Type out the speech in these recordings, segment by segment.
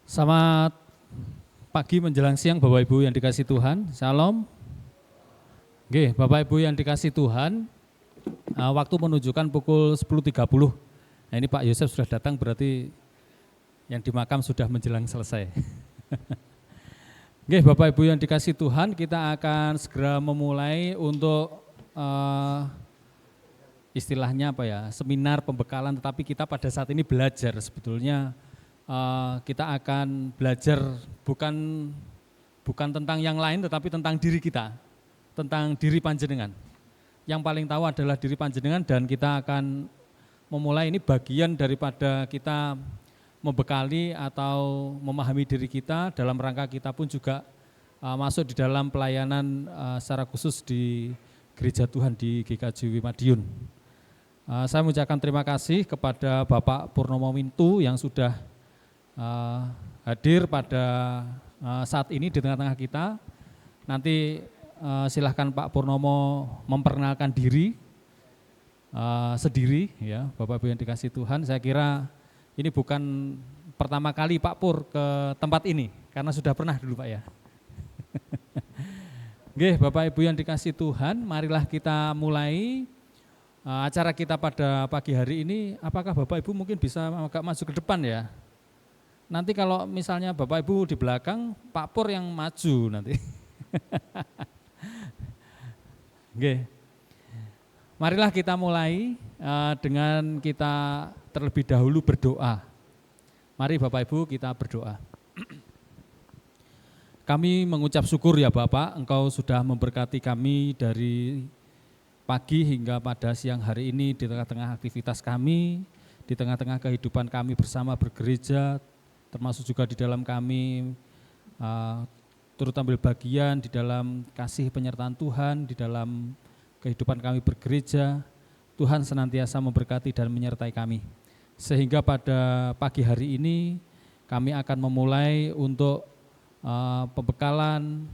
Selamat pagi menjelang siang Bapak Ibu yang dikasih Tuhan, Shalom. Oke, Bapak Ibu yang dikasih Tuhan, waktu menunjukkan pukul 10.30. Nah ini Pak Yosef sudah datang, berarti yang di makam sudah menjelang selesai. Oke, Bapak Ibu yang dikasih Tuhan, kita akan segera memulai untuk istilahnya apa ya, seminar pembekalan, tetapi kita pada saat ini belajar sebetulnya. Kita akan belajar bukan tentang yang lain, tetapi tentang diri kita, tentang diri panjenengan. Yang paling tahu adalah diri panjenengan, dan kita akan memulai ini bagian daripada kita membekali atau memahami diri kita dalam rangka kita pun juga masuk di dalam pelayanan secara khusus di Gereja Tuhan di GKJ Madiun. Saya mengucapkan terima kasih kepada Bapak Purnomo Mintu yang sudah hadir pada saat ini di tengah-tengah kita. Nanti silahkan Pak Purnomo memperkenalkan diri sendiri ya, Bapak Ibu yang dikasih Tuhan. Saya kira ini bukan pertama kali Pak Pur ke tempat ini, karena sudah pernah dulu Pak ya. Oke, Bapak Ibu yang dikasih Tuhan, marilah kita mulai acara kita pada pagi hari ini. Apakah Bapak Ibu mungkin bisa agak maju ke depan ya? Nanti kalau misalnya Bapak Ibu di belakang, Pak Pur yang maju nanti. Oke. Marilah kita mulai dengan kita terlebih dahulu berdoa. Mari Bapak Ibu kita berdoa. Kami mengucap syukur ya Bapak, Engkau sudah memberkati kami dari pagi hingga pada siang hari ini di tengah-tengah aktivitas kami, di tengah-tengah kehidupan kami bersama bergereja, termasuk juga di dalam kami turut ambil bagian di dalam kasih penyertaan Tuhan, di dalam kehidupan kami bergereja. Tuhan senantiasa memberkati dan menyertai kami. Sehingga pada pagi hari ini kami akan memulai untuk pembekalan,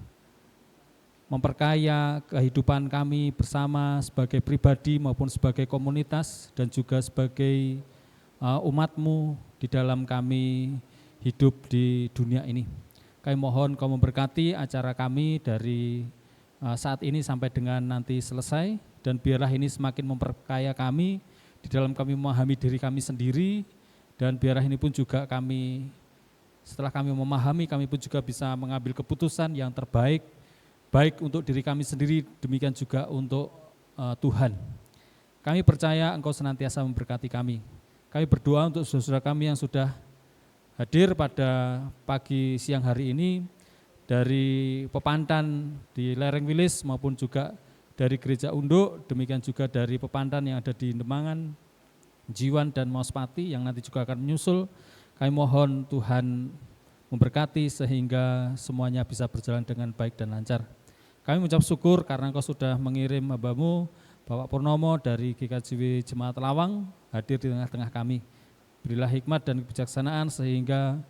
memperkaya kehidupan kami bersama sebagai pribadi maupun sebagai komunitas dan juga sebagai umat-Mu di dalam kami hidup di dunia ini. Kami mohon Kau memberkati acara kami dari saat ini sampai dengan nanti selesai, dan biarlah ini semakin memperkaya kami di dalam kami memahami diri kami sendiri, dan biarlah ini pun juga kami, setelah kami memahami, kami pun juga bisa mengambil keputusan yang terbaik, baik untuk diri kami sendiri, demikian juga untuk Tuhan. Kami percaya Engkau senantiasa memberkati kami. Kami berdoa untuk saudara kami yang sudah hadir pada pagi siang hari ini dari Pepantan di Lereng Wilis maupun juga dari Gereja Unduk, demikian juga dari Pepantan yang ada di Demangan, Jiwan dan Mauspati yang nanti juga akan menyusul. Kami mohon Tuhan memberkati sehingga semuanya bisa berjalan dengan baik dan lancar. Kami mengucap syukur karena Engkau sudah mengirim hamba-Mu Bapak Purnomo dari GKJW Jemaat Lawang hadir di tengah-tengah kami. Berilah hikmat dan kebijaksanaan sehingga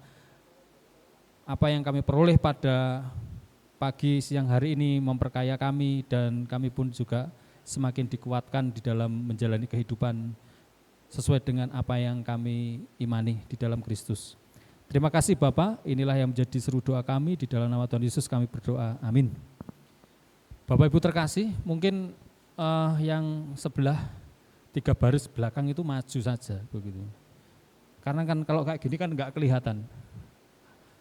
apa yang kami peroleh pada pagi siang hari ini memperkaya kami, dan kami pun juga semakin dikuatkan di dalam menjalani kehidupan sesuai dengan apa yang kami imani di dalam Kristus. Terima kasih Bapak, inilah yang menjadi seru doa kami, di dalam nama Tuhan Yesus kami berdoa, amin. Bapak Ibu terkasih, mungkin yang sebelah 3 baris belakang itu maju saja begitu. Karena kan kalau kayak gini kan enggak kelihatan,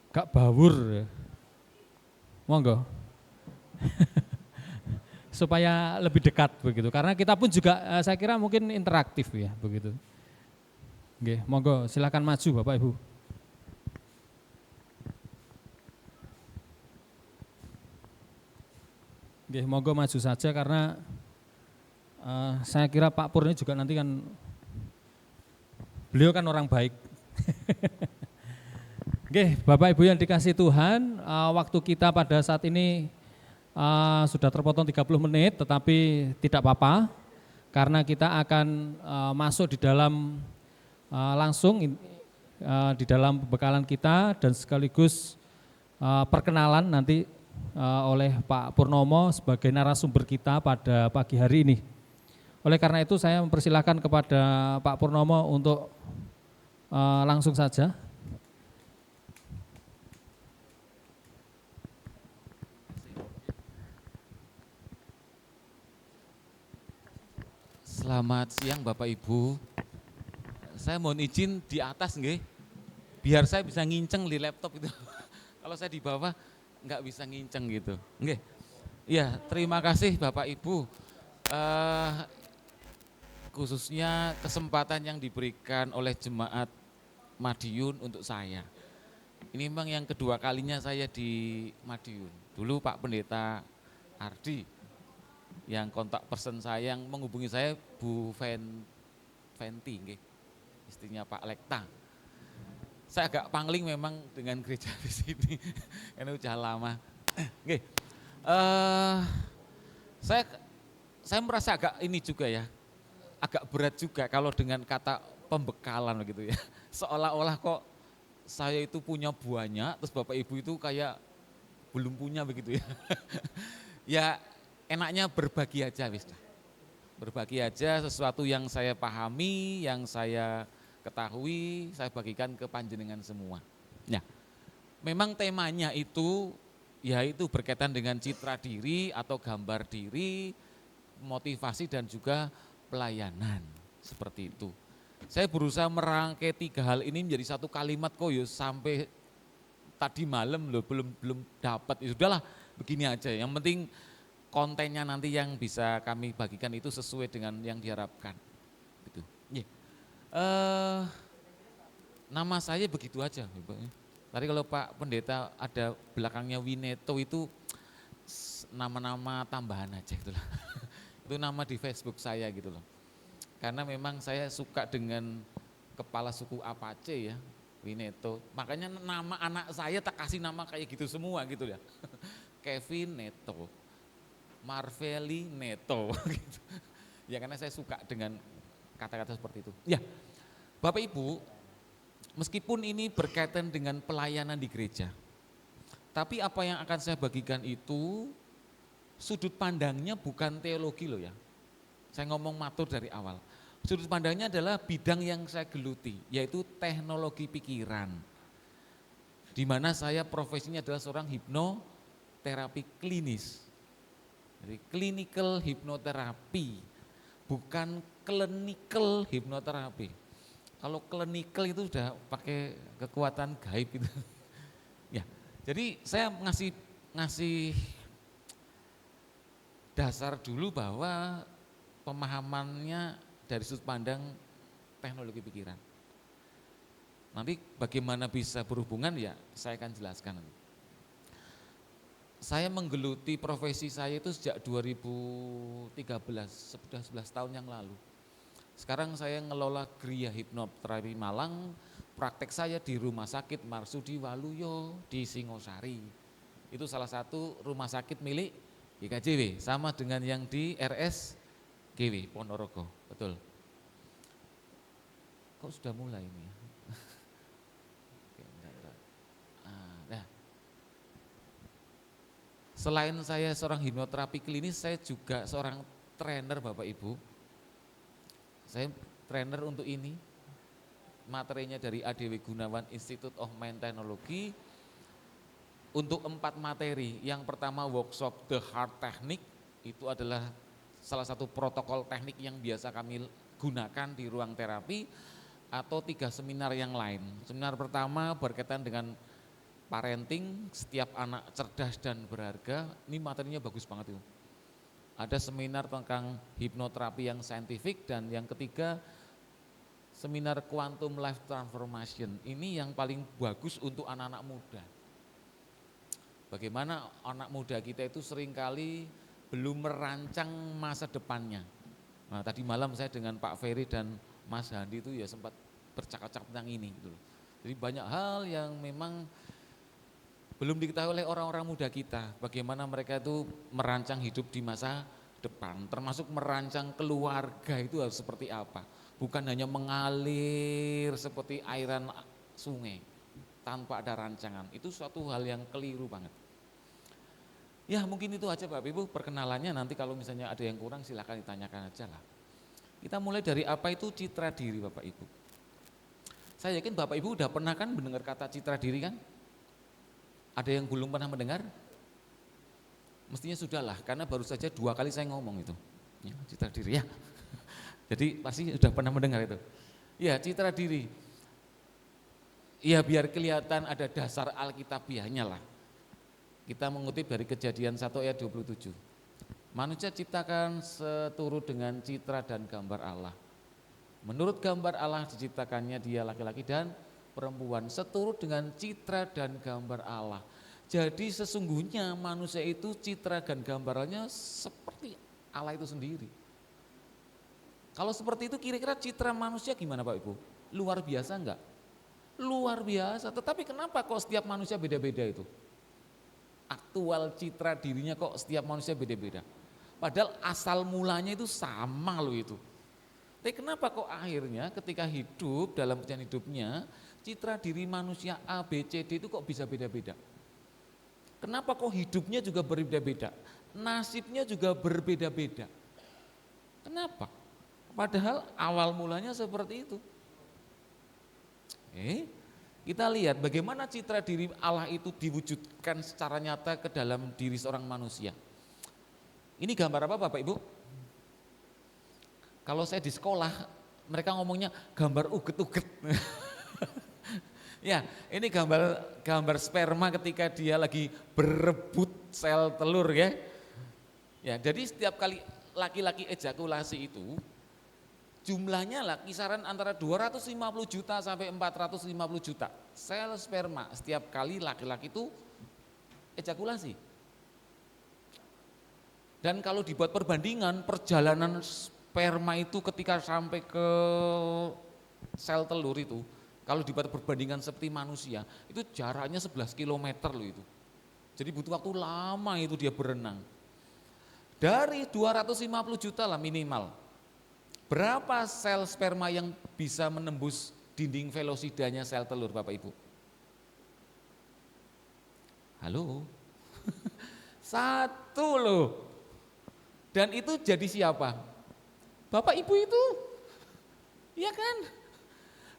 enggak bawur ya. Monggo. Supaya lebih dekat begitu. Karena kita pun juga saya kira mungkin interaktif ya begitu. Oke, monggo silakan maju Bapak Ibu. Oke, monggo maju saja karena saya kira Pak Pur ini juga nanti kan beliau kan orang baik. Oke, Bapak Ibu yang dikasih Tuhan, waktu kita pada saat ini sudah terpotong 30 menit, tetapi tidak apa-apa, karena kita akan masuk di dalam langsung di dalam pembekalan kita, dan sekaligus perkenalan nanti oleh Pak Purnomo sebagai narasumber kita pada pagi hari ini. Oleh karena itu saya mempersilahkan kepada Pak Purnomo untuk langsung saja. Selamat siang Bapak Ibu. Saya mohon izin di atas nggih, biar saya bisa nginceng di laptop itu. Kalau saya di bawah nggak bisa nginceng gitu. Nggih. Ya, terima kasih Bapak Ibu. Eh, Khususnya kesempatan yang diberikan oleh jemaat Madiun untuk saya. Ini memang yang kedua kalinya saya di Madiun. Dulu Pak Pendeta Ardi yang kontak person saya, yang menghubungi saya Bu Fenti, nggih, istrinya Pak Lekta. Saya agak pangling memang dengan gereja di sini, karena udah lama. Nggih, eh, saya saya merasa agak ini juga ya, agak berat juga kalau dengan kata pembekalan gitu ya. Seolah-olah kok saya itu punya banyak, terus Bapak Ibu itu kayak belum punya begitu ya. Ya enaknya berbagi aja wis. Berbagi aja sesuatu yang saya pahami, yang saya ketahui, saya bagikan ke panjenengan semua. Nah, memang temanya itu yaitu berkaitan dengan citra diri atau gambar diri, motivasi dan juga pelayanan, seperti itu. Saya berusaha merangkai 3 hal ini menjadi satu kalimat kok ya, sampai tadi malam loh belum dapat. Ya sudahlah, begini aja. Yang penting kontennya nanti yang bisa kami bagikan itu sesuai dengan yang diharapkan. Gitu. Yeah. Nama saya begitu aja. Tadi kalau Pak Pendeta ada belakangnya Wineto itu nama-nama tambahan aja gitu loh. Itu nama di Facebook saya gitu loh. Karena memang saya suka dengan kepala suku Apache ya, Wineto. Makanya nama anak saya tak kasih nama kayak gitu semua gitu ya. Kevin Neto, Marveli Neto gitu. Ya karena saya suka dengan kata-kata seperti itu. Ya, Bapak Ibu, meskipun ini berkaitan dengan pelayanan di gereja, tapi apa yang akan saya bagikan itu sudut pandangnya bukan teologi loh ya. Saya ngomong matur dari awal. Sudut pandangnya adalah bidang yang saya geluti, yaitu teknologi pikiran. Di mana saya profesinya adalah seorang hipnoterapi klinis. Jadi clinical hipnoterapi, bukan clinical hipnoterapi. Kalau clinical itu sudah pakai kekuatan gaib gitu. Ya, jadi saya ngasih dasar dulu bahwa pemahamannya dari sudut pandang teknologi pikiran. Nanti bagaimana bisa berhubungan ya saya akan jelaskan. Saya menggeluti profesi saya itu sejak 2013, sudah 11 tahun yang lalu. Sekarang saya ngelola Gria Hipnoterapi Malang, praktek saya di Rumah Sakit Marsudi Waluyo di Singosari. Itu salah satu rumah sakit milik GKJW, sama dengan yang di RSGW Ponorogo, betul. Kok sudah mulai ini ya? Nah, selain saya seorang hipnoterapi klinis, saya juga seorang trainer Bapak Ibu. Saya trainer untuk ini, materinya dari ADW Gunawan Institute of Mind Technology, untuk 4 materi. Yang pertama workshop The Heart Technique, itu adalah salah satu protokol teknik yang biasa kami gunakan di ruang terapi, atau 3 seminar yang lain. Seminar pertama berkaitan dengan parenting, setiap anak cerdas dan berharga, ini materinya bagus banget itu. Ada seminar tentang hipnoterapi yang saintifik, dan yang ketiga seminar quantum life transformation. Ini yang paling bagus untuk anak-anak muda. Bagaimana anak muda kita itu seringkali belum merancang masa depannya. Nah, tadi malam saya dengan Pak Ferry dan Mas Handi itu ya sempat bercakap-cakap tentang ini gitu. Jadi banyak hal yang memang belum diketahui oleh orang-orang muda kita, bagaimana mereka itu merancang hidup di masa depan, termasuk merancang keluarga itu harus seperti apa. Bukan hanya mengalir seperti airan sungai tanpa ada rancangan, itu suatu hal yang keliru banget. Ya mungkin itu aja Bapak Ibu perkenalannya, nanti kalau misalnya ada yang kurang silakan ditanyakan aja lah. Kita mulai dari apa itu citra diri Bapak Ibu. Saya yakin Bapak Ibu udah pernah kan mendengar kata citra diri kan? Ada yang belum pernah mendengar? Mestinya sudah lah, karena baru saja 2 kali saya ngomong itu. Ya, citra diri ya. Jadi pasti sudah pernah mendengar itu. Ya, citra diri. Ya biar kelihatan ada dasar alkitabiahnya lah. Kita mengutip dari Kejadian 1 ayat 27. Manusia ciptakan seturut dengan citra dan gambar Allah. Menurut gambar Allah diciptakannya dia laki-laki dan perempuan seturut dengan citra dan gambar Allah. Jadi sesungguhnya manusia itu citra dan gambarannya seperti Allah itu sendiri. Kalau seperti itu kira-kira citra manusia gimana Pak Ibu? Luar biasa enggak? Luar biasa, tetapi kenapa kok setiap manusia beda-beda itu? Aktual citra dirinya kok setiap manusia beda-beda. Padahal asal mulanya itu sama loh itu. Tapi kenapa kok akhirnya ketika hidup dalam perjalanan hidupnya, citra diri manusia A, B, C, D itu kok bisa beda-beda? Kenapa kok hidupnya juga berbeda-beda? Nasibnya juga berbeda-beda. Kenapa? Padahal awal mulanya seperti itu. Kita lihat bagaimana citra diri Allah itu diwujudkan secara nyata ke dalam diri seorang manusia. Ini gambar apa Bapak Ibu? Kalau saya di sekolah, mereka ngomongnya gambar uget-uget. Ya, ini gambar sperma ketika dia lagi berebut sel telur ya. Ya, jadi setiap kali laki-laki ejakulasi itu jumlahnya lah kisaran antara 250 juta sampai 450 juta sel sperma setiap kali laki-laki itu ejakulasi. Dan kalau dibuat perbandingan perjalanan sperma itu ketika sampai ke sel telur itu, kalau dibuat perbandingan seperti manusia, itu jaraknya 11 km loh itu. Jadi butuh waktu lama itu dia berenang. Dari 250 juta lah minimal. Berapa sel sperma yang bisa menembus dinding velosidanya sel telur Bapak Ibu? Halo? 1 loh. Dan itu jadi siapa? Bapak Ibu itu. Iya kan?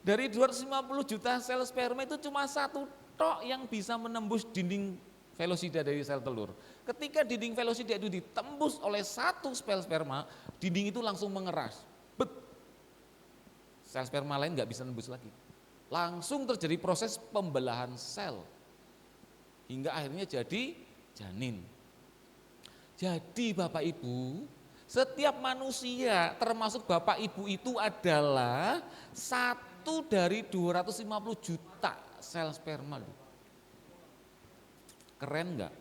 Dari 250 juta sel sperma itu cuma 1 tok yang bisa menembus dinding velosida dari sel telur. Ketika dinding velosida itu ditembus oleh 1 sel sperma, dinding itu langsung mengeras. Sel sperma lain nggak bisa nembus lagi. Langsung terjadi proses pembelahan sel. Hingga akhirnya jadi janin. Jadi Bapak Ibu, setiap manusia termasuk Bapak Ibu itu adalah 1 dari 250 juta sel sperma. Keren nggak?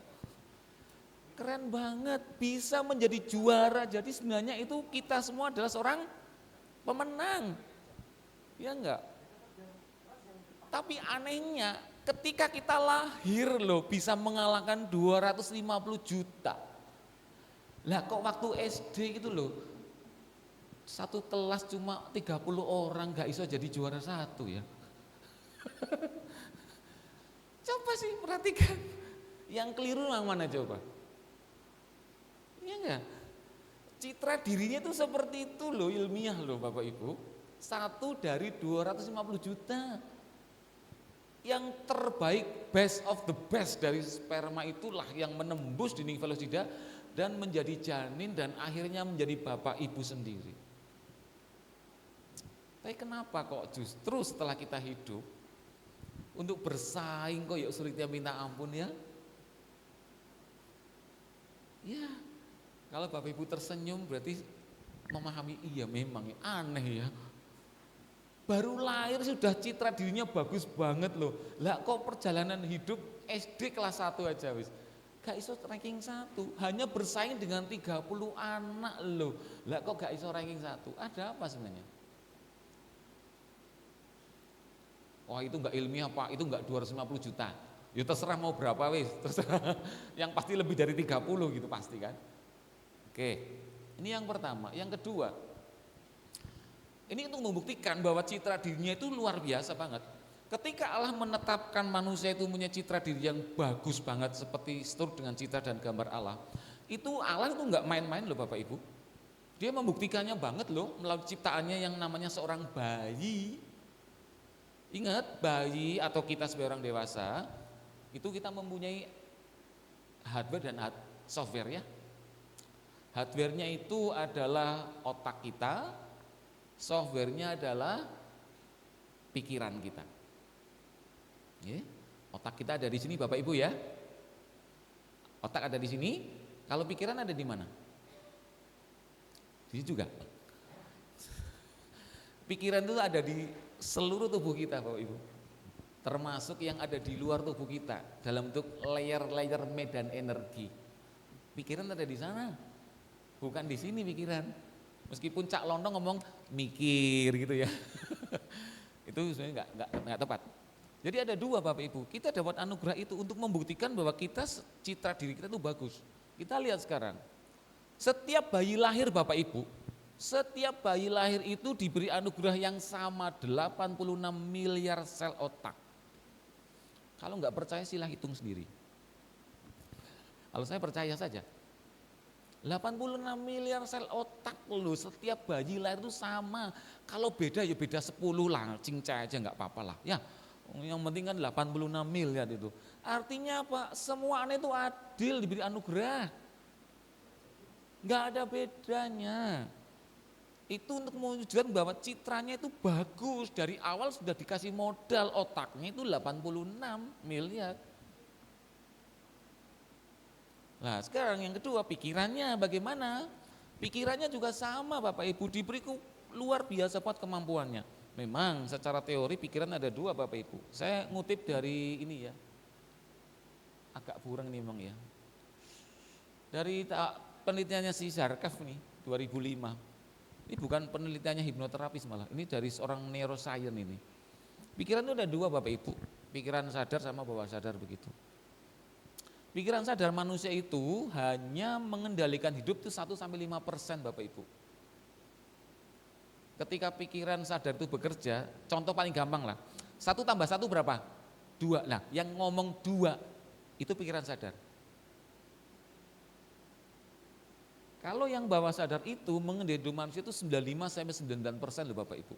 Keren banget, bisa menjadi juara. Jadi sebenarnya itu kita semua adalah seorang pemenang. Ya enggak? Tapi anehnya ketika kita lahir loh bisa mengalahkan 250 juta. Lah kok waktu SD gitu loh, 1 kelas cuma 30 orang gak bisa jadi juara 1 ya. Coba sih perhatikan, yang keliru yang mana coba? Ya enggak? Citra dirinya itu seperti itu loh, ilmiah loh Bapak Ibu. 1 dari 250 juta. Yang terbaik, best of the best dari sperma itulah yang menembus dinding velosida dan menjadi janin dan akhirnya menjadi Bapak Ibu sendiri. Tapi kenapa kok justru setelah kita hidup untuk bersaing kok ya sulitnya minta ampun ya? Ya, kalau Bapak Ibu tersenyum berarti memahami iya memang ya, aneh ya. Baru lahir sudah citra dirinya bagus banget loh. Lah kok perjalanan hidup SD kelas 1 aja wis. Gak iso ranking 1, hanya bersaing dengan 30 anak loh. Lah kok gak iso ranking 1? Ada apa sebenarnya? Wah itu enggak ilmiah Pak, itu enggak 250 juta. Ya terserah mau berapa wis, terserah. Yang pasti lebih dari 30 gitu pasti kan. Oke, ini yang pertama. Yang kedua, ini untuk membuktikan bahwa citra dirinya itu luar biasa banget. Ketika Allah menetapkan manusia itu punya citra diri yang bagus banget seperti seturut dengan citra dan gambar Allah, itu Allah itu enggak main-main loh Bapak Ibu. Dia membuktikannya banget loh melalui ciptaannya yang namanya seorang bayi. Ingat, bayi atau kita sebagai orang dewasa itu kita mempunyai hardware dan software ya. Hardware-nya itu adalah otak kita, Softwarenya adalah pikiran kita. Ya, otak kita ada di sini Bapak Ibu ya. Otak ada di sini, kalau pikiran ada di mana? Di sini juga. Pikiran itu ada di seluruh tubuh kita Bapak Ibu. Termasuk yang ada di luar tubuh kita dalam bentuk layer-layer medan energi. Pikiran ada di sana. Bukan di sini pikiran. Meskipun Cak Lontong ngomong mikir gitu ya. Itu sebenarnya enggak tepat. Jadi ada dua Bapak Ibu, kita dapat anugerah itu untuk membuktikan bahwa kita citra diri kita itu bagus. Kita lihat sekarang, setiap bayi lahir Bapak Ibu, setiap bayi lahir itu diberi anugerah yang sama 86 miliar sel otak. Kalau nggak percaya silah hitung sendiri. Kalau saya percaya saja. 86 miliar sel otak loh, setiap bayi lahir itu sama. Kalau beda ya beda 10 lah, cincai aja nggak apa-apa lah. Ya, yang penting kan 86 miliar itu. Artinya apa? Semua anak itu adil diberi anugerah. Nggak ada bedanya. Itu untuk menunjukkan bahwa citranya itu bagus. Dari awal sudah dikasih modal, otaknya itu 86 miliar. Nah sekarang yang kedua, pikirannya bagaimana? Pikirannya juga sama Bapak Ibu, diberi luar biasa buat kemampuannya. Memang secara teori pikiran ada dua Bapak Ibu. Saya ngutip dari ini ya, agak kurang nih memang ya. Dari penelitiannya si Zarkaf nih, 2005. Ini bukan penelitiannya hipnoterapis malah, ini dari seorang neuroscience ini. Pikiran itu ada dua Bapak Ibu, pikiran sadar sama bawah sadar begitu. Pikiran sadar manusia itu hanya mengendalikan hidup itu 1-5% Bapak Ibu. Ketika pikiran sadar itu bekerja, contoh paling gampang lah, 1 tambah 1 berapa? 2, nah yang ngomong 2 itu pikiran sadar. Kalau yang bawah sadar itu mengendalikan hidup manusia itu 95-99% loh Bapak Ibu.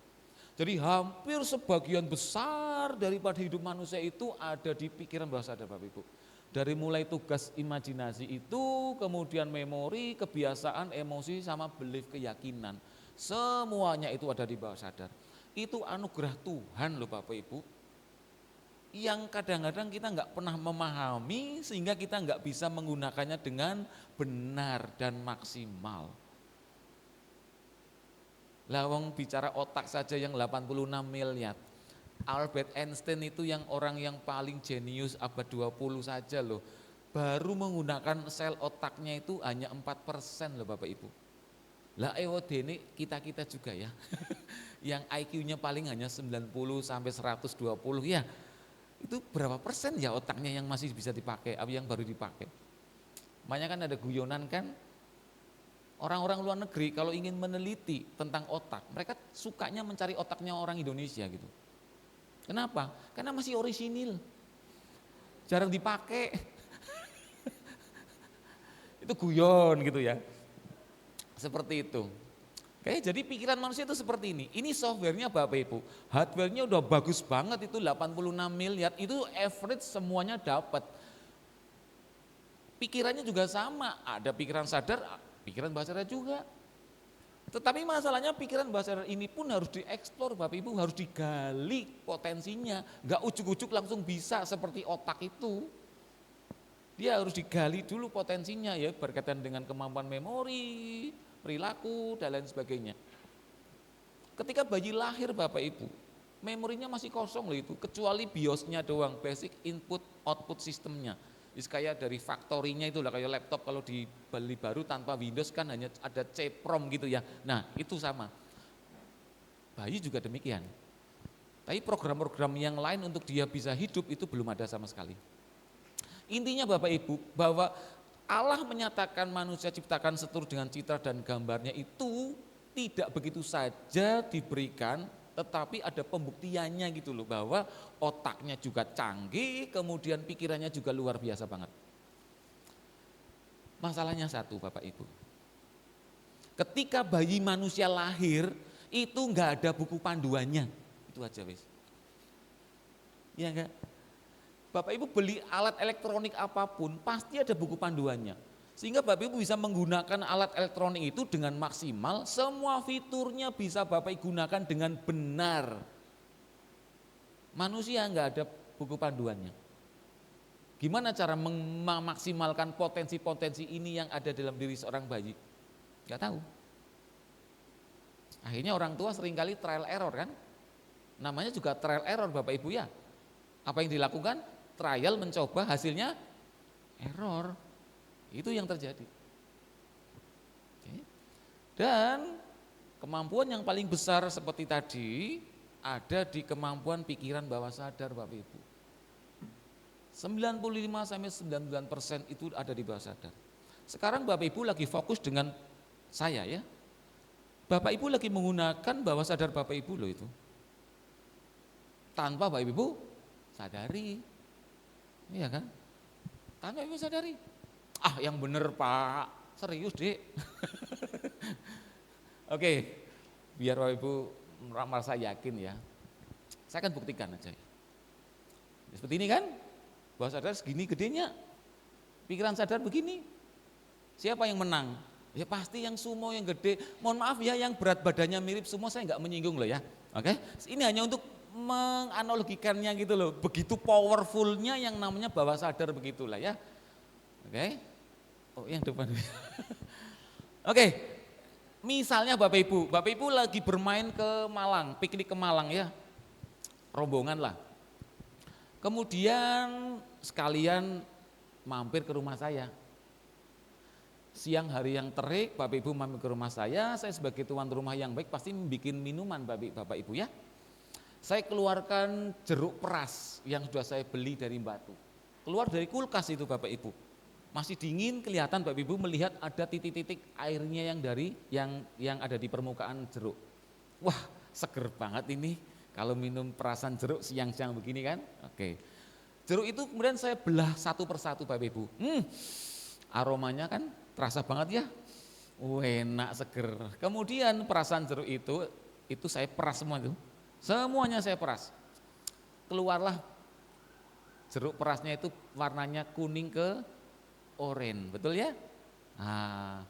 Jadi hampir sebagian besar daripada hidup manusia itu ada di pikiran bawah sadar Bapak Ibu. Dari mulai tugas imajinasi itu, kemudian memori, kebiasaan, emosi, sama belief, keyakinan. Semuanya itu ada di bawah sadar. Itu anugerah Tuhan loh Bapak Ibu. Yang kadang-kadang kita nggak pernah memahami sehingga kita nggak bisa menggunakannya dengan benar dan maksimal. Lawang bicara otak saja yang 86 miliar. Albert Einstein itu yang orang yang paling jenius abad 20 saja loh. Baru menggunakan sel otaknya itu hanya 4% loh Bapak Ibu. Lah dene kita-kita juga ya. Yang IQ-nya paling hanya 90 sampai 120 ya. Itu berapa persen ya otaknya yang masih bisa dipakai, yang baru dipakai. Makanya kan ada guyonan kan, orang-orang luar negeri kalau ingin meneliti tentang otak, mereka sukanya mencari otaknya orang Indonesia gitu. Kenapa? Karena masih orisinil, jarang dipakai. Itu guyon gitu ya, seperti itu. Oke, jadi pikiran manusia itu seperti ini. Ini softwarenya Bapak Ibu, hardwarenya udah bagus banget itu 86 miliar, itu average semuanya dapat. Pikirannya juga sama, ada pikiran sadar, pikiran bawah sadar juga. Tetapi masalahnya pikiran bawah sadar ini pun harus dieksplor Bapak Ibu, harus digali potensinya. Gak ujuk-ujuk langsung bisa seperti otak itu. Dia harus digali dulu potensinya ya, berkaitan dengan kemampuan memori, perilaku, dan lain sebagainya. Ketika bayi lahir Bapak Ibu, memorinya masih kosong loh itu, kecuali BIOS-nya doang, basic input output sistemnya. Kayak dari factory-nya itu lah, kayak laptop kalau dibeli baru tanpa Windows kan hanya ada C-ROM gitu ya. Nah itu sama, bayi juga demikian. Tapi program-program yang lain untuk dia bisa hidup itu belum ada sama sekali. Intinya Bapak Ibu, bahwa Allah menyatakan manusia ciptakan seturut dengan citra dan gambarnya itu tidak begitu saja diberikan, tetapi ada pembuktiannya gitu loh, bahwa otaknya juga canggih, kemudian pikirannya juga luar biasa banget. Masalahnya satu Bapak Ibu, ketika bayi manusia lahir itu nggak ada buku panduannya, itu aja wis. Ya enggak? Bapak Ibu beli alat elektronik apapun pasti ada buku panduannya. Sehingga Bapak Ibu bisa menggunakan alat elektronik itu dengan maksimal, semua fiturnya bisa Bapak Ibu gunakan dengan benar. Manusia nggak ada buku panduannya. Gimana cara memaksimalkan potensi-potensi ini yang ada dalam diri seorang bayi? Nggak tahu. Akhirnya orang tua seringkali trial error kan? Namanya juga trial error Bapak Ibu ya. Apa yang dilakukan? Trial mencoba, hasilnya error. Itu yang terjadi. Oke. Dan kemampuan yang paling besar seperti tadi ada di kemampuan pikiran bawah sadar Bapak Ibu. 95-99% itu ada di bawah sadar. Sekarang Bapak Ibu lagi fokus dengan saya ya. Bapak Ibu lagi menggunakan bawah sadar Bapak Ibu loh itu. Tanpa Bapak Ibu sadari. Iya kan? Tanpa Ibu sadari. Ah yang bener Pak, serius Dek. Oke, biar Bapak Ibu merasa yakin ya. Saya akan buktikan aja. Seperti ini kan, bawah sadar segini gedenya, pikiran sadar begini. Siapa yang menang? Ya pasti yang sumo yang gede. Mohon maaf ya yang berat badannya mirip sumo saya nggak menyinggung loh ya. Oke, ini hanya untuk menganalogikannya gitu loh. Begitu powerfulnya yang namanya bawah sadar begitulah ya. Oke, oh yang depan. Oke, misalnya Bapak Ibu lagi bermain ke Malang, piknik ke Malang ya, rombongan lah. Kemudian sekalian mampir ke rumah saya. Siang hari yang terik, Bapak Ibu mampir ke rumah saya sebagai tuan rumah yang baik pasti bikin minuman Bapak Ibu ya. Saya keluarkan jeruk peras yang sudah saya beli dari Batu. Keluar dari kulkas itu Bapak Ibu. Masih dingin kelihatan Bapak Ibu melihat ada titik-titik airnya yang ada di permukaan jeruk. Wah, seger banget ini kalau minum perasan jeruk siang-siang begini kan. Oke. Jeruk itu kemudian saya belah satu persatu Bapak Ibu. Aromanya kan terasa banget ya. Enak seger. Kemudian perasan jeruk itu saya peras semua itu. Semuanya saya peras. Keluarlah jeruk perasnya itu warnanya kuning ke oranye, betul ya? Nah,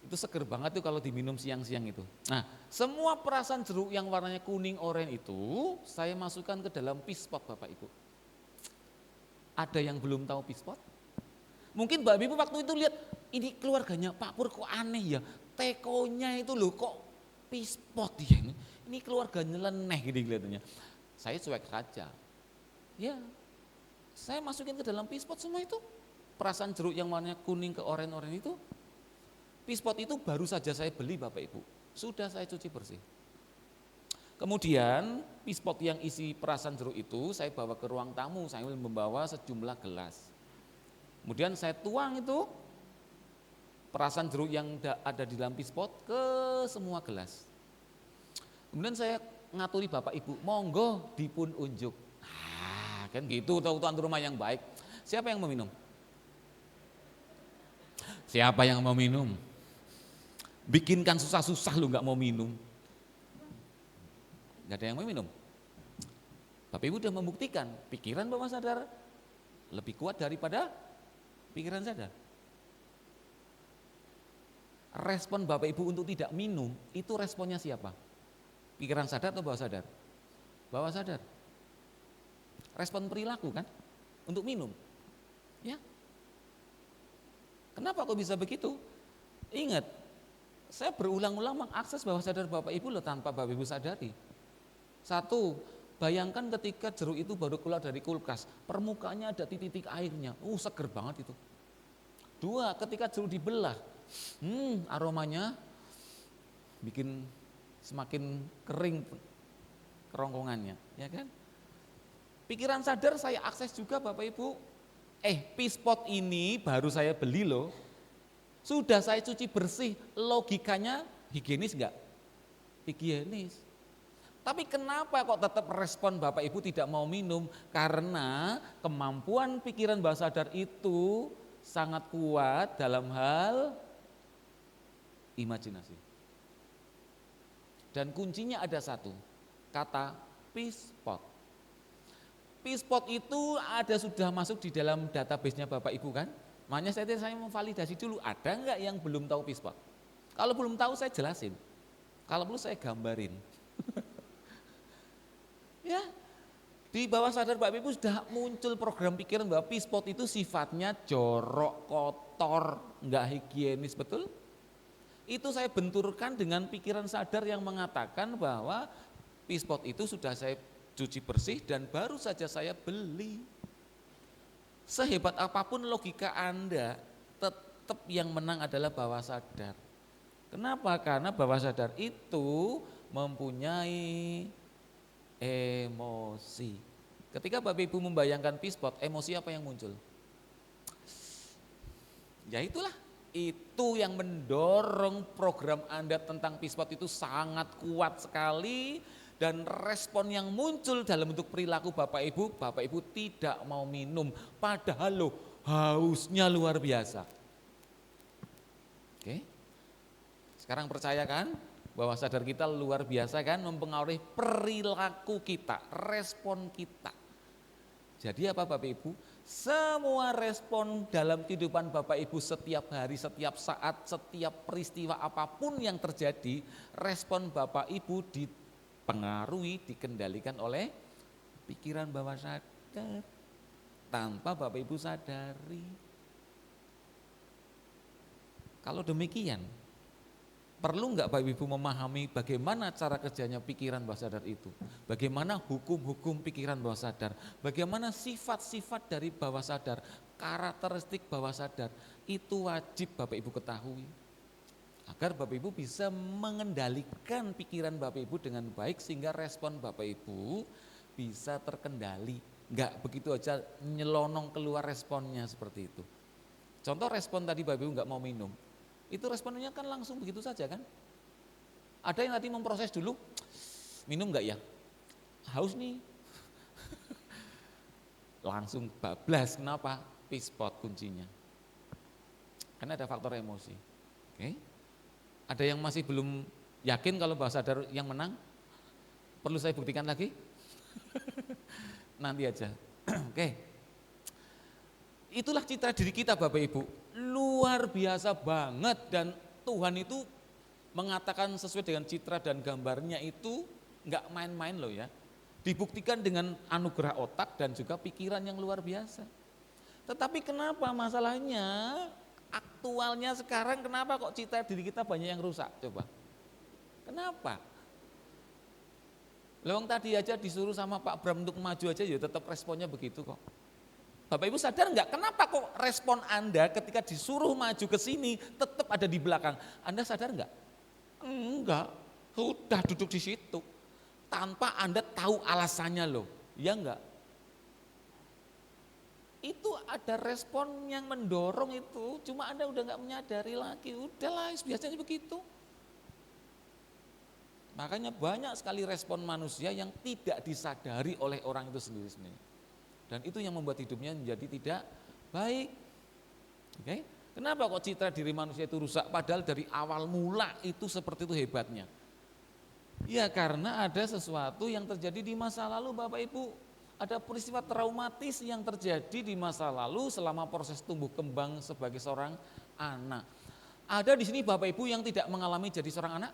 itu seger banget tuh kalau diminum siang-siang itu. Nah, semua perasan jeruk yang warnanya kuning oranye itu saya masukkan ke dalam pispot Bapak Ibu. Ada yang belum tahu pispot? Mungkin Bapak Ibu waktu itu lihat ini keluarganya Pak Pur kok aneh ya, tekonya itu loh kok pispot ya, ini keluarganya leneh gitu kelihatannya. Saya cuek saja. Ya, saya masukin ke dalam pispot semua itu. Perasan jeruk yang warnanya kuning ke oranye itu, pispot itu baru saja saya beli Bapak Ibu, sudah saya cuci bersih. Kemudian pispot yang isi perasan jeruk itu saya bawa ke ruang tamu, saya membawa sejumlah gelas. Kemudian saya tuang itu perasan jeruk yang ada di dalam pispot ke semua gelas. Kemudian saya ngaturi Bapak Ibu, monggo dipun unjuk. Nah, kan gitu tuan rumah yang baik. Siapa yang mau minum? Siapa yang mau minum? Bikinkan susah-susah lu nggak mau minum. Nggak ada yang mau minum. Bapak Ibu sudah membuktikan pikiran bawah sadar lebih kuat daripada pikiran sadar. Respon Bapak Ibu untuk tidak minum itu responnya siapa? Pikiran sadar atau bawah sadar? Bawah sadar. Respon perilaku kan untuk minum. Ya. Kenapa kok bisa begitu? Ingat, saya berulang-ulang mengakses bawah sadar Bapak Ibu loh tanpa Bapak Ibu sadari. Satu, bayangkan ketika jeruk itu baru keluar dari kulkas, permukaannya ada titik-titik airnya, seger banget itu. Dua, ketika jeruk dibelah, aromanya bikin semakin kering kerongkongannya, ya kan? Pikiran sadar saya akses juga Bapak Ibu. Pispot ini baru saya beli loh. Sudah saya cuci bersih, logikanya higienis enggak? Higienis. Tapi kenapa kok tetap respon Bapak Ibu tidak mau minum? Karena kemampuan pikiran bawah sadar itu sangat kuat dalam hal imajinasi. Dan kuncinya ada satu, kata pispot. Pispot itu sudah masuk di dalam database-nya Bapak Ibu kan? Makanya saya memvalidasi dulu, ada nggak yang belum tahu Pispot? Kalau belum tahu saya jelasin, kalau perlu saya gambarin. Ya, di bawah sadar Bapak Ibu sudah muncul program pikiran bahwa Pispot itu sifatnya jorok, kotor, nggak higienis, betul? Itu saya benturkan dengan pikiran sadar yang mengatakan bahwa Pispot itu sudah saya cuci bersih dan baru saja saya beli. Sehebat apapun logika Anda, tetap yang menang adalah bawah sadar. Kenapa? Karena bawah sadar itu mempunyai emosi. Ketika Bapak Ibu membayangkan Pispot, emosi apa yang muncul? Ya itulah, itu yang mendorong program Anda tentang Pispot itu sangat kuat sekali. Dan respon yang muncul dalam bentuk perilaku Bapak Ibu tidak mau minum. Padahal loh, hausnya luar biasa. Oke, sekarang percaya kan bahwa sadar kita luar biasa kan mempengaruhi perilaku kita, respon kita. Jadi apa Bapak Ibu? Semua respon dalam kehidupan Bapak Ibu setiap hari, setiap saat, setiap peristiwa apapun yang terjadi, respon Bapak Ibu dipengaruhi, dikendalikan oleh pikiran bawah sadar tanpa Bapak Ibu sadari. Kalau demikian, perlu nggak Bapak Ibu memahami bagaimana cara kerjanya pikiran bawah sadar itu? Bagaimana hukum-hukum pikiran bawah sadar? Bagaimana sifat-sifat dari bawah sadar, karakteristik bawah sadar? Itu wajib Bapak Ibu ketahui. Agar Bapak Ibu bisa mengendalikan pikiran Bapak Ibu dengan baik sehingga respon Bapak Ibu bisa terkendali. Enggak begitu aja nyelonong keluar responnya seperti itu. Contoh respon tadi Bapak Ibu enggak mau minum. Itu responnya kan langsung begitu saja kan. Ada yang tadi memproses dulu, minum enggak ya? Haus nih. Langsung bablas, kenapa? Pispot kuncinya. Karena ada faktor emosi. Oke. Ada yang masih belum yakin kalau bawah sadar yang menang? Perlu saya buktikan lagi? Nanti aja. Oke. Itulah citra diri kita Bapak Ibu. Luar biasa banget dan Tuhan itu mengatakan sesuai dengan citra dan gambarnya itu enggak main-main loh ya. Dibuktikan dengan anugerah otak dan juga pikiran yang luar biasa. Tetapi kenapa masalahnya? Aktualnya sekarang kenapa kok citra diri kita banyak yang rusak? Coba. Kenapa? Lewang tadi aja disuruh sama Pak Bram untuk maju aja ya tetap responnya begitu kok. Bapak Ibu sadar enggak kenapa kok respon Anda ketika disuruh maju ke sini tetap ada di belakang? Anda sadar enggak? Enggak, sudah duduk di situ. Tanpa Anda tahu alasannya loh, ya enggak? Itu ada respon yang mendorong itu, cuma Anda udah enggak menyadari lagi, udahlah biasanya begitu. Makanya banyak sekali respon manusia yang tidak disadari oleh orang itu sendiri-sendiri. Dan itu yang membuat hidupnya menjadi tidak baik. Oke? Kenapa kok citra diri manusia itu rusak? Padahal dari awal mula itu seperti itu hebatnya. Ya karena ada sesuatu yang terjadi di masa lalu Bapak Ibu. Ada peristiwa traumatis yang terjadi di masa lalu selama proses tumbuh kembang sebagai seorang anak. Ada di sini Bapak Ibu yang tidak mengalami jadi seorang anak?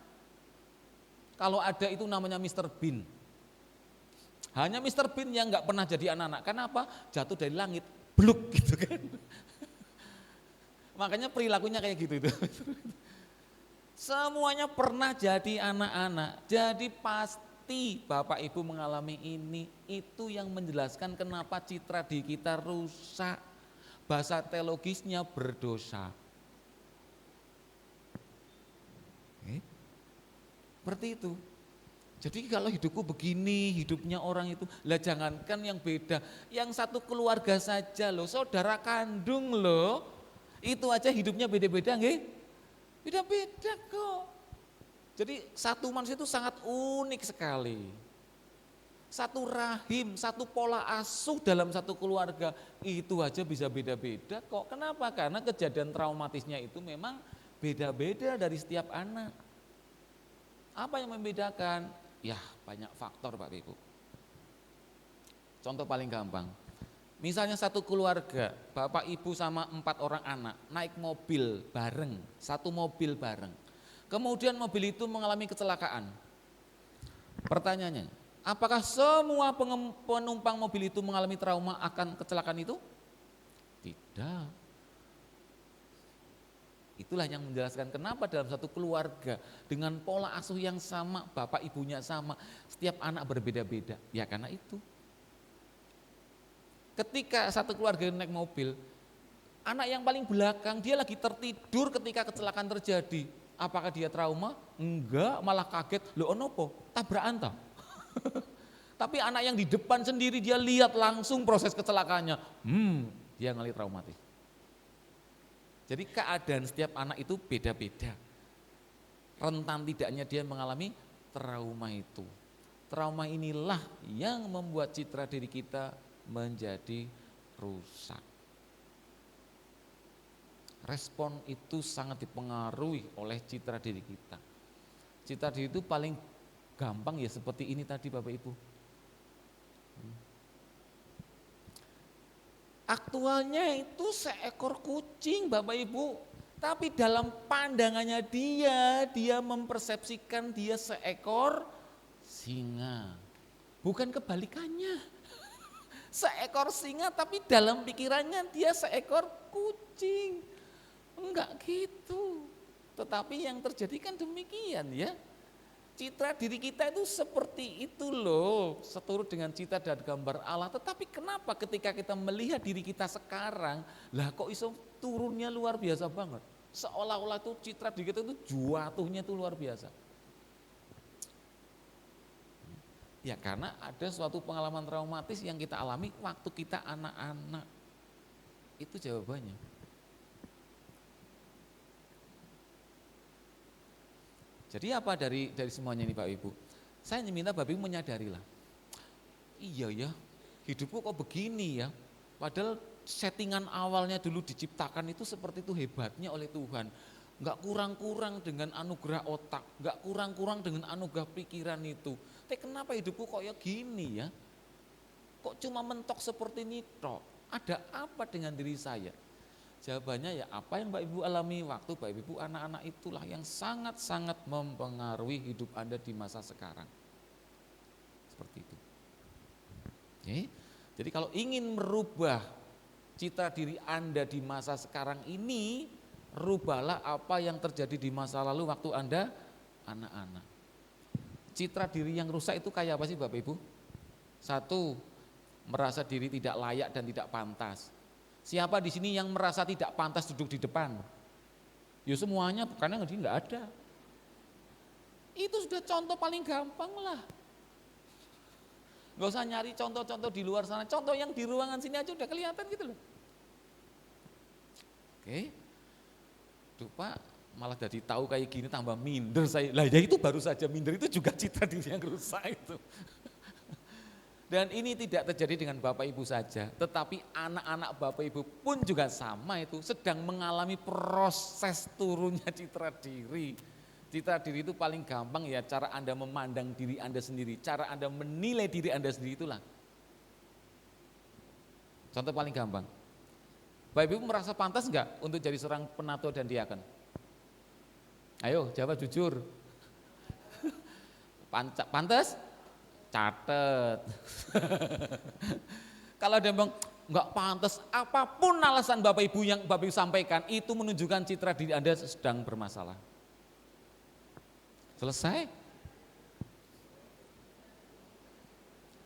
Kalau ada itu namanya Mr. Bean. Hanya Mr. Bean yang nggak pernah jadi anak-anak. Kenapa? Jatuh dari langit, bluk gitu kan. Makanya perilakunya kayak gitu itu. Semuanya pernah jadi anak-anak. Jadi pasti Bapak Ibu mengalami ini. Itu yang menjelaskan kenapa citra di kita rusak. Bahasa teologisnya berdosa. Seperti itu. Jadi kalau hidupku begini, hidupnya orang itu, lah jangankan yang beda, yang satu keluarga saja loh, saudara kandung loh, itu aja hidupnya beda-beda nggih? Beda-beda kok. Jadi satu manusia itu sangat unik sekali. Satu rahim, satu pola asuh dalam satu keluarga, itu aja bisa beda-beda kok. Kenapa? Karena kejadian traumatisnya itu memang beda-beda dari setiap anak. Apa yang membedakan? Ya banyak faktor Pak Ibu. Contoh paling gampang, Misalnya satu keluarga, bapak ibu sama 4 orang anak, naik mobil bareng, satu mobil bareng. Kemudian mobil itu mengalami kecelakaan. Pertanyaannya, apakah semua penumpang mobil itu mengalami trauma akan kecelakaan itu? Tidak. Itulah yang menjelaskan kenapa dalam satu keluarga dengan pola asuh yang sama, bapak ibunya sama, setiap anak berbeda-beda. Ya karena itu. Ketika satu keluarga naik mobil, anak yang paling belakang dia lagi tertidur ketika kecelakaan terjadi. Apakah dia trauma? Enggak, malah kaget. Loh onopo? Tabrakan toh. Tapi anak yang di depan sendiri dia lihat langsung proses kecelakaannya. Dia ngalami traumatis. Jadi keadaan setiap anak itu beda-beda. Rentan tidaknya dia mengalami trauma itu. Trauma inilah yang membuat citra diri kita menjadi rusak. Respon itu sangat dipengaruhi oleh citra diri kita. Citra diri itu paling gampang ya seperti ini tadi Bapak Ibu. Aktualnya itu seekor kucing Bapak Ibu. Tapi dalam pandangannya dia mempersepsikan dia seekor singa. Bukan kebalikannya. Seekor singa tapi dalam pikirannya dia seekor kucing. Enggak gitu. Tetapi yang terjadi kan demikian ya. Citra diri kita itu seperti itu loh. Seturut dengan citra dan gambar Allah. Tetapi kenapa ketika kita melihat diri kita sekarang, lah kok iso turunnya luar biasa banget. Seolah-olah tuh citra diri kita itu jatuhnya itu luar biasa. Ya karena ada suatu pengalaman traumatis yang kita alami waktu kita anak-anak. Itu jawabannya. Jadi apa dari semuanya ini Pak Ibu? Saya minta Bapak Ibu menyadarilah. Iya ya, hidupku kok begini ya. Padahal settingan awalnya dulu diciptakan itu seperti itu hebatnya oleh Tuhan. Enggak kurang-kurang dengan anugerah otak, enggak kurang-kurang dengan anugerah pikiran itu. Tapi kenapa hidupku kok ya gini ya? Kok cuma mentok seperti ini tok? Ada apa dengan diri saya? Jawabannya ya apa yang Mbak Ibu alami waktu Mbak Ibu anak-anak itulah yang sangat-sangat mempengaruhi hidup Anda di masa sekarang. Seperti itu. Oke? Jadi kalau ingin merubah citra diri Anda di masa sekarang ini, rubahlah apa yang terjadi di masa lalu waktu Anda anak-anak. Citra diri yang rusak itu kayak apa sih Bapak Ibu? Satu, merasa diri tidak layak dan tidak pantas. Siapa di sini yang merasa tidak pantas duduk di depan? Ya semuanya, karena dia nggak ada. Itu sudah contoh paling gampang lah. Nggak usah nyari contoh-contoh di luar sana, contoh yang di ruangan sini aja udah kelihatan gitu loh. Oke, tuh Pak, malah jadi tahu kayak gini tambah minder saya. Lah ya itu baru saja minder itu juga citra diri yang rusak itu. Dan ini tidak terjadi dengan Bapak Ibu saja, tetapi anak-anak Bapak Ibu pun juga sama itu, sedang mengalami proses turunnya citra diri. Citra diri itu paling gampang ya, cara Anda memandang diri Anda sendiri, cara Anda menilai diri Anda sendiri itulah. Contoh paling gampang, Bapak Ibu merasa pantas enggak untuk jadi seorang penatua dan diaken? Ayo jawab jujur. Pantas? Catet. Kalau dia bilang enggak pantas, apapun alasan Bapak Ibu yang Bapak Ibu sampaikan itu menunjukkan citra diri Anda sedang bermasalah. Selesai.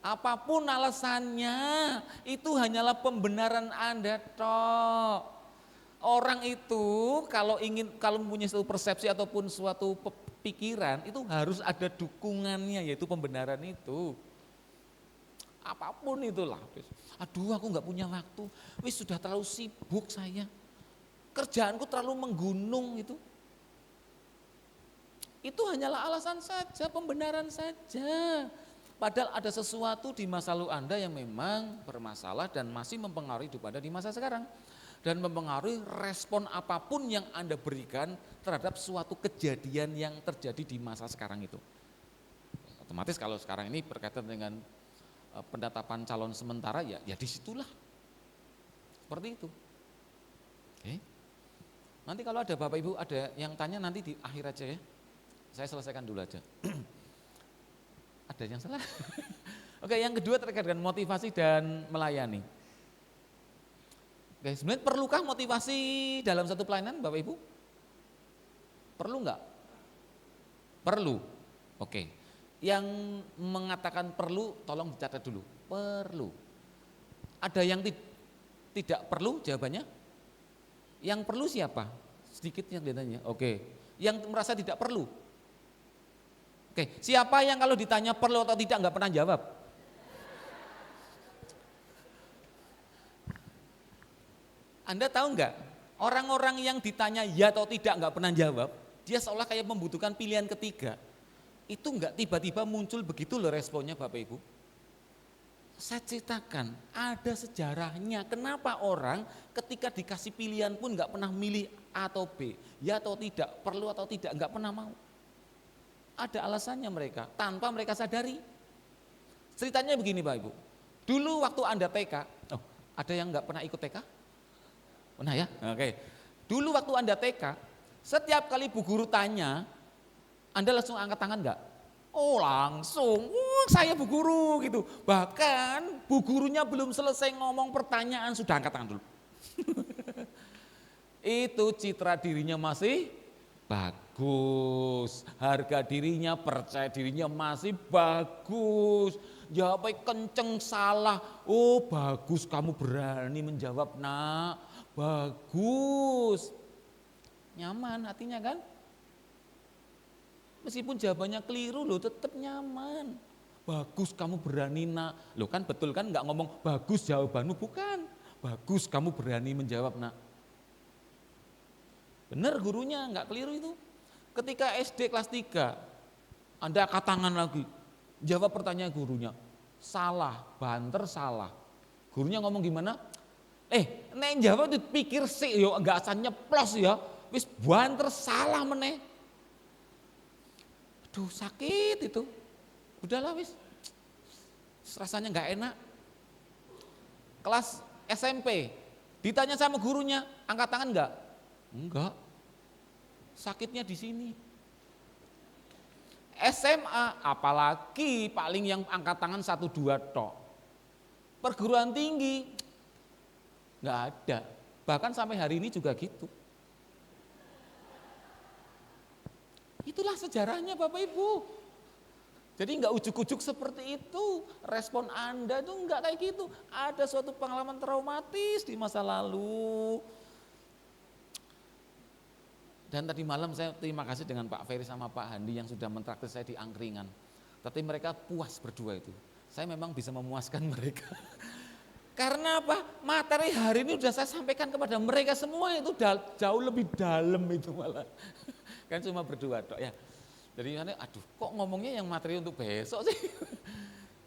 Apapun alasannya, itu hanyalah pembenaran Anda toh. Orang itu kalau mempunyai suatu persepsi ataupun suatu pikiran itu harus ada dukungannya, yaitu pembenaran itu. Apapun itulah. Aduh aku nggak punya waktu, wis sudah terlalu sibuk saya. Kerjaanku terlalu menggunung itu. Itu hanyalah alasan saja, pembenaran saja. Padahal ada sesuatu di masa lalu Anda yang memang bermasalah dan masih mempengaruhi hidup Anda di masa sekarang. Dan mempengaruhi respon apapun yang Anda berikan terhadap suatu kejadian yang terjadi di masa sekarang itu. Otomatis kalau sekarang ini berkaitan dengan penetapan calon sementara ya disitulah Seperti itu. Oke. Nanti kalau ada Bapak Ibu ada yang tanya nanti di akhir aja ya. Saya selesaikan dulu aja. Ada yang salah? Oke, yang kedua terkait dengan motivasi dan melayani. Oke, sebenarnya perlukah motivasi dalam satu pelayanan Bapak Ibu? Perlu enggak? Perlu. Oke. Yang mengatakan perlu tolong dicatat dulu. Perlu. Ada yang tidak perlu jawabannya? Yang perlu siapa? Sedikit yang ditanya. Oke. Yang merasa tidak perlu? Oke. Siapa yang kalau ditanya perlu atau tidak enggak pernah jawab? Anda tahu enggak? Orang-orang yang ditanya ya atau tidak enggak pernah jawab, dia seolah kayak membutuhkan pilihan ketiga. Itu enggak tiba-tiba muncul begitu loh responnya Bapak Ibu. Saya ceritakan, ada sejarahnya kenapa orang ketika dikasih pilihan pun enggak pernah milih A atau B, ya atau tidak, perlu atau tidak, enggak pernah mau. Ada alasannya mereka, tanpa mereka sadari. Ceritanya begini Bapak Ibu, dulu waktu Anda TK, ada yang enggak pernah ikut TK? Pernah ya? Oke. Dulu waktu Anda TK, setiap kali Bu Guru tanya, Anda langsung angkat tangan enggak? Oh langsung, saya Bu Guru gitu. Bahkan Bu Gurunya belum selesai ngomong pertanyaan sudah angkat tangan dulu. Itu citra dirinya masih bagus, harga dirinya, percaya dirinya masih bagus. Jawabnya kenceng salah, oh bagus kamu berani menjawab nak, bagus. Nyaman hatinya kan? Meskipun jawabannya keliru loh tetap nyaman. Bagus kamu berani nak. Loh kan betul kan enggak ngomong bagus jawabanmu, bukan. Bagus kamu berani menjawab nak. Benar gurunya enggak keliru itu. Ketika SD kelas 3, Anda angkat tangan lagi. Jawab pertanyaan gurunya. Salah, banter salah. Gurunya ngomong gimana? Nek jawab dipikir sih yo enggak asal nyeplos ya. Wis banter salah meneh. Aduh sakit itu, udahlah wis, rasanya nggak enak. Kelas SMP, ditanya sama gurunya, angkat tangan nggak? Enggak, sakitnya di sini. SMA, apalagi paling yang angkat tangan 1-2 tok. Perguruan tinggi, nggak ada, bahkan sampai hari ini juga gitu. Itulah sejarahnya Bapak Ibu. Jadi enggak ujuk-ujuk seperti itu. Respon Anda itu enggak kayak gitu. Ada suatu pengalaman traumatis di masa lalu. Dan tadi malam saya terima kasih dengan Pak Ferry sama Pak Handi yang sudah mentraktir saya di angkringan. Tapi mereka puas berdua itu. Saya memang bisa memuaskan mereka. Karena apa? Materi hari ini sudah saya sampaikan kepada mereka semua itu jauh lebih dalam itu malah. Kan cuma berdua tok ya. Jadi aduh kok ngomongnya yang materi untuk besok sih.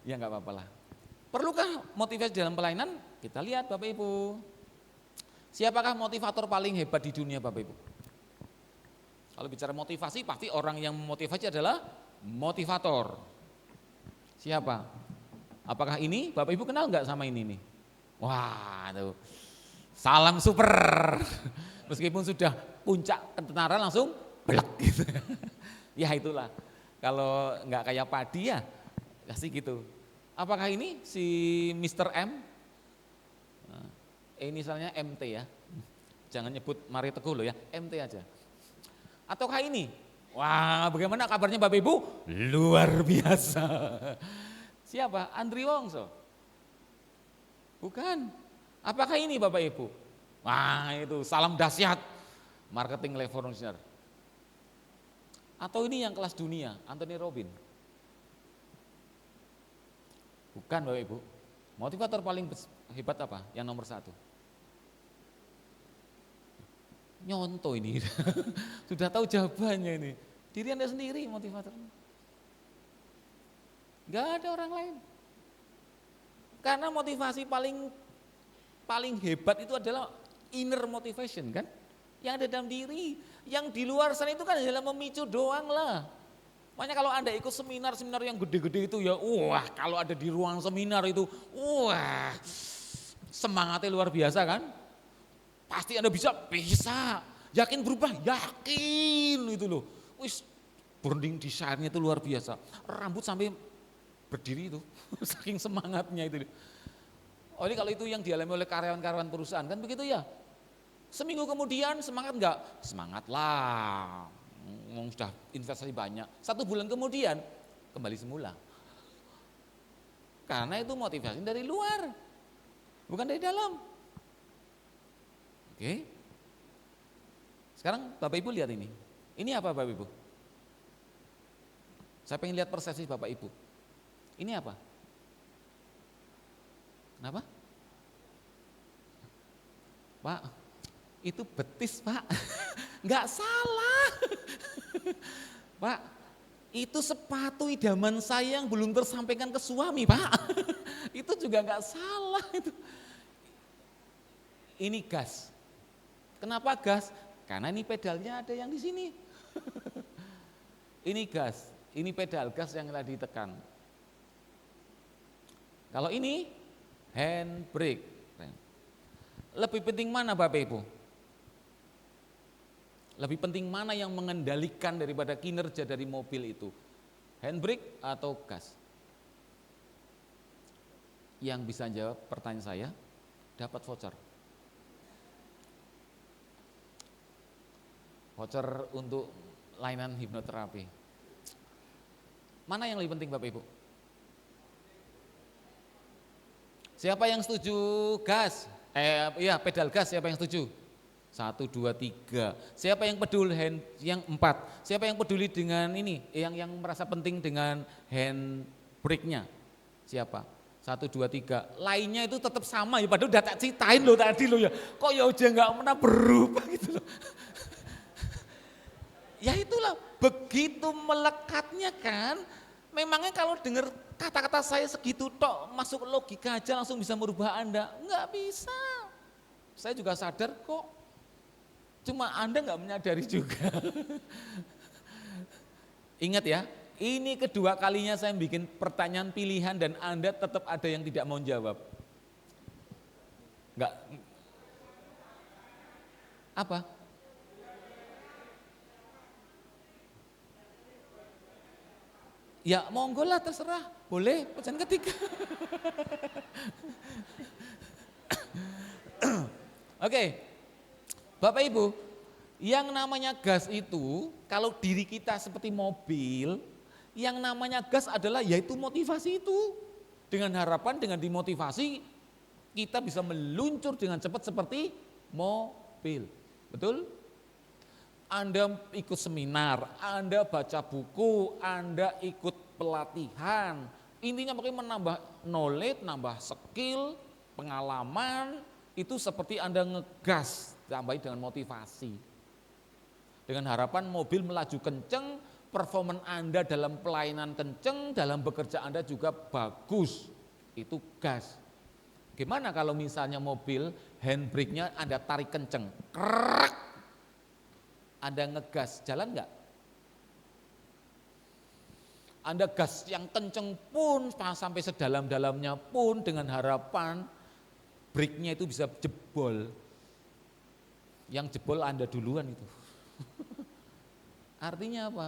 Ya enggak apa-apa lah. Perlukah motivasi dalam pelayanan? Kita lihat Bapak Ibu. Siapakah motivator paling hebat di dunia Bapak Ibu? Kalau bicara motivasi pasti orang yang memotivasi adalah motivator. Siapa? Apakah ini? Bapak Ibu kenal enggak sama ini nih? Wah, tuh. Salam super. Meskipun sudah puncak ketenaran langsung blek gitu. Ya itulah. Kalau enggak kayak padi ya kasih gitu. Apakah ini si Mr. M? Inisialnya MT ya. Jangan nyebut Mari Teguh loh ya, MT aja. Ataukah ini? Wah, bagaimana kabarnya Bapak Ibu? Luar biasa. Siapa? Andri Wongso? Bukan. Apakah ini Bapak Ibu? Wah, itu salam dahsyat. Marketing revolusioner. Atau ini yang kelas dunia, Anthony Robbins? Bukan Bapak Ibu. Motivator paling hebat apa? Yang nomor 1. Nyontoh ini. Sudah tahu jawabannya ini. Diri Anda sendiri motivator. Gak ada orang lain. Karena motivasi paling hebat itu adalah inner motivation kan. Yang ada dalam diri. Yang di luar sana itu kan adalah memicu doang lah. Makanya kalau Anda ikut seminar-seminar yang gede-gede itu ya, wah kalau ada di ruang seminar itu, wah Semangatnya luar biasa kan? Pasti Anda bisa, bisa. Yakin berubah, yakin itu loh. Wis branding desainnya itu luar biasa. Rambut sampai berdiri itu, saking semangatnya itu. Oh ini kalau itu yang dialami oleh karyawan-karyawan perusahaan kan begitu ya. Seminggu kemudian semangat enggak? Semangat lah, sudah investasi banyak. 1 bulan kemudian kembali semula. Karena itu motivasi dari luar, bukan dari dalam. Oke. Sekarang Bapak Ibu lihat ini. Ini apa Bapak Ibu? Saya pengen lihat persepsi Bapak Ibu. Ini apa? Kenapa? Pak, itu betis Pak. Enggak salah. Pak, itu sepatu idaman saya yang belum tersampaikan ke suami Pak. Itu juga enggak salah itu. Ini gas. Kenapa gas? Karena ini pedalnya ada yang di sini. Ini gas, ini pedal gas yang tadi ditekan. Kalau ini handbrake. Lebih penting mana Bapak Ibu? Lebih penting mana yang mengendalikan daripada kinerja dari mobil itu? Handbrake atau gas? Yang bisa jawab pertanyaan saya, dapat voucher. Voucher untuk layanan hipnoterapi. Mana yang lebih penting Bapak Ibu? Siapa yang setuju gas? Pedal gas, siapa yang setuju? 1, 2, 3. Siapa yang peduli yang 4? Siapa yang peduli dengan ini? Yang merasa penting dengan handbrake-nya? Siapa? 1, 2, 3. Lainnya itu tetap sama ya, padahal udah tak ceritain loh tadi loh ya. Kok ya udah nggak pernah berubah gitu loh. Ya itulah, begitu melekatnya kan. Memangnya kalau dengar kata-kata saya segitu tok, masuk logika aja langsung bisa merubah Anda? Enggak bisa. Saya juga sadar kok. Cuma Anda enggak menyadari juga. Ingat ya, ini kedua kalinya saya bikin pertanyaan pilihan dan Anda tetap ada yang tidak mau jawab. Enggak. Apa? Ya monggo lah terserah, boleh pertanyaan ketiga. Oke, Bapak Ibu, yang namanya gas itu kalau diri kita seperti mobil, yang namanya gas adalah yaitu motivasi itu. Dengan harapan dengan dimotivasi kita bisa meluncur dengan cepat seperti mobil. Betul? Anda ikut seminar, Anda baca buku, Anda ikut pelatihan. Intinya pokoknya menambah knowledge, nambah skill, pengalaman, itu seperti Anda ngegas, tambahin dengan motivasi. Dengan harapan mobil melaju kenceng, performa Anda dalam pelayanan kenceng, dalam bekerja Anda juga bagus. Itu gas. Gimana kalau misalnya mobil handbrake-nya Anda tarik kenceng, krek, Anda ngegas, jalan enggak? Anda gas yang kenceng pun sampai sedalam-dalamnya pun dengan harapan brake-nya itu bisa jebol. Yang jebol Anda duluan itu. Artinya apa?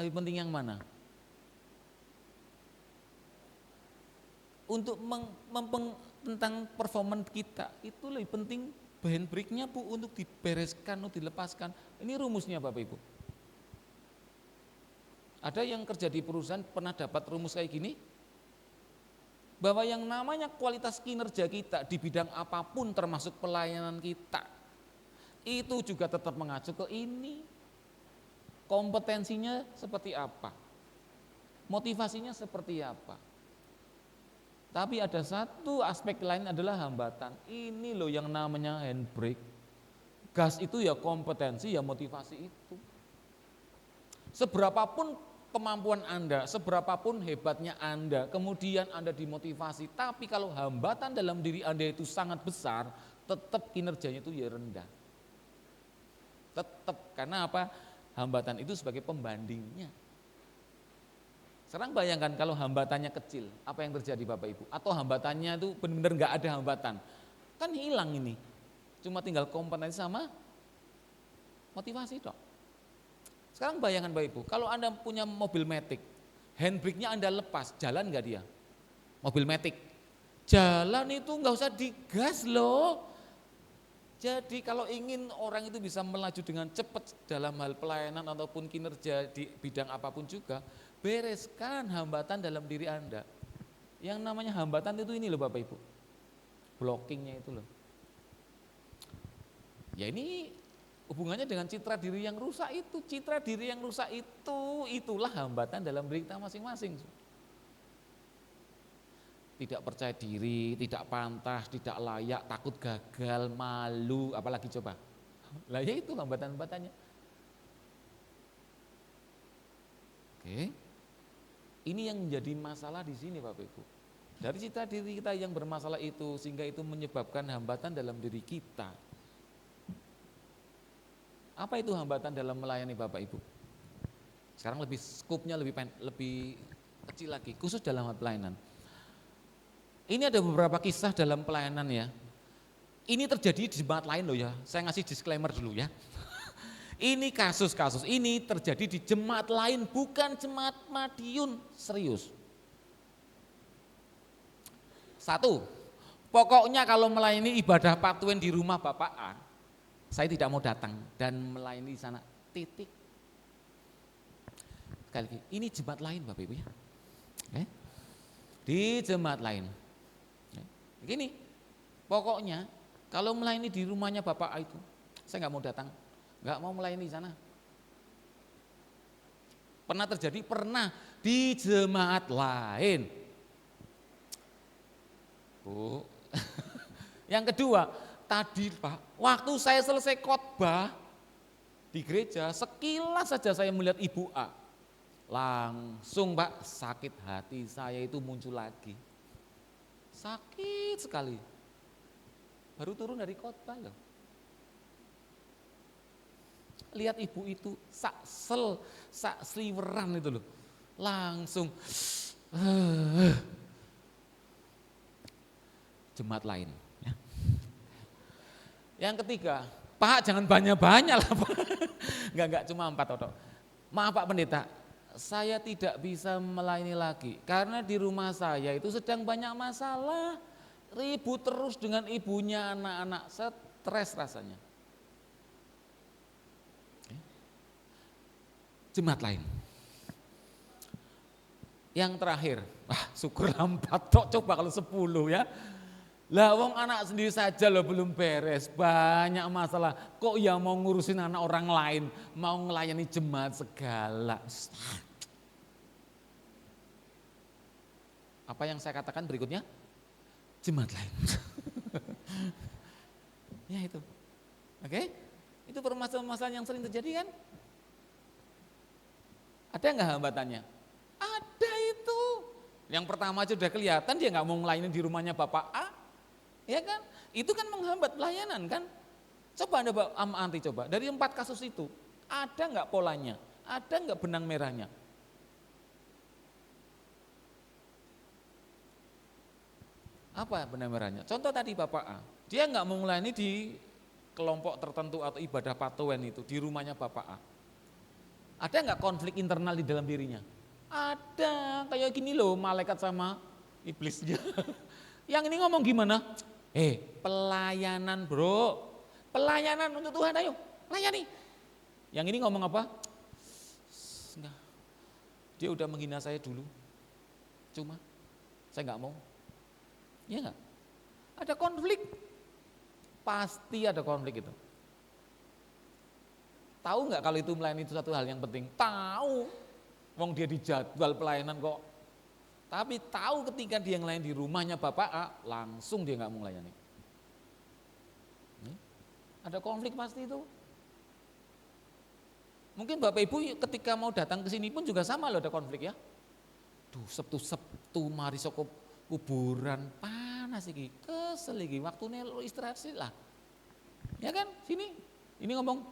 Lebih penting yang mana? Untuk tentang performa kita itu lebih penting handbrake-nya Bu untuk dibereskan, untuk dilepaskan. Ini rumusnya Bapak Ibu. Ada yang kerja di perusahaan pernah dapat rumus kayak gini? Bahwa yang namanya kualitas kinerja kita di bidang apapun termasuk pelayanan kita, itu juga tetap mengacu ke ini. Kompetensinya seperti apa? Motivasinya seperti apa? Tapi ada satu aspek lain adalah hambatan. Ini loh yang namanya handbrake. Gas itu ya kompetensi, ya motivasi itu. Seberapapun kemampuan Anda, seberapapun hebatnya Anda, kemudian Anda dimotivasi, tapi kalau hambatan dalam diri Anda itu sangat besar, tetap kinerjanya itu ya rendah. Tetap, karena apa? Hambatan itu sebagai pembandingnya. Sekarang bayangkan kalau hambatannya kecil, apa yang terjadi Bapak Ibu? Atau hambatannya itu benar-benar nggak ada hambatan. Kan hilang ini. Cuma tinggal kompetensi sama motivasi dok. Sekarang bayangkan Bapak Ibu, kalau Anda punya mobil matic, handbrake-nya Anda lepas, jalan nggak dia? Mobil matic, jalan itu nggak usah digas loh. Jadi kalau ingin orang itu bisa melaju dengan cepat dalam hal pelayanan ataupun kinerja di bidang apapun juga, bereskan hambatan dalam diri Anda. Yang namanya hambatan itu ini loh Bapak Ibu, blockingnya itu loh. Ya ini hubungannya dengan citra diri yang rusak itu, citra diri yang rusak itu, itulah hambatan dalam diri kita masing-masing. Tidak percaya diri, tidak pantas, tidak layak, takut gagal, malu, apalagi coba. Lah ya itu hambatan-hambatannya. Oke. Ini yang menjadi masalah di sini Bapak Ibu. Dari citra diri kita yang bermasalah itu sehingga itu menyebabkan hambatan dalam diri kita. Apa itu hambatan dalam melayani Bapak Ibu? Sekarang lebih skupnya lebih kecil lagi, khusus dalam hal pelayanan. Ini ada beberapa kisah dalam pelayanan ya. Ini terjadi di jemaat lain loh ya. Saya ngasih disclaimer dulu ya. Ini kasus-kasus ini terjadi di jemaat lain, bukan jemaat Madiun, serius. Satu, pokoknya kalau melayani ibadah patuen di rumah Bapak A, saya tidak mau datang dan melayani di sana, titik. Sekali lagi, ini jemaat lain Bapak Ibu ya. Di jemaat lain. Begini, pokoknya kalau melayani di rumahnya Bapak A itu, saya nggak mau datang, nggak mau melayani di sana. Pernah terjadi? Pernah di jemaat lain. Bu, yang kedua, tadi Pak, waktu saya selesai khotbah di gereja, sekilas saja saya melihat Ibu A, langsung Pak sakit hati saya itu muncul lagi. Sakit sekali. Baru turun dari khotbah loh. Lihat ibu itu sak sliweran itu loh. Langsung jemaat lain ya. Yang ketiga, Pak jangan banyak-banyak lah Pak. Enggak cuma 4 totok. Maaf Pak Pendeta, saya tidak bisa melayani lagi karena di rumah saya itu sedang banyak masalah, ribut terus dengan ibunya, anak-anak, stres rasanya. Jemaat lain. Yang terakhir, syukur 4 tok, coba kalau 10 ya. Lah wong anak sendiri saja loh belum beres, banyak masalah. Kok ya mau ngurusin anak orang lain, mau ngelayani jemaat segala. Apa yang saya katakan berikutnya? Jemaat lain. Ya itu. Oke? Itu permasalahan yang sering terjadi kan? Ada nggak hambatannya? Ada itu. Yang pertama aja udah kelihatan dia nggak mau ngelayani di rumahnya Bapak A. Ya kan? Itu kan menghambat pelayanan kan? Coba Anda amati coba, dari 4 kasus itu, ada nggak polanya? Ada nggak benang merahnya? Apa benang merahnya? Contoh tadi Bapak A, dia nggak mau melayani di kelompok tertentu atau ibadah patuen itu, di rumahnya Bapak A. Ada nggak konflik internal di dalam dirinya? Ada, kayak gini loh malaikat sama iblisnya. Yang ini ngomong gimana? Pelayanan bro, pelayanan untuk Tuhan, ayo layani. Yang ini ngomong apa? Enggak, dia udah menghina saya dulu, cuma saya nggak mau. Ya enggak? Ada konflik, pasti ada konflik itu. Tahu nggak kalau itu melayani itu satu hal yang penting? Tahu, wong dia di jadwal pelayanan kok. Tapi tahu ketika dia ngelayani di rumahnya Bapak A, langsung dia nggak mau melayani. Ada konflik pasti itu. Mungkin Bapak Ibu ketika mau datang ke sini pun juga sama loh, ada konflik ya. Duh, Sabtu mari soko kuburan panas iki, kesel iki, waktune istirahat sih lah. Ya kan, sini. Ini ngomong,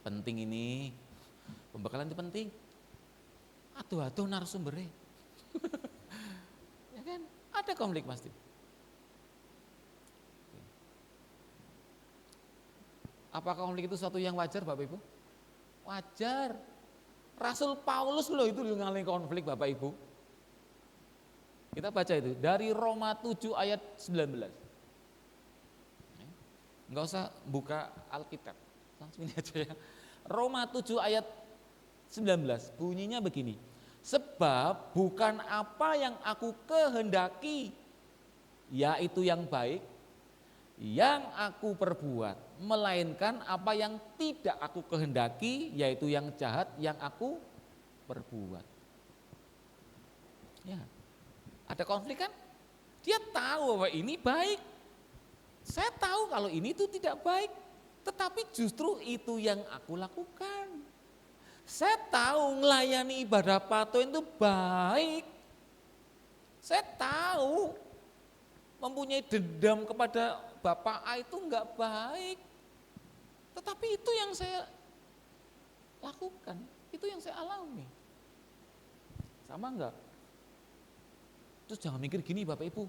penting ini. Pembekalan itu penting. Aduh narasumbernya. Ya kan, ada konflik pasti. Apakah konflik itu suatu yang wajar Bapak Ibu? Wajar. Rasul Paulus loh itu mengalami konflik Bapak Ibu. Kita baca itu dari Roma 7 ayat 19. Enggak usah buka Alkitab, langsung ini aja ya. Roma 7 ayat 19 bunyinya begini. Sebab bukan apa yang aku kehendaki, yaitu yang baik, yang aku perbuat, melainkan apa yang tidak aku kehendaki, yaitu yang jahat yang aku perbuat. Ya, ada konflik kan? Dia tahu bahwa ini baik. Saya tahu kalau ini itu tidak baik, tetapi justru itu yang aku lakukan. Saya tahu melayani ibadah patung itu baik. Saya tahu mempunyai dendam kepada Bapak A itu enggak baik. Tetapi itu yang saya lakukan, itu yang saya alami. Sama enggak? Terus jangan mikir gini Bapak Ibu,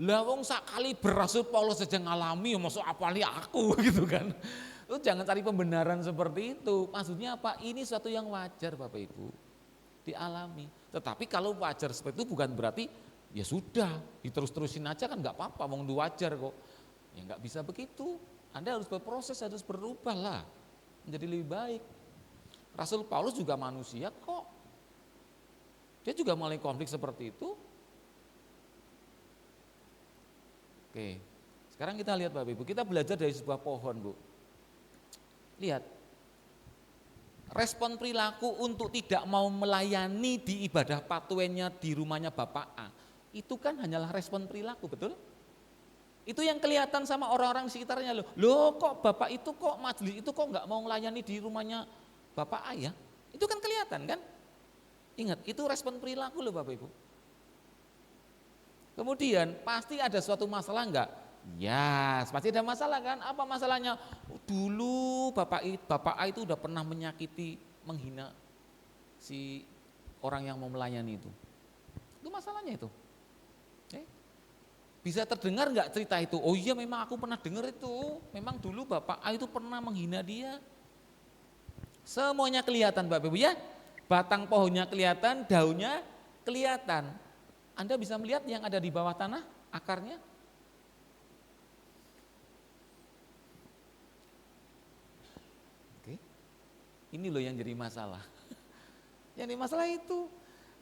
lah wong sakali Rasul Paulus saja ngalami, masuk apalagi aku gitu kan. Lu jangan cari pembenaran seperti itu. Maksudnya apa? Ini suatu yang wajar Bapak Ibu, dialami. Tetapi kalau wajar seperti itu bukan berarti ya sudah diterus-terusin aja kan nggak apa-apa, wong itu wajar kok. Ya nggak bisa begitu. Anda harus berproses, harus berubah lah menjadi lebih baik. Rasul Paulus juga manusia kok. Dia juga mulai konflik seperti itu. Oke, sekarang kita lihat Bapak Ibu, kita belajar dari sebuah pohon Bu. Lihat, respon perilaku untuk tidak mau melayani di ibadah patuennya di rumahnya Bapak A, itu kan hanyalah respon perilaku, betul? Itu yang kelihatan sama orang-orang sekitarnya loh kok Bapak itu kok majelis itu kok nggak mau melayani di rumahnya Bapak A ya? Itu kan kelihatan kan? Ingat, itu respon perilaku loh Bapak Ibu. Kemudian pasti ada suatu masalah enggak? Ya, pasti ada masalah kan? Apa masalahnya? Dulu Bapak A itu udah pernah menyakiti, menghina si orang yang mau melayani itu. Itu masalahnya itu. Bisa terdengar enggak cerita itu? Oh iya memang aku pernah dengar itu. Memang dulu Bapak A itu pernah menghina dia. Semuanya kelihatan Bapak Ibu ya. Batang pohonnya kelihatan, daunnya kelihatan. Anda bisa melihat yang ada di bawah tanah, akarnya. Oke. Ini loh yang jadi masalah. Yang jadi masalah itu,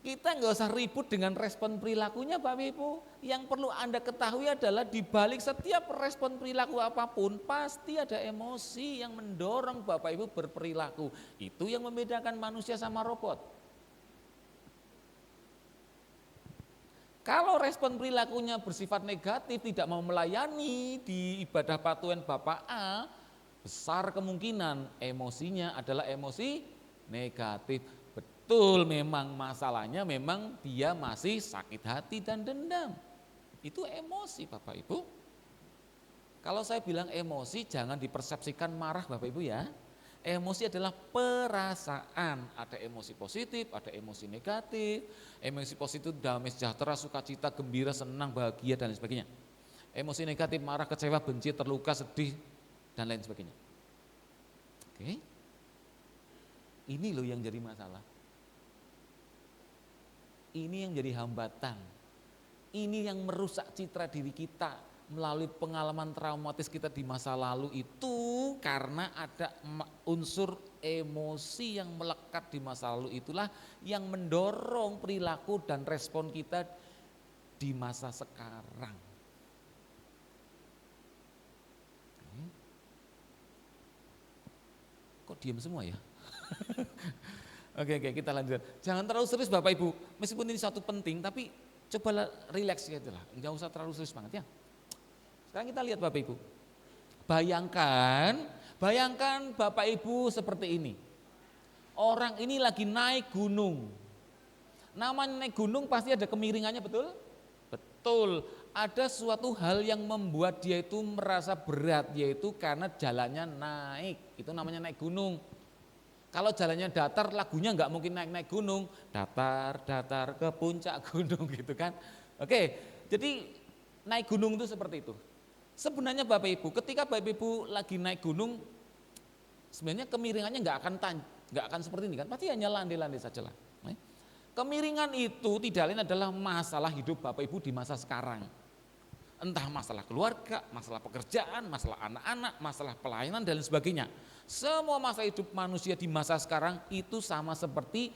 kita nggak usah ribut dengan respon perilakunya Bapak Ibu. Yang perlu Anda ketahui adalah di balik setiap respon perilaku apapun, pasti ada emosi yang mendorong Bapak Ibu berperilaku. Itu yang membedakan manusia sama robot. Kalau respon perilakunya bersifat negatif, tidak mau melayani di ibadah patuan Bapak A, besar kemungkinan emosinya adalah emosi negatif. Betul, memang masalahnya memang dia masih sakit hati dan dendam. Itu emosi Bapak Ibu. Kalau saya bilang emosi jangan dipersepsikan marah Bapak Ibu ya. Emosi adalah perasaan, ada emosi positif, ada emosi negatif. Emosi positif damai, sejahtera, sukacita, gembira, senang, bahagia dan lain sebagainya. Emosi negatif marah, kecewa, benci, terluka, sedih dan lain sebagainya. Oke. Ini loh yang jadi masalah. Ini yang jadi hambatan. Ini yang merusak citra diri kita. Melalui pengalaman traumatis kita di masa lalu itu karena ada unsur emosi yang melekat di masa lalu itulah yang mendorong perilaku dan respon kita di masa sekarang. Kok diam semua ya? Oke, kita lanjut. Jangan terlalu serius Bapak Ibu, meskipun ini satu penting tapi cobalah rileks gitu lah, nggak usah terlalu serius banget ya. Sekarang kita lihat Bapak Ibu, bayangkan Bapak Ibu seperti ini. Orang ini lagi naik gunung. Namanya naik gunung pasti ada kemiringannya, betul? Betul, ada suatu hal yang membuat dia itu merasa berat, yaitu karena jalannya naik, itu namanya naik gunung. Kalau jalannya datar, lagunya nggak mungkin naik-naik gunung, datar ke puncak gunung gitu kan. Oke, jadi naik gunung itu seperti itu. Sebenarnya Bapak Ibu, ketika Bapak Ibu lagi naik gunung, Sebenarnya kemiringannya nggak akan seperti ini kan, pasti hanya landai-landai saja lah. Kemiringan itu tidak lain adalah masalah hidup Bapak Ibu di masa sekarang. Entah masalah keluarga, masalah pekerjaan, masalah anak-anak, masalah pelayanan dan sebagainya. Semua masalah hidup manusia di masa sekarang itu sama seperti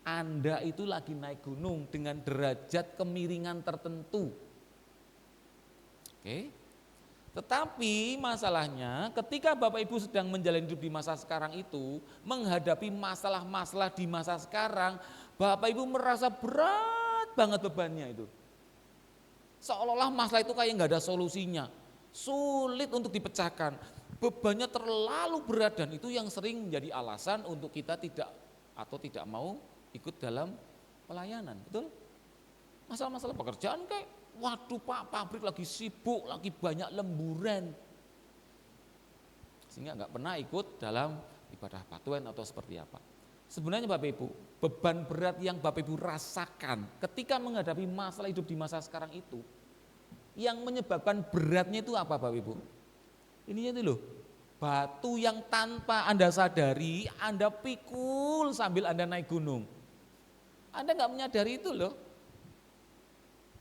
Anda itu lagi naik gunung dengan derajat kemiringan tertentu. Oke. Tetapi masalahnya ketika Bapak Ibu sedang menjalani hidup di masa sekarang itu, menghadapi masalah-masalah di masa sekarang, Bapak Ibu merasa berat banget bebannya itu. Seolah-olah masalah itu kayak nggak ada solusinya, sulit untuk dipecahkan, bebannya terlalu berat dan itu yang sering menjadi alasan untuk kita tidak mau ikut dalam pelayanan, betul? Masalah-masalah pekerjaan kayak, waduh Pak, pabrik lagi sibuk, lagi banyak lemburan, sehingga nggak pernah ikut dalam ibadah patuan atau seperti apa. Sebenarnya Bapak Ibu, beban berat yang Bapak Ibu rasakan ketika menghadapi masalah hidup di masa sekarang itu, yang menyebabkan beratnya itu apa Bapak Ibu? Ininya itu loh, batu yang tanpa Anda sadari, Anda pikul sambil Anda naik gunung. Anda nggak menyadari itu loh.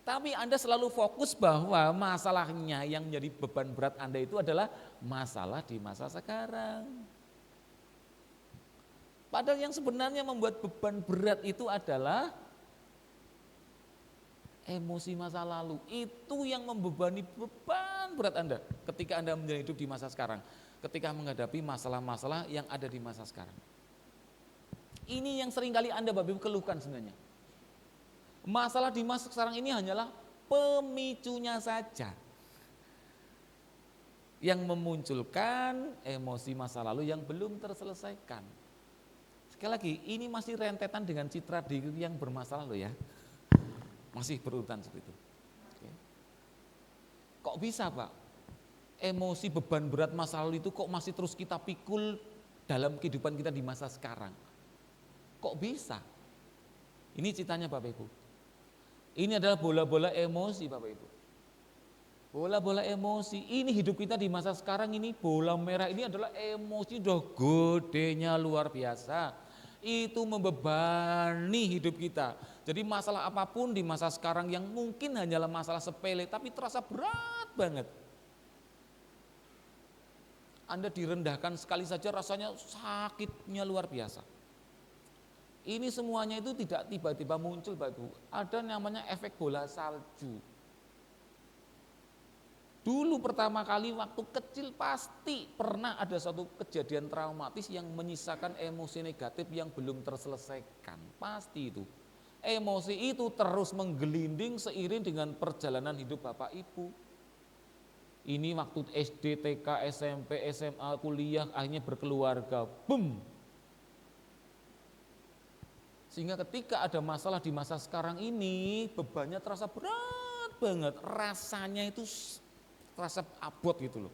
Tapi Anda selalu fokus bahwa masalahnya yang menjadi beban berat Anda itu adalah masalah di masa sekarang. Padahal yang sebenarnya membuat beban berat itu adalah emosi masa lalu. Itu yang membebani beban berat Anda ketika Anda menjalani hidup di masa sekarang. Ketika menghadapi masalah-masalah yang ada di masa sekarang. Ini yang seringkali Anda Bapak Ibu keluhkan sebenarnya. Masalah di masa sekarang ini hanyalah pemicunya saja. Yang memunculkan emosi masa lalu yang belum terselesaikan. Sekali lagi, ini masih rentetan dengan citra diri yang bermasalah loh ya. Masih berurutan seperti itu. Oke. Kok bisa Pak? Emosi beban berat masa lalu itu kok masih terus kita pikul dalam kehidupan kita di masa sekarang? Kok bisa? Ini ceritanya Bapak Ibu. Ini adalah bola-bola emosi Bapak Ibu. Bola-bola emosi, ini hidup kita di masa sekarang ini, bola merah ini adalah emosi udah gedenya luar biasa. Itu membebani hidup kita. Jadi masalah apapun di masa sekarang yang mungkin hanyalah masalah sepele tapi terasa berat banget. Anda direndahkan sekali saja rasanya sakitnya luar biasa. Ini semuanya itu tidak tiba-tiba muncul Bapak Ibu. Ada namanya efek bola salju. Dulu pertama kali waktu kecil pasti pernah ada satu kejadian traumatis yang menyisakan emosi negatif yang belum terselesaikan. Pasti itu. Emosi itu terus menggelinding seiring dengan perjalanan hidup Bapak Ibu. Ini waktu SD, TK, SMP, SMA, kuliah, akhirnya berkeluarga. Boom! Sehingga ketika ada masalah di masa sekarang ini, bebannya terasa berat banget. Rasanya itu terasa abot gitu loh.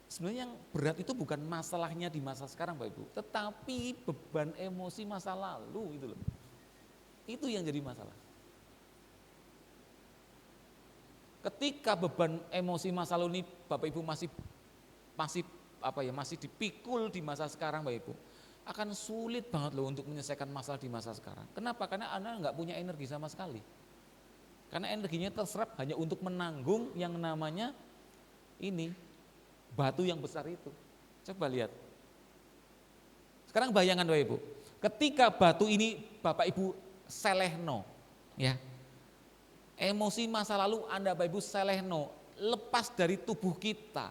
Sebenarnya yang berat itu bukan masalahnya di masa sekarang Bapak Ibu, tetapi beban emosi masa lalu gitu loh. Itu yang jadi masalah. Ketika beban emosi masa lalu ini Bapak Ibu masih dipikul di masa sekarang Bapak Ibu, akan sulit banget loh untuk menyelesaikan masalah di masa sekarang. Kenapa? Karena Anda nggak punya energi sama sekali. Karena energinya terserap hanya untuk menanggung yang namanya ini batu yang besar itu. Coba lihat. Sekarang bayangan Bapak Ibu, ketika batu ini Bapak Ibu selehno, ya, emosi masa lalu Anda Bapak Ibu selehno, lepas dari tubuh kita,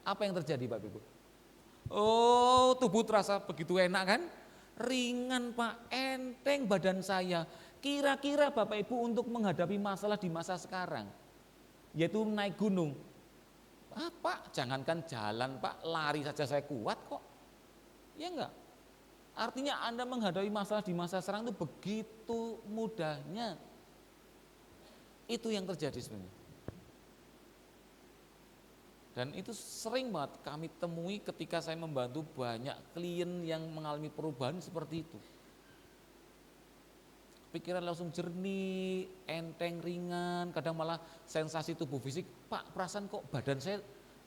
apa yang terjadi Bapak Ibu? Oh, tubuh terasa begitu enak kan? Ringan Pak, enteng badan saya. Kira-kira Bapak Ibu untuk menghadapi masalah di masa sekarang, yaitu naik gunung, Pak, jangankan jalan Pak, lari saja saya kuat kok. Ya enggak? Artinya Anda menghadapi masalah di masa sekarang itu begitu mudahnya. Itu yang terjadi sebenarnya. Dan itu sering banget kami temui ketika saya membantu banyak klien yang mengalami perubahan seperti itu. Pikiran langsung jernih, enteng, ringan, kadang malah sensasi tubuh fisik, Pak perasaan kok badan saya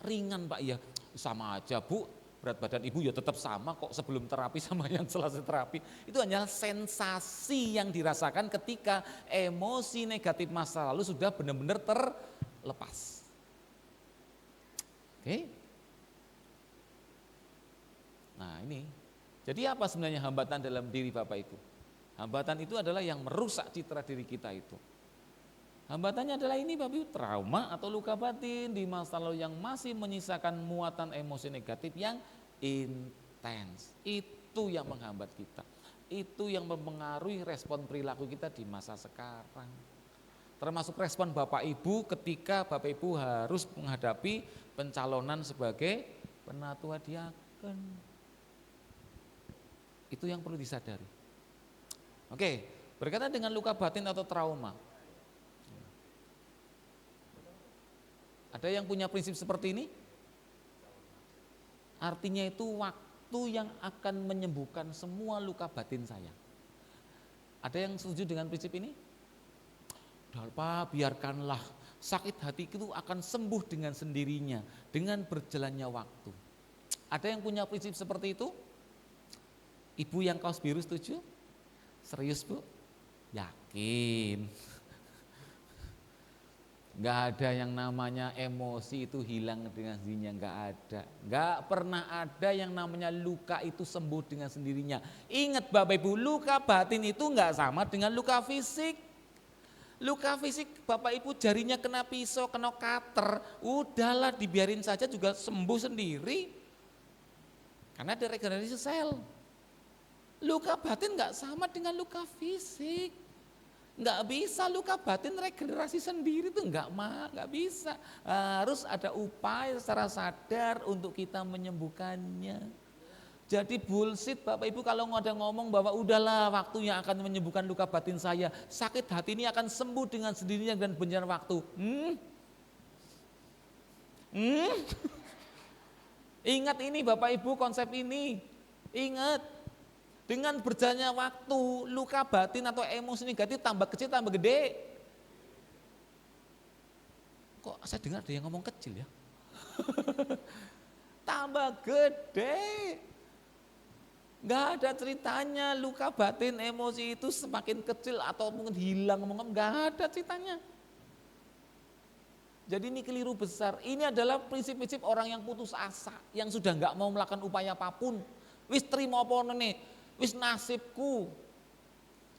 ringan Pak ya, sama aja Bu, berat badan ibu ya tetap sama kok sebelum terapi sama yang selesai terapi. Itu hanya sensasi yang dirasakan ketika emosi negatif masa lalu sudah benar-benar terlepas. Oke. Nah ini, jadi apa sebenarnya hambatan dalam diri Bapak Ibu? Hambatan itu adalah yang merusak citra diri kita itu. Hambatannya adalah ini Bapak Ibu, trauma atau luka batin di masa lalu yang masih menyisakan muatan emosi negatif yang intens. Itu yang menghambat kita. Itu yang mempengaruhi respon perilaku kita di masa sekarang. Termasuk respon Bapak Ibu ketika Bapak Ibu harus menghadapi pencalonan sebagai penatua diaken. Itu yang perlu disadari. Oke, berkaitan dengan luka batin atau trauma. Ada yang punya prinsip seperti ini? Artinya itu waktu yang akan menyembuhkan semua luka batin saya. Ada yang setuju dengan prinsip ini? Udah Pak, biarkanlah sakit hati itu akan sembuh dengan sendirinya, dengan berjalannya waktu. Ada yang punya prinsip seperti itu? Ibu yang kaos biru setuju? Serius Bu? Yakin? Gak ada yang namanya emosi itu hilang dengan sendirinya, gak ada. Gak pernah ada yang namanya luka itu sembuh dengan sendirinya. Ingat Bapak Ibu, luka batin itu gak sama dengan luka fisik. Luka fisik Bapak Ibu jarinya kena pisau, kena cutter, udahlah dibiarin saja juga sembuh sendiri. Karena ada regenerasi sel. Luka batin gak sama dengan luka fisik. Nggak bisa luka batin regenerasi sendiri tuh nggak bisa. Harus ada upaya secara sadar untuk kita menyembuhkannya. Jadi bullshit Bapak Ibu kalau ada ngomong bahwa udahlah waktu yang akan menyembuhkan luka batin saya. Sakit hati ini akan sembuh dengan sendirinya dan berjalan waktu. Ingat ini Bapak Ibu konsep ini. Ingat. Dengan berjalannya waktu, luka batin atau emosi negatif tambah kecil, tambah gede. Kok saya dengar ada yang ngomong kecil ya? Tambah gede. Gak ada ceritanya luka batin emosi itu semakin kecil atau mungkin hilang, gak ada ceritanya. Jadi ini keliru besar. Ini adalah prinsip-prinsip orang yang putus asa, yang sudah gak mau melakukan upaya apapun. Wis terima apa nih? Wis nasibku.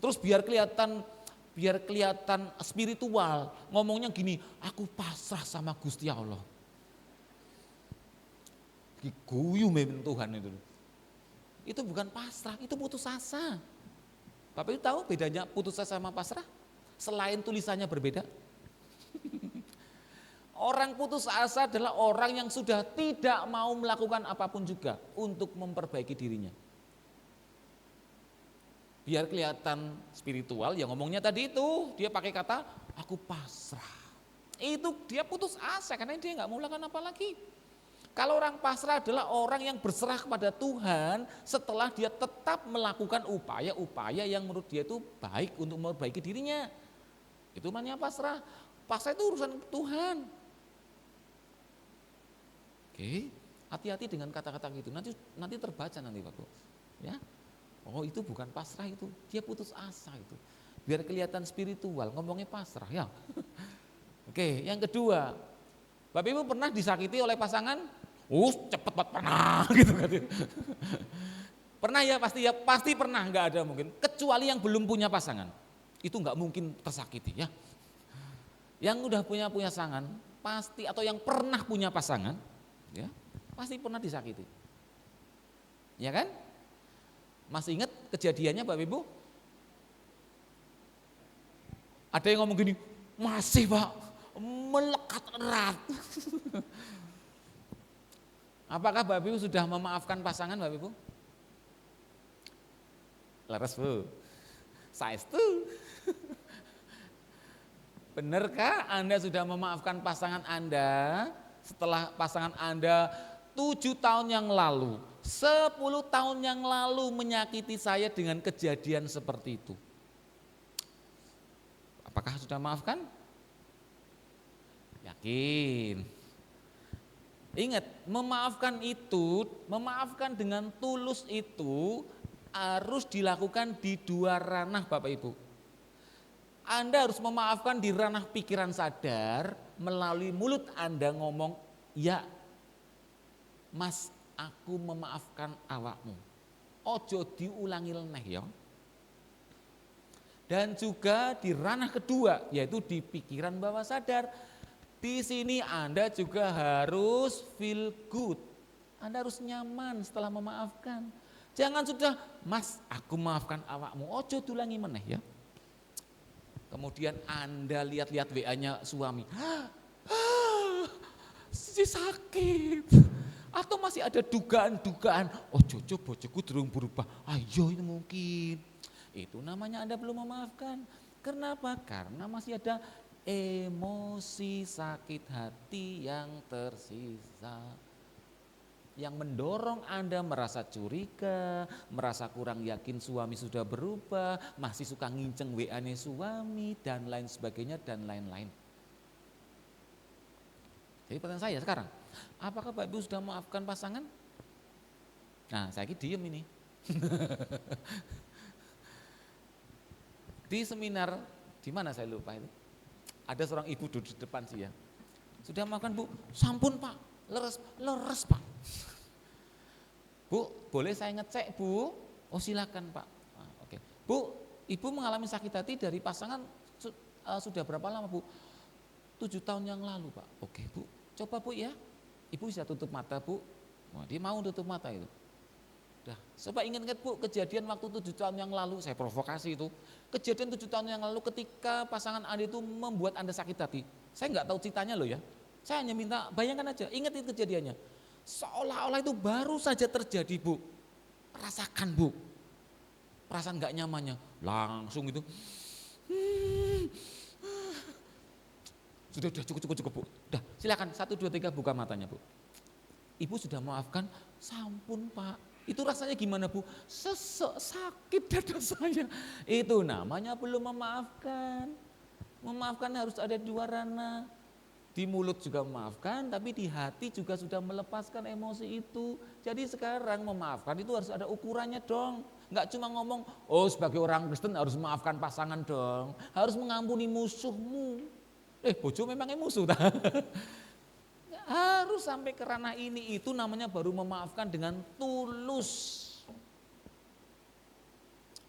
Terus biar kelihatan spiritual, ngomongnya gini, aku pasrah sama Gusti Allah. Guyu memang Tuhan itu. Itu bukan pasrah, itu putus asa. Bapak Ibu tahu bedanya putus asa sama pasrah? Selain tulisannya berbeda. Orang putus asa adalah orang yang sudah tidak mau melakukan apapun juga untuk memperbaiki dirinya. Biar kelihatan spiritual, ya ngomongnya tadi itu, dia pakai kata, aku pasrah. Itu dia putus asa karena dia nggak mau melakukan apa lagi. Kalau orang pasrah adalah orang yang berserah kepada Tuhan setelah dia tetap melakukan upaya-upaya yang menurut dia itu baik untuk memperbaiki dirinya. Itu namanya pasrah. Pasrah itu urusan Tuhan. Oke, hati-hati dengan kata-kata gitu. Nanti terbaca nanti Bapak. Ya. Oh itu bukan pasrah itu, dia putus asa itu. Biar kelihatan spiritual, ngomongnya pasrah ya. Oke, yang kedua, Bapak Ibu pernah disakiti oleh pasangan? Cepet banget pernah gitu kan. Pernah ya, pasti pernah, nggak ada mungkin. Kecuali yang belum punya pasangan, itu nggak mungkin tersakiti ya. Yang udah punya pasangan, pasti atau yang pernah punya pasangan, ya pasti pernah disakiti. Ya kan? Masih ingat kejadiannya Bapak Ibu? Ada yang ngomong gini, masih Pak, melekat erat. Apakah Bapak Ibu sudah memaafkan pasangan Bapak Ibu? Leres Bu, saestu. Benarkah Anda sudah memaafkan pasangan Anda setelah pasangan Anda 7 tahun yang lalu, 10 tahun yang lalu menyakiti saya dengan kejadian seperti itu? Apakah sudah maafkan? Yakin? Ingat, memaafkan dengan tulus itu harus dilakukan di dua ranah Bapak Ibu. Anda harus memaafkan di ranah pikiran sadar, melalui mulut Anda ngomong, ya Mas, aku memaafkan awakmu. Ojo diulangi leneh ya. Dan juga di ranah kedua, yaitu di pikiran bawah sadar. Di sini Anda juga harus feel good. Anda harus nyaman setelah memaafkan. Jangan sudah, Mas, aku maafkan awakmu. Ojo diulangi meneh ya. Kemudian Anda lihat-lihat WA-nya suami. Si sakit. Atau masih ada dugaan-dugaan, oh Jojo bojoku durung berubah. Ayo ini mungkin. Itu namanya Anda belum memaafkan. Kenapa? Karena masih ada emosi sakit hati yang tersisa, yang mendorong Anda merasa curiga, merasa kurang yakin suami sudah berubah, masih suka nginceng WA-nya suami, dan lain sebagainya, dan lain-lain. Jadi pertanyaan saya sekarang, apakah Bapak Ibu sudah memaafkan pasangan? Nah, saya diem ini. Di seminar, di mana saya lupa itu, ada seorang ibu duduk di depan sih ya. Sudah makan Bu? Sampun Pak, leres Pak. Bu, boleh saya ngecek Bu? Oh silakan Pak. Nah, oke. Bu, Ibu mengalami sakit hati dari pasangan sudah berapa lama Bu? 7 tahun yang lalu Pak. Oke Bu, coba Bu ya. Ibu bisa tutup mata Bu. Wah, dia mau tutup mata itu. Dah, coba ingat-ingat Bu, kejadian waktu 7 tahun yang lalu, saya provokasi itu. Kejadian 7 tahun yang lalu ketika pasangan Anda itu membuat Anda sakit hati. Saya nggak tahu ceritanya loh ya. Saya hanya minta bayangkan aja, ingat itu kejadiannya. Seolah-olah itu baru saja terjadi Bu. Rasakan Bu. Perasaan nggak nyamannya. Langsung itu. Sudah cukup Bu. Dah, silakan 1, 2, 3 buka matanya Bu. Ibu sudah maafkan, sampun Pak. Itu rasanya gimana Bu? Sesek sakit dada saya. Itu namanya belum memaafkan. Memaafkan harus ada 2 ranah. Di mulut juga memaafkan, tapi di hati juga sudah melepaskan emosi itu. Jadi sekarang memaafkan itu harus ada ukurannya dong. Enggak cuma ngomong, oh sebagai orang Kristen harus memaafkan pasangan dong. Harus mengampuni musuhmu. Bojo memangnya musuh. Harus sampai ke ranah ini, itu namanya baru memaafkan dengan tulus.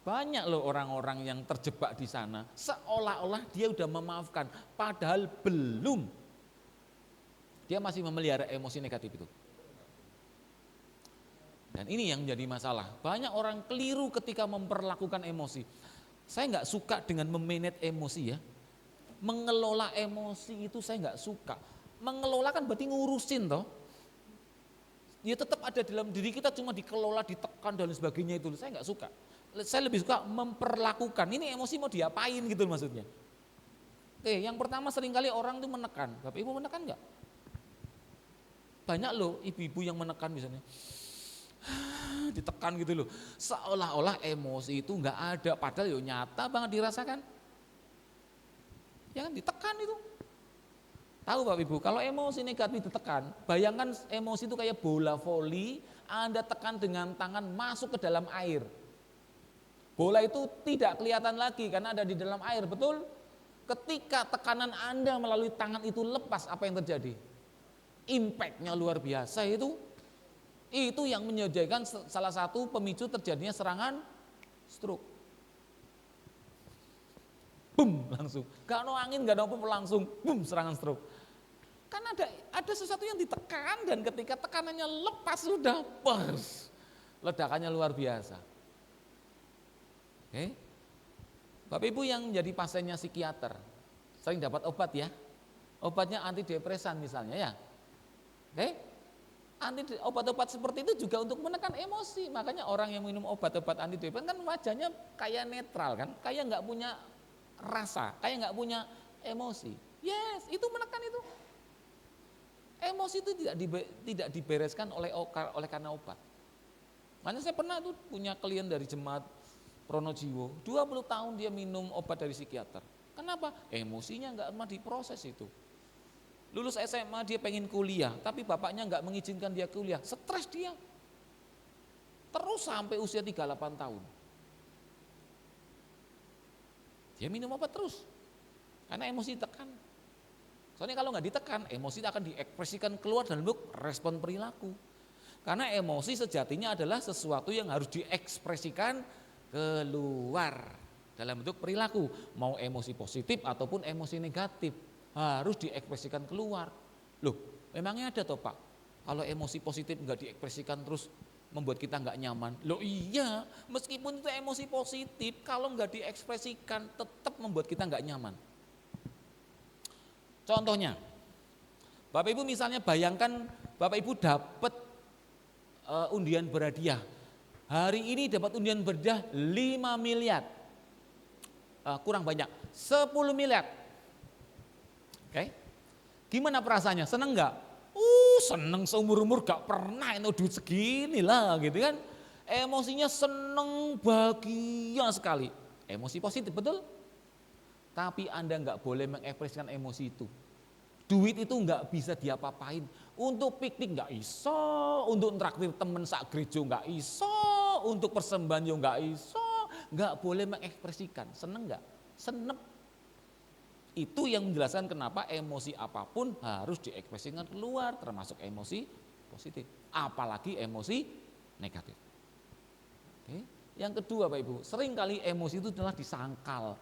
Banyak loh orang-orang yang terjebak di sana, seolah-olah dia udah memaafkan, padahal belum. Dia masih memelihara emosi negatif itu. Dan ini yang menjadi masalah. Banyak orang keliru ketika memperlakukan emosi. Saya nggak suka dengan memanage emosi ya. Mengelola emosi itu saya nggak suka. Mengelola kan berarti ngurusin toh. Ya tetap ada dalam diri kita, cuma dikelola, ditekan dan sebagainya itu. Saya nggak suka. Saya lebih suka memperlakukan. Ini emosi mau diapain gitu maksudnya. Yang pertama seringkali orang itu menekan. Bapak Ibu menekan nggak? Banyak loh ibu-ibu yang menekan misalnya. Ditekan gitu loh. Seolah-olah emosi itu nggak ada, padahal nyata banget dirasakan. Ya kan ditekan itu. Tahu Bapak Ibu, kalau emosi negatif ditekan, bayangkan emosi itu kayak bola voli, Anda tekan dengan tangan masuk ke dalam air. Bola itu tidak kelihatan lagi karena ada di dalam air, betul? Ketika tekanan Anda melalui tangan itu lepas, apa yang terjadi? Impact-nya luar biasa itu. Itu yang menyebabkan salah satu pemicu terjadinya serangan stroke. Boom, langsung. Gak ada angin, gak ada apa-apa, langsung boom, serangan stroke. Kan ada sesuatu yang ditekan dan ketika tekanannya lepas sudah pers, ledakannya luar biasa. Oke. Bapak Ibu yang menjadi pasiennya psikiater, sering dapat obat ya. Obatnya antidepresan misalnya ya. Oke. Obat-obat seperti itu juga untuk menekan emosi. Makanya orang yang minum obat-obat antidepresan kan wajahnya kayak netral kan, kayak nggak punya rasa, kayak nggak punya emosi. Yes, itu menekan itu. Emosi itu tidak dibereskan oleh karena obat. Makanya saya pernah tuh punya klien dari jemaat Pronojiwo, 20 tahun dia minum obat dari psikiater. Kenapa? Emosinya nggak pernah diproses itu. Lulus SMA dia pengen kuliah, tapi bapaknya nggak mengizinkan dia kuliah, stres dia. Terus sampai usia 38 tahun. Dia minum obat terus, karena emosi ditekan. Soalnya kalau nggak ditekan, emosi akan diekspresikan keluar dalam bentuk respon perilaku. Karena emosi sejatinya adalah sesuatu yang harus diekspresikan keluar dalam bentuk perilaku. Mau emosi positif ataupun emosi negatif, harus diekspresikan keluar. Loh, memangnya ada toh Pak? Kalau emosi positif nggak diekspresikan terus membuat kita nggak nyaman. Loh iya, meskipun itu emosi positif, kalau nggak diekspresikan tetap membuat kita nggak nyaman. Contohnya, Bapak Ibu misalnya bayangkan Bapak Ibu dapat undian berhadiah. Hari ini dapat undian berhadiah 5 miliar. Kurang banyak, 10 miliar. Oke. Gimana perasaannya? Seneng nggak? Seneng seumur-umur gak pernah itu duit segini lah gitu kan. Emosinya seneng, bahagia sekali. Emosi positif, betul? Tapi Anda gak boleh mengekspresikan emosi itu. Duit itu gak bisa diapa-apain. Untuk piknik gak iso, untuk traktir temen sak gereja gak iso, untuk persembahan yo gak iso. Gak boleh mengekspresikan, seneng gak? Seneng. Itu yang menjelaskan kenapa emosi apapun harus diekspresikan keluar, termasuk emosi positif, apalagi emosi negatif. Oke. Yang kedua Pak Ibu, seringkali emosi itu adalah disangkal.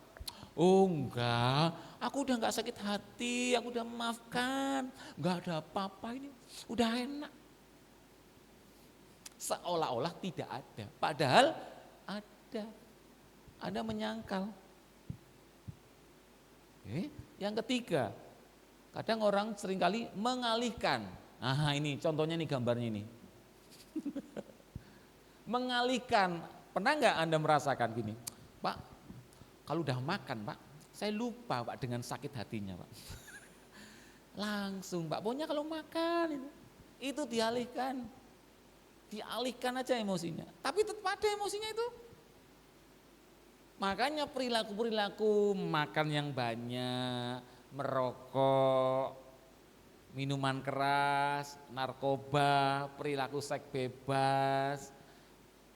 Oh enggak, aku udah enggak sakit hati, aku udah memaafkan, enggak ada apa-apa ini, udah enak. Seolah-olah tidak ada, padahal ada. Anda menyangkal. Yang ketiga, kadang orang seringkali mengalihkan. Nah ini contohnya nih gambarnya ini. Mengalihkan, pernah nggak Anda merasakan gini? Pak, kalau udah makan Pak, saya lupa Pak dengan sakit hatinya Pak. Langsung Pak, pokoknya kalau makan itu dialihkan. Dialihkan aja emosinya, tapi tetap ada emosinya itu. Makanya perilaku-perilaku makan yang banyak, merokok, minuman keras, narkoba, perilaku seks bebas,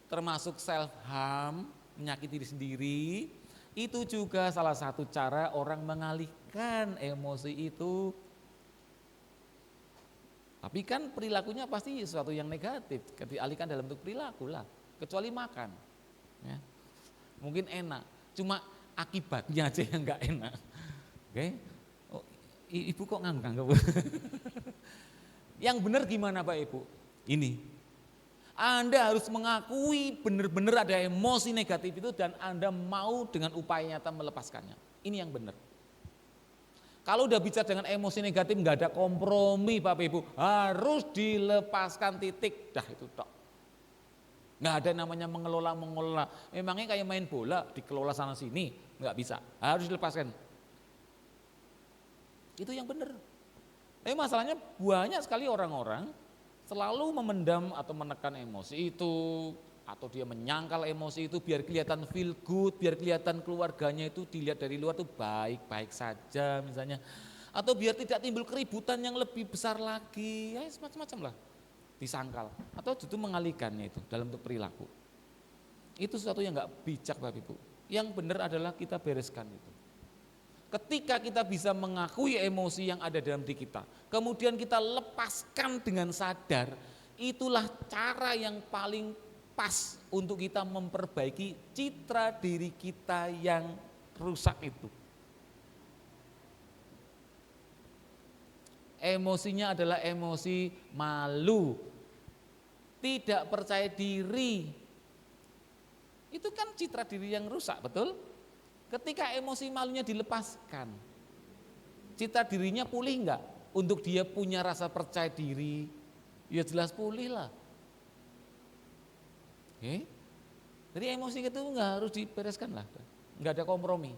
termasuk self harm, menyakiti diri sendiri, itu juga salah satu cara orang mengalihkan emosi itu. Tapi kan perilakunya pasti sesuatu yang negatif, dialihkan dalam bentuk perilaku lah, kecuali makan. Ya. Mungkin enak, cuma akibatnya aja yang nggak enak. Oke, oh, ibu kok nganggap? Yang benar gimana Pak Ibu? Ini, Anda harus mengakui benar-benar ada emosi negatif itu dan Anda mau dengan upaya nyata melepaskannya. Ini yang benar. Kalau udah bicara dengan emosi negatif nggak ada kompromi Bapak Ibu, harus dilepaskan titik. Dah itu tok. Nggak ada namanya mengelola. Memangnya kayak main bola, dikelola sana sini, nggak bisa. Harus dilepaskan. Itu yang benar. Tapi masalahnya banyak sekali orang-orang selalu memendam atau menekan emosi itu, atau dia menyangkal emosi itu biar kelihatan feel good, biar kelihatan keluarganya itu dilihat dari luar tuh baik-baik saja misalnya. Atau biar tidak timbul keributan yang lebih besar lagi, ya semacam-macam lah. Disangkal atau justru mengalihkannya itu dalam bentuk perilaku. Itu sesuatu yang nggak bijak Bapak Ibu. Yang benar adalah kita bereskan itu. Ketika kita bisa mengakui emosi yang ada dalam diri kita, kemudian kita lepaskan dengan sadar, itulah cara yang paling pas untuk kita memperbaiki citra diri kita yang rusak itu. Emosinya adalah emosi malu, tidak percaya diri. Itu kan citra diri yang rusak, betul? Ketika emosi malunya dilepaskan, citra dirinya pulih enggak? Untuk dia punya rasa percaya diri, ya jelas pulih lah. Oke? Jadi emosi itu enggak harus dibereskan lah, enggak ada kompromi.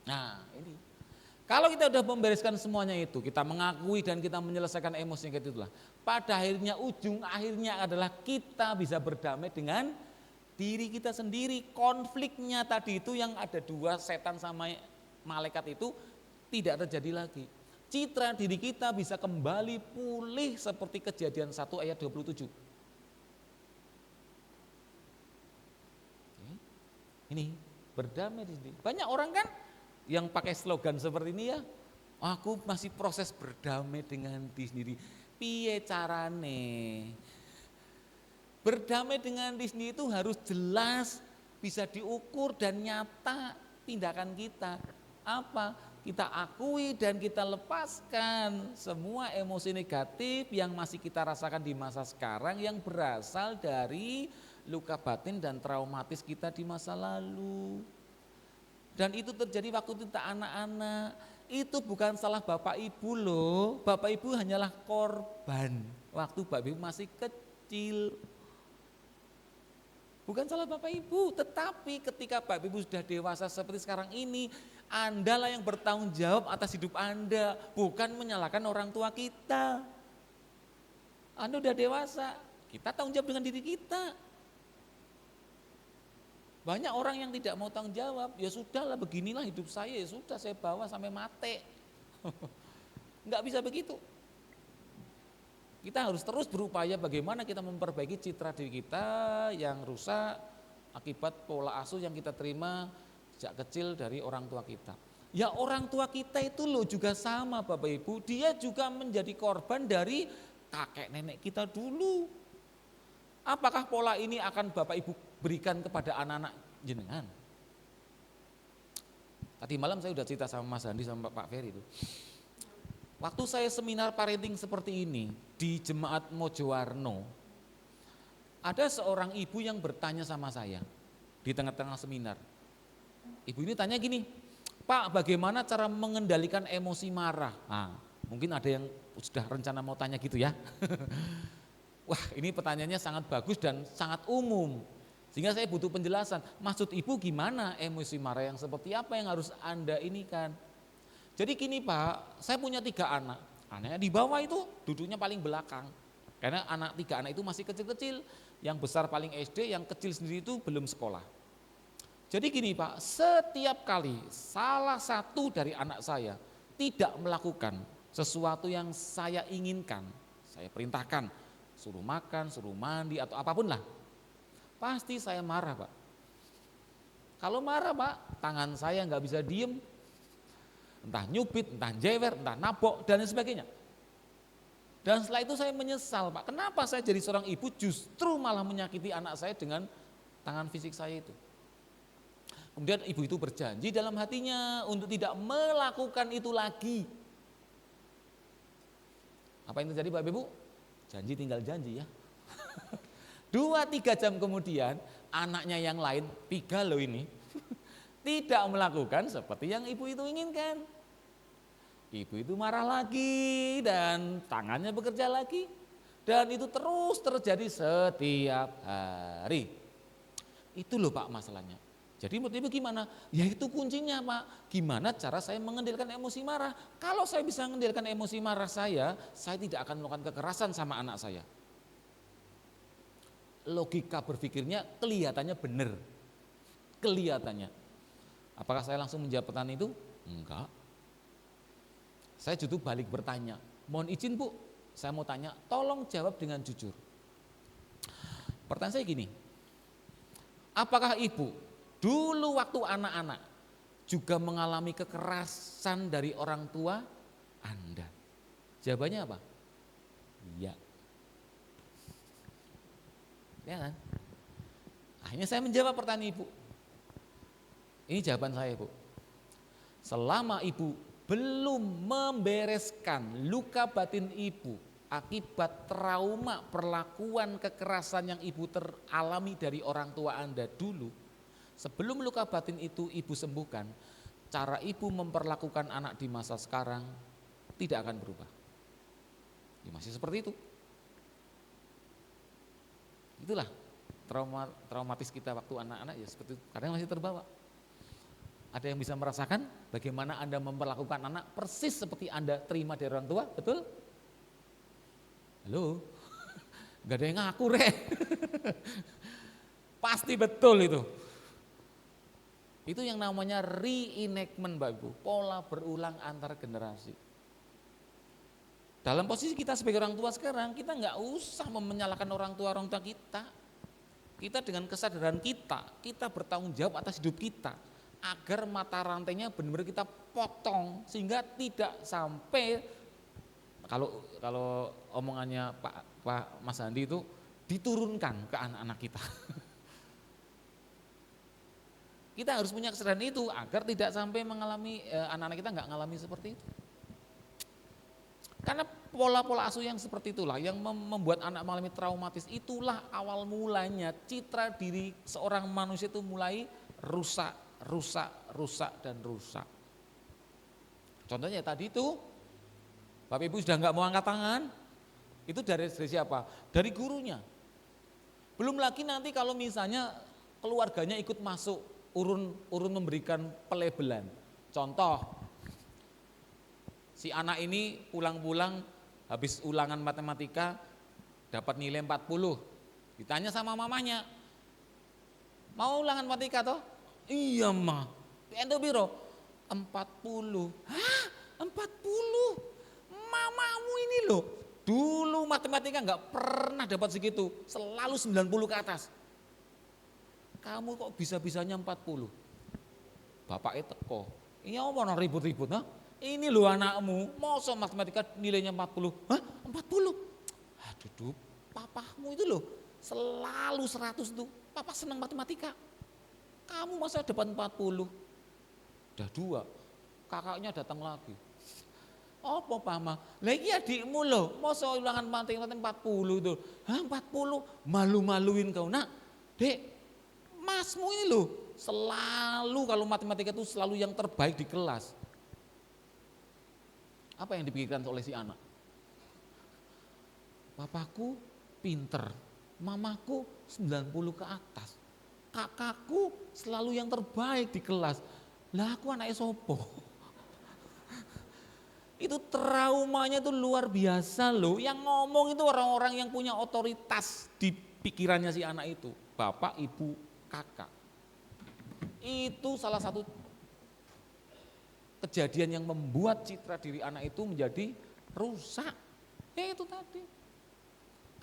Nah ini. Kalau kita sudah membereskan semuanya itu, kita mengakui dan kita menyelesaikan emosi negatif itulah. Pada akhirnya, ujung akhirnya adalah kita bisa berdamai dengan diri kita sendiri. Konfliknya tadi itu yang ada dua, setan sama malaikat itu tidak terjadi lagi. citra diri kita bisa kembali pulih seperti Kejadian 1 ayat 27. Ini berdamai di sini. Banyak orang kan yang pakai slogan seperti ini ya, aku masih proses berdamai dengan diri sendiri. Piye carane? Berdamai dengan diri sendiri itu harus jelas, bisa diukur dan nyata tindakan kita. Apa? Kita akui dan kita lepaskan semua emosi negatif yang masih kita rasakan di masa sekarang yang berasal dari luka batin dan traumatis kita di masa lalu. Dan itu terjadi waktu kita anak-anak. Itu bukan salah Bapak Ibu loh. Bapak Ibu hanyalah korban waktu Bapak Ibu masih kecil. Bukan salah Bapak Ibu, tetapi ketika Bapak Ibu sudah dewasa seperti sekarang ini, Anda lah yang bertanggung jawab atas hidup Anda, bukan menyalahkan orang tua kita. Anda udah dewasa, kita tanggung jawab dengan diri kita. Banyak orang yang tidak mau tanggung jawab, ya sudahlah beginilah hidup saya, ya sudah saya bawa sampai mati. Enggak bisa begitu. Kita harus terus berupaya bagaimana kita memperbaiki citra diri kita yang rusak akibat pola asuh yang kita terima sejak kecil dari orang tua kita. Ya orang tua kita itu loh juga sama Bapak Ibu, dia juga menjadi korban dari kakek nenek kita dulu. Apakah pola ini akan Bapak Ibu berikan kepada anak-anak jenengan? Tadi malam saya sudah cerita sama Mas Handi sama Pak Ferry itu. Waktu saya seminar parenting seperti ini di Jemaat Mojowarno, ada seorang ibu yang bertanya sama saya di tengah-tengah seminar. Ibu ini tanya gini, Pak, bagaimana cara mengendalikan emosi marah? Nah, mungkin ada yang sudah rencana mau tanya gitu ya. Wah, ini pertanyaannya sangat bagus dan sangat umum. Sehingga saya butuh penjelasan, maksud ibu gimana emosi marah yang seperti apa yang harus Anda ini kan? Jadi gini Pak, saya punya 3 anak. Anaknya di bawah itu duduknya paling belakang. Karena 3 anak itu masih kecil-kecil. Yang besar paling SD, yang kecil sendiri itu belum sekolah. Jadi gini Pak, setiap kali salah satu dari anak saya tidak melakukan sesuatu yang saya inginkan, saya perintahkan, suruh makan, suruh mandi atau apapun lah, pasti saya marah Pak. Kalau marah Pak, tangan saya nggak bisa diem, entah nyubit, entah jewer, entah nabok dan sebagainya. Dan setelah itu saya menyesal Pak, kenapa saya jadi seorang ibu justru malah menyakiti anak saya dengan tangan fisik saya itu. Kemudian ibu itu berjanji dalam hatinya untuk tidak melakukan itu lagi. Apa yang terjadi Bapak Ibu? Janji tinggal janji ya. 2-3 jam kemudian anaknya yang lain, 3 loh ini, tidak melakukan seperti yang ibu itu inginkan. Ibu itu marah lagi dan tangannya bekerja lagi. Dan itu terus terjadi setiap hari. Itu loh Pak masalahnya. Jadi menurut ibu gimana? Ya itu kuncinya Pak. Gimana cara saya mengendalikan emosi marah? Kalau saya bisa mengendalikan emosi marah saya tidak akan melakukan kekerasan sama anak saya. Logika berpikirnya kelihatannya benar. Kelihatannya. Apakah saya langsung menjawab pertanyaan itu? Enggak. Saya justru balik bertanya, mohon izin Bu, saya mau tanya, tolong jawab dengan jujur. Pertanyaan saya gini, apakah Ibu dulu waktu anak-anak juga mengalami kekerasan dari orang tua Anda? Jawabannya apa? Iya. Ya kan? Akhirnya saya menjawab pertanyaan Ibu. Ini jawaban saya Bu. Selama Ibu belum membereskan luka batin Ibu akibat trauma perlakuan kekerasan yang Ibu teralami dari orang tua Anda dulu, sebelum luka batin itu Ibu sembuhkan, cara Ibu memperlakukan anak di masa sekarang tidak akan berubah. Ya masih seperti itu. Itulah traumatis kita waktu anak-anak ya seperti itu, kadang masih terbawa. Ada yang bisa merasakan bagaimana Anda memperlakukan anak persis seperti Anda terima dari orang tua, betul? Halo? Gak ada yang ngaku Rek. Pasti betul itu. Itu yang namanya reenactment Bapak Ibu, pola berulang antar generasi. dalam posisi kita sebagai orang tua sekarang, kita nggak usah menyalahkan orang tua kita. Kita dengan kesadaran kita bertanggung jawab atas hidup kita, agar mata rantainya benar-benar kita potong sehingga tidak sampai kalau omongannya Pak Mas Andi itu diturunkan ke anak-anak kita. Kita harus punya kesadaran itu agar tidak sampai mengalami anak-anak kita nggak mengalami seperti itu. Karena pola-pola asuh yang seperti itulah yang membuat anak mengalami traumatis, itulah awal mulanya citra diri seorang manusia itu mulai rusak. Contohnya tadi itu, Bapak Ibu sudah nggak mau angkat tangan, itu dari siapa? Dari gurunya. Belum lagi nanti kalau misalnya keluarganya ikut masuk, urun memberikan pelebelan. Contoh, si anak ini pulang-pulang habis ulangan matematika dapat nilai 40. Ditanya sama mamanya, mau ulangan matematika toh? Iya mah. Ente biro 40. Hah? 40? Mamamu ini loh, dulu matematika nggak pernah dapat segitu, selalu 90 ke atas. Kamu kok bisa-bisanya 40? Bapaknya teko. Iya mau ribut-ribut, nah? Ini loh anakmu, masa matematika nilainya 40? Hah? 40? Aduh, papamu itu loh selalu 100 tuh. Papa senang matematika. Kamu masa dapat 40? Udah 2, kakaknya datang lagi. Apa Pama? Lagi adikmu loh, masa ulangan matematika 40 tuh. Hah 40? Malu-maluin kau nak. Dek, masmu ini loh selalu kalau matematika itu selalu yang terbaik di kelas. Apa yang dipikirkan oleh si anak? Papaku pinter, mamaku 90 ke atas, kakakku selalu yang terbaik di kelas. Lah aku anaknya sopo. Itu traumanya itu luar biasa loh. Yang ngomong itu orang-orang yang punya otoritas di pikirannya si anak itu. Bapak, ibu, kakak. Itu salah satu kejadian yang membuat citra diri anak itu menjadi rusak. Ya itu tadi.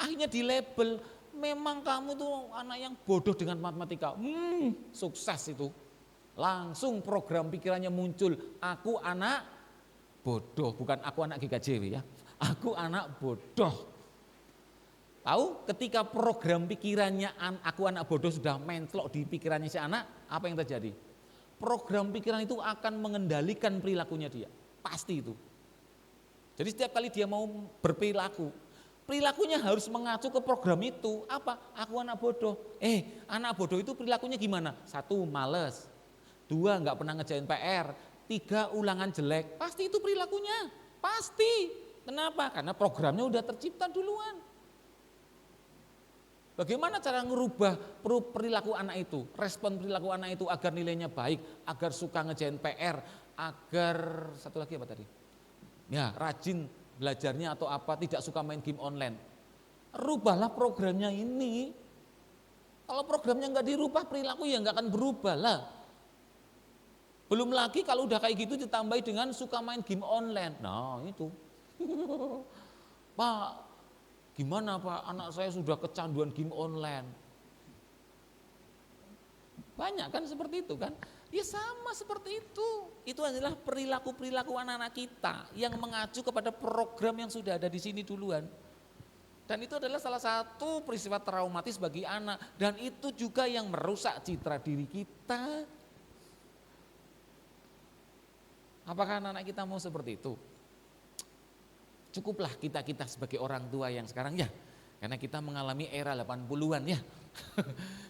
Akhirnya dilabel, memang kamu itu anak yang bodoh dengan matematika. Sukses itu. Langsung program pikirannya muncul. Aku anak bodoh, bukan aku anak GKJW ya. Aku anak bodoh. Tahu ketika program pikirannya aku anak bodoh sudah mencelok di pikirannya si anak, apa yang terjadi? Program pikiran itu akan mengendalikan perilakunya dia, pasti itu. Jadi setiap kali dia mau berperilaku, perilakunya harus mengacu ke program itu. Apa? Aku anak bodoh. Anak bodoh itu perilakunya gimana? 1, males. 2, nggak pernah ngerjain PR. 3, ulangan jelek. Pasti itu perilakunya, pasti. Kenapa? Karena programnya udah tercipta duluan. Bagaimana cara merubah perilaku anak itu, respon perilaku anak itu agar nilainya baik, agar suka ngerjain PR, agar satu lagi apa tadi? Ya, rajin belajarnya atau apa, tidak suka main game online. Rubahlah programnya ini. Kalau programnya nggak dirubah, perilaku ya nggak akan berubah lah. Belum lagi kalau udah kayak gitu ditambahi dengan suka main game online. Nah itu, Pak, gimana Pak, anak saya sudah kecanduan game online. Banyak kan seperti itu kan. Ya sama seperti itu. Itu adalah perilaku-perilaku anak-anak kita yang mengacu kepada program yang sudah ada di sini duluan. Dan itu adalah salah satu peristiwa traumatis bagi anak. Dan itu juga yang merusak citra diri kita. Apakah anak-anak kita mau seperti itu? Cukuplah kita sebagai orang tua yang sekarang ya, karena kita mengalami era 80-an ya.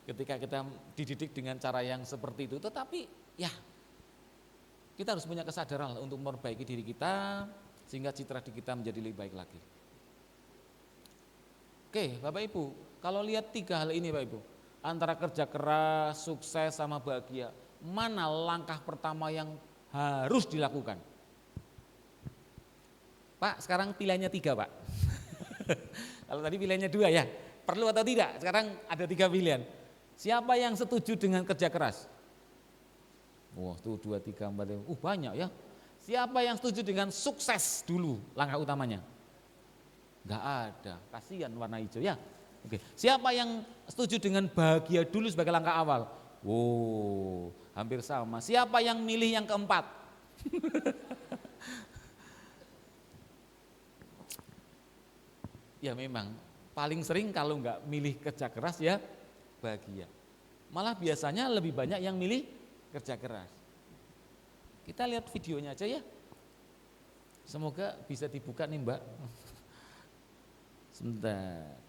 Ketika kita dididik dengan cara yang seperti itu, tetapi ya kita harus punya kesadaran untuk memperbaiki diri kita sehingga citra diri kita menjadi lebih baik lagi. Oke, Bapak Ibu, kalau lihat 3 hal ini Bapak Ibu, antara kerja keras, sukses sama bahagia, mana langkah pertama yang harus dilakukan? Pak, sekarang pilihannya 3 Pak. Kalau tadi pilihannya 2 ya, perlu atau tidak? Sekarang ada 3 pilihan. Siapa yang setuju dengan kerja keras? Wah tuh 2, 3, 4, 5, banyak ya. Siapa yang setuju dengan sukses dulu langkah utamanya? Enggak ada, kasihan warna hijau ya. Oke, siapa yang setuju dengan bahagia dulu sebagai langkah awal? Wow, hampir sama. Siapa yang milih yang keempat? Ya memang, paling sering kalau enggak milih kerja keras ya bahagia. Malah biasanya lebih banyak yang milih kerja keras. Kita lihat videonya aja ya. Semoga bisa dibuka nih Mbak. Sebentar.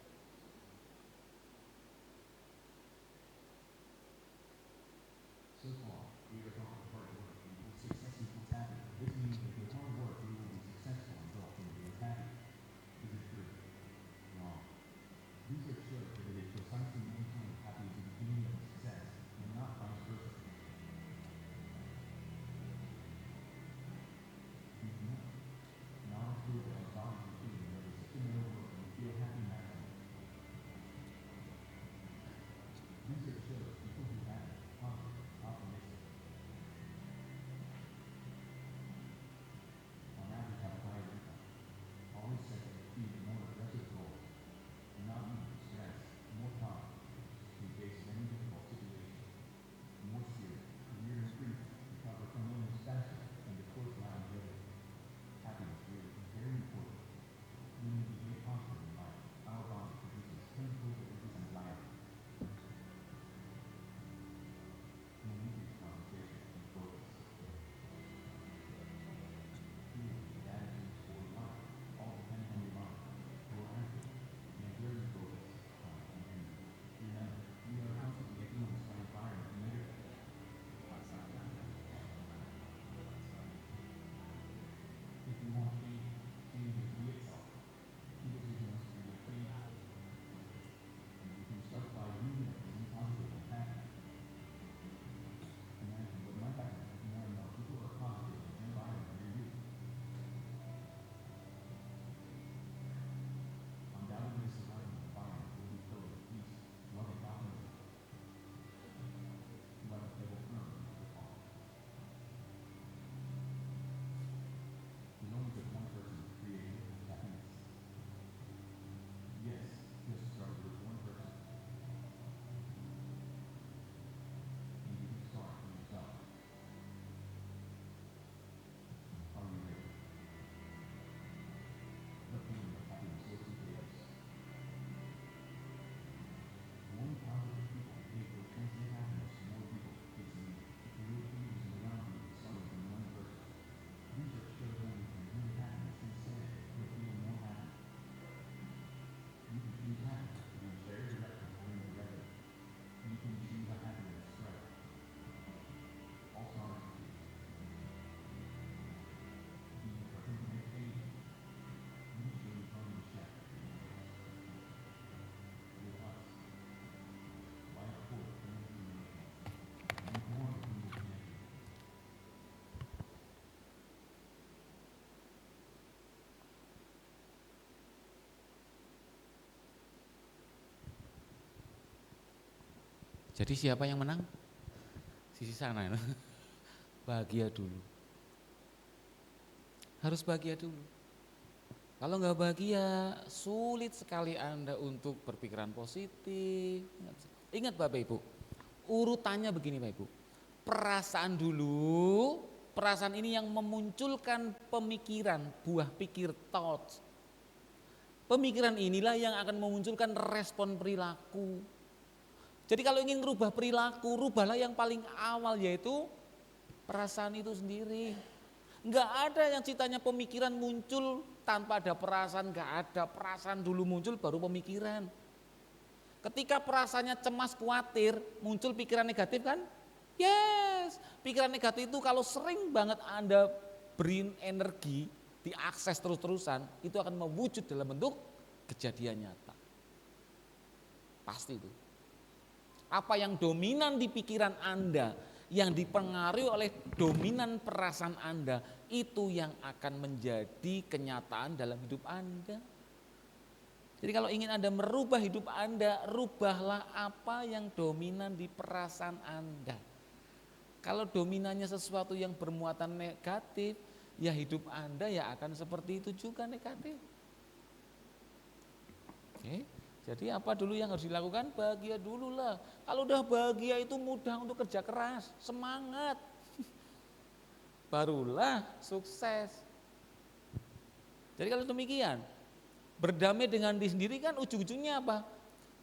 Jadi siapa yang menang? Sisi sana. Bahagia dulu. Harus bahagia dulu. Kalau nggak bahagia, sulit sekali Anda untuk berpikiran positif. Ingat Bapak Ibu, urutannya begini Bapak Ibu. Perasaan dulu, perasaan ini yang memunculkan pemikiran, buah pikir, thoughts. Pemikiran inilah yang akan memunculkan respon perilaku. Jadi kalau ingin merubah perilaku, rubahlah yang paling awal yaitu perasaan itu sendiri. Enggak ada yang ceritanya pemikiran muncul tanpa ada perasaan, enggak ada. Perasaan dulu muncul baru pemikiran. Ketika perasaannya cemas, khawatir, muncul pikiran negatif kan? Yes, pikiran negatif itu kalau sering banget Anda beri energi, diakses terus-terusan, itu akan mewujud dalam bentuk kejadian nyata. Pasti itu. Apa yang dominan di pikiran Anda, yang dipengaruhi oleh dominan perasaan Anda, itu yang akan menjadi kenyataan dalam hidup Anda. Jadi kalau ingin Anda merubah hidup Anda, rubahlah apa yang dominan di perasaan Anda. Kalau dominannya sesuatu yang bermuatan negatif, ya hidup Anda ya akan seperti itu juga negatif. Oke. Jadi apa dulu yang harus dilakukan? Bahagia dulu lah. Kalau udah bahagia itu mudah untuk kerja keras, semangat. Barulah sukses. Jadi kalau demikian, berdamai dengan diri sendiri kan ujung-ujungnya apa?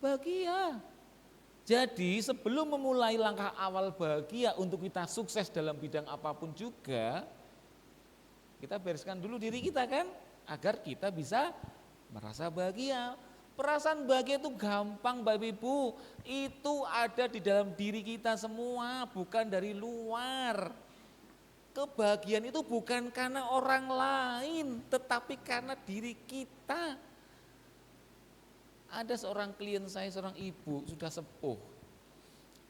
Bahagia. Jadi sebelum memulai langkah awal bahagia untuk kita sukses dalam bidang apapun juga, kita bereskan dulu diri kita kan, agar kita bisa merasa bahagia. Perasaan bahagia itu gampang Bapak Ibu, itu ada di dalam diri kita semua, bukan dari luar. Kebahagiaan itu bukan karena orang lain, tetapi karena diri kita. Ada seorang klien saya, seorang ibu sudah sepuh.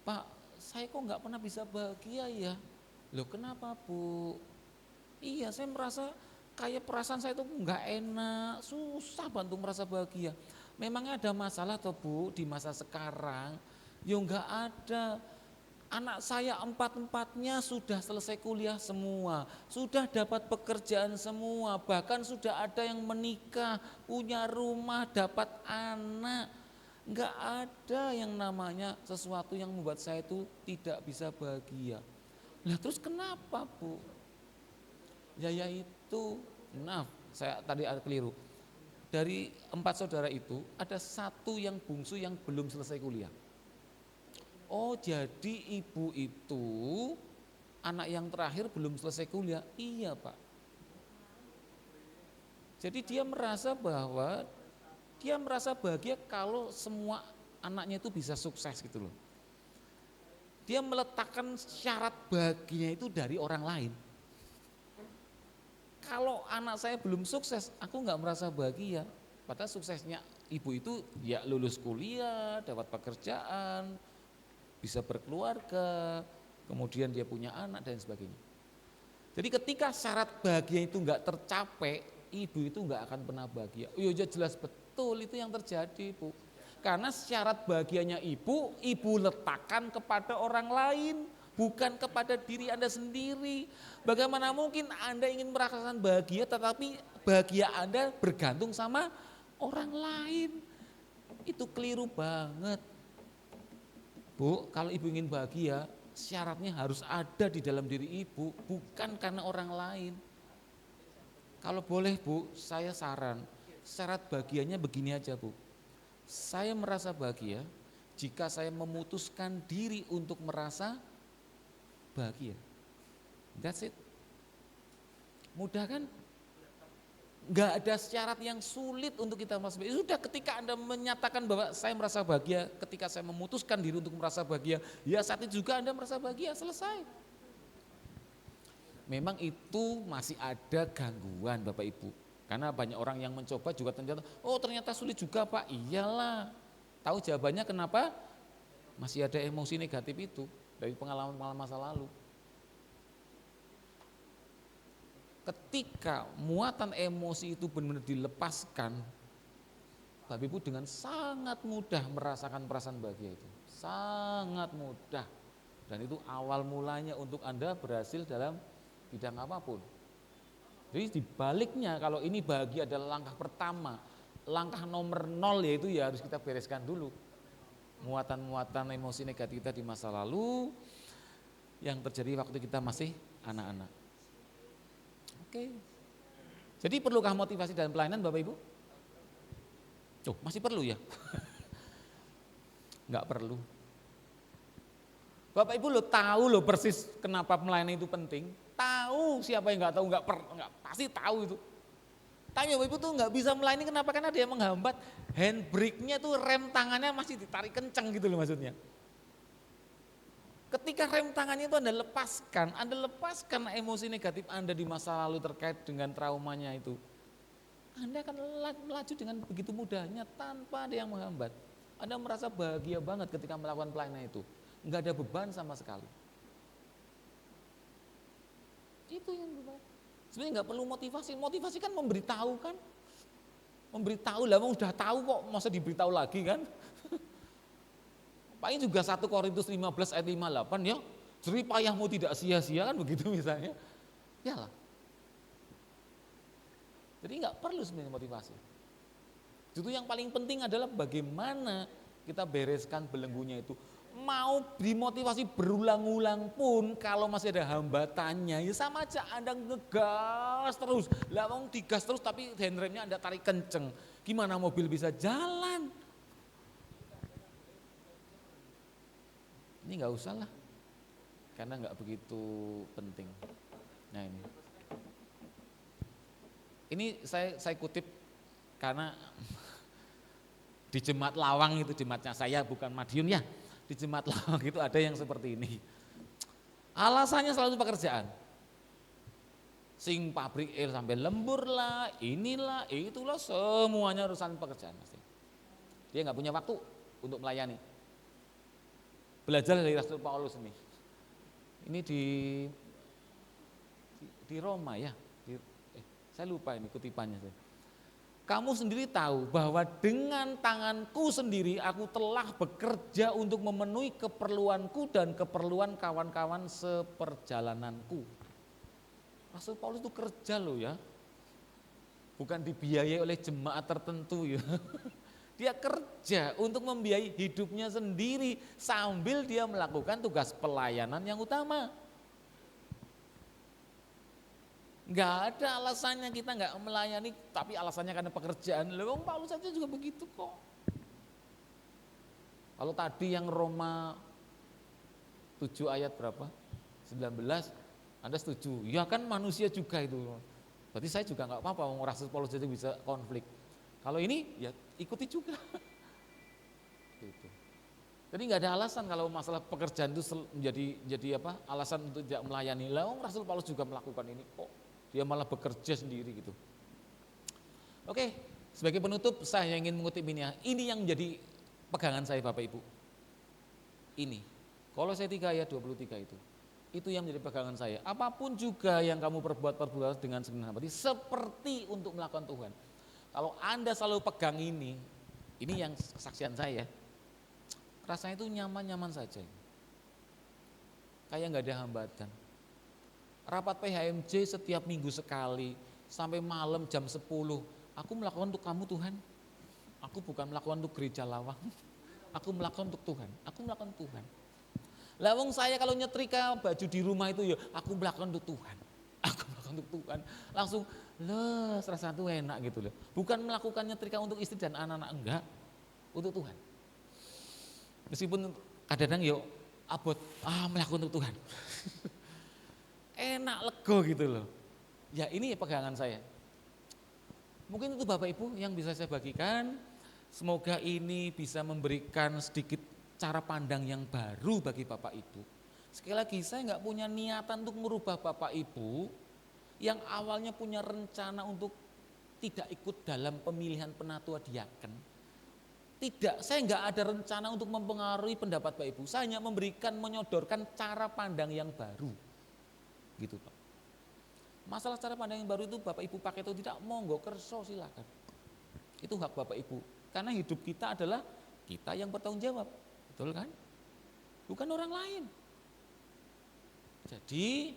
Pak, saya kok nggak pernah bisa bahagia ya? Loh kenapa Bu? Iya saya merasa kayak perasaan saya itu nggak enak, susah bantu merasa bahagia. Memangnya ada masalah toh Bu di masa sekarang? Ya nggak ada. Anak saya empat-empatnya sudah selesai kuliah semua, sudah dapat pekerjaan semua, bahkan sudah ada yang menikah, punya rumah, dapat anak. Enggak ada yang namanya sesuatu yang membuat saya itu tidak bisa bahagia. Lah terus kenapa Bu? Ya yaitu, nah saya tadi keliru. Dari 4 saudara itu ada 1 yang bungsu yang belum selesai kuliah. Oh jadi ibu itu anak yang terakhir belum selesai kuliah? Iya Pak. Jadi dia merasa bahwa dia merasa bahagia kalau semua anaknya itu bisa sukses gitu loh. Dia meletakkan syarat bahagianya itu dari orang lain. Kalau anak saya belum sukses, aku nggak merasa bahagia. Padahal suksesnya ibu itu ya lulus kuliah, dapat pekerjaan, bisa berkeluarga, kemudian dia punya anak dan sebagainya. Jadi ketika syarat bahagia itu nggak tercapai, ibu itu nggak akan pernah bahagia. Iya jelas betul itu yang terjadi Bu. Karena syarat bahagianya ibu letakkan kepada orang lain, bukan kepada diri Anda sendiri. Bagaimana mungkin Anda ingin merasakan bahagia tetapi bahagia Anda bergantung sama orang lain. Itu keliru banget. Bu, kalau ibu ingin bahagia, syaratnya harus ada di dalam diri ibu, bukan karena orang lain. Kalau boleh Bu, saya saran, syarat bahagianya begini aja Bu. Saya merasa bahagia jika saya memutuskan diri untuk merasa bahagia. That's it. Mudah kan? Enggak ada syarat yang sulit untuk kita merasa bahagia. Sudah ketika Anda menyatakan bahwa saya merasa bahagia, ketika saya memutuskan diri untuk merasa bahagia, ya saat itu juga Anda merasa bahagia, selesai. Memang itu masih ada gangguan Bapak Ibu. Karena banyak orang yang mencoba juga ternyata sulit juga Pak. Iyalah. Tahu jawabannya kenapa? Masih ada emosi negatif itu dari pengalaman-pengalaman masa lalu. Ketika muatan emosi itu benar-benar dilepaskan, Bapak Ibu dengan sangat mudah merasakan perasaan bahagia itu. Sangat mudah. Dan itu awal mulanya untuk Anda berhasil dalam bidang apapun. Jadi dibaliknya kalau ini bahagia adalah langkah pertama, langkah nomor 0 yaitu ya harus kita bereskan dulu. Muatan-muatan emosi negatif kita di masa lalu yang terjadi waktu kita masih anak-anak. Oke. Jadi perlukah motivasi dalam pelayanan Bapak Ibu? Oh, masih perlu ya? Enggak perlu. Bapak Ibu lo tahu lo persis kenapa pelayanan itu penting. Tahu siapa yang enggak tahu, enggak pasti tahu itu. Tanya Bapak Ibu tuh enggak bisa melayani kenapa? Karena ada yang menghambat. Handbrake-nya tuh rem tangannya masih ditarik kencang gitu loh maksudnya. Ketika rem tangannya itu Anda lepaskan emosi negatif Anda di masa lalu terkait dengan traumanya itu. Anda akan melaju dengan begitu mudahnya tanpa ada yang menghambat. Anda merasa bahagia banget ketika melakukan pelayanan itu. Enggak ada beban sama sekali. Itu yang berbahaya. Sebenarnya enggak perlu motivasi. Motivasi kan memberitahu kan. Memberitahu lah, udah tahu kok, masa diberitahu lagi kan. Paling juga 1 Korintus 15 ayat 58 ya. Jerih payahmu tidak sia-sia kan begitu misalnya. Yalah. Jadi enggak perlu sebenarnya motivasi. Itu yang paling penting adalah bagaimana kita bereskan belenggunya itu. Mau dimotivasi berulang-ulang pun kalau masih ada hambatannya ya sama aja Anda ngegas terus. Lah wong digas terus tapi handremnya Anda tarik kenceng. Gimana mobil bisa jalan? Ini nggak usah lah. Karena nggak begitu penting. Nah ini. Ini saya kutip karena di Jemaat Lawang itu, jemaatnya saya bukan Madiun ya. Di Jemaat Lawang itu ada yang seperti ini. Alasannya selalu pekerjaan. Sing pabrik sampai lembur lah, inilah, itulah, semuanya urusan pekerjaan pasti. Dia nggak punya waktu untuk melayani. Belajar dari Rasul Paulus ini. Ini di Roma ya. Saya lupa ini kutipannya. Kamu sendiri tahu bahwa dengan tanganku sendiri aku telah bekerja untuk memenuhi keperluanku dan keperluan kawan-kawan seperjalananku. Rasul Paulus itu kerja loh ya. Bukan dibiayai oleh jemaat tertentu ya. Dia kerja untuk membiayai hidupnya sendiri sambil dia melakukan tugas pelayanan yang utama. Enggak ada alasannya kita enggak melayani, tapi alasannya karena pekerjaan. Loh, Paulus saja juga begitu kok. Kalau tadi yang Roma 7 ayat berapa? 19, Anda setuju? Ya kan manusia juga itu. Berarti saya juga enggak apa-apa, Rasul Paulus saja bisa konflik. Kalau ini ya ikuti juga. Gitu. Jadi enggak ada alasan kalau masalah pekerjaan itu menjadi apa? Alasan untuk tidak melayani. Lah, Rasul Paulus juga melakukan ini kok. Dia malah bekerja sendiri gitu. Oke, sebagai penutup saya ingin mengutip ini ya. Ini yang menjadi pegangan saya Bapak Ibu. Ini, Kolose 3 ayat 23 itu. Itu yang menjadi pegangan saya. Apapun juga yang kamu perbuat dengan segenap hati seperti untuk melakukan Tuhan. Kalau Anda selalu pegang ini yang kesaksian saya. Rasanya itu nyaman-nyaman saja. Kayak nggak ada hambatan. Rapat PHMJ setiap minggu sekali, sampai malam jam 10, aku melakukan untuk kamu Tuhan. Aku bukan melakukan untuk gereja Lawang, aku melakukan untuk Tuhan, aku melakukan Tuhan. Lawang saya kalau nyetrika baju di rumah itu ya, aku melakukan untuk Tuhan, aku melakukan untuk Tuhan. Langsung, serasa itu enak gitu loh. Bukan melakukan nyetrika untuk istri dan anak-anak, enggak, untuk Tuhan. Meskipun kadang-kadang ya abot, melakukan untuk Tuhan. Enak lego gitu loh. Ya ini pegangan saya. Mungkin itu Bapak Ibu yang bisa saya bagikan. Semoga ini bisa memberikan sedikit cara pandang yang baru bagi Bapak Ibu. Sekali lagi saya nggak punya niatan untuk merubah Bapak Ibu yang awalnya punya rencana untuk tidak ikut dalam pemilihan penatua diaken. Tidak, saya nggak ada rencana untuk mempengaruhi pendapat Bapak Ibu. Saya hanya menyodorkan cara pandang yang baru. Gitu Pak. Masalah cara pandang yang baru itu Bapak Ibu pakai atau tidak, monggo kerso silakan. Itu hak Bapak Ibu. Karena hidup kita adalah kita yang bertanggung jawab. Betul kan? Bukan orang lain. Jadi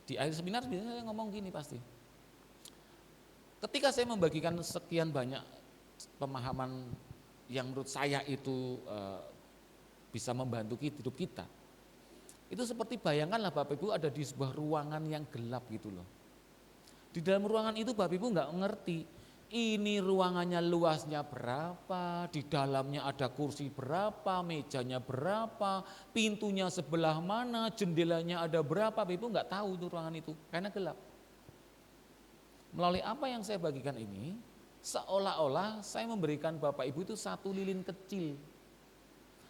di akhir seminar biasanya saya ngomong gini pasti. Ketika saya membagikan sekian banyak pemahaman yang menurut saya itu bisa membantu hidup kita. Itu seperti bayangkanlah Bapak Ibu ada di sebuah ruangan yang gelap gitu loh. Di dalam ruangan itu Bapak Ibu nggak ngerti ini ruangannya luasnya berapa, di dalamnya ada kursi berapa, mejanya berapa, pintunya sebelah mana, jendelanya ada berapa, Bapak Ibu nggak tahu itu ruangan itu karena gelap. Melalui apa yang saya bagikan ini, seolah-olah saya memberikan Bapak Ibu itu satu lilin kecil.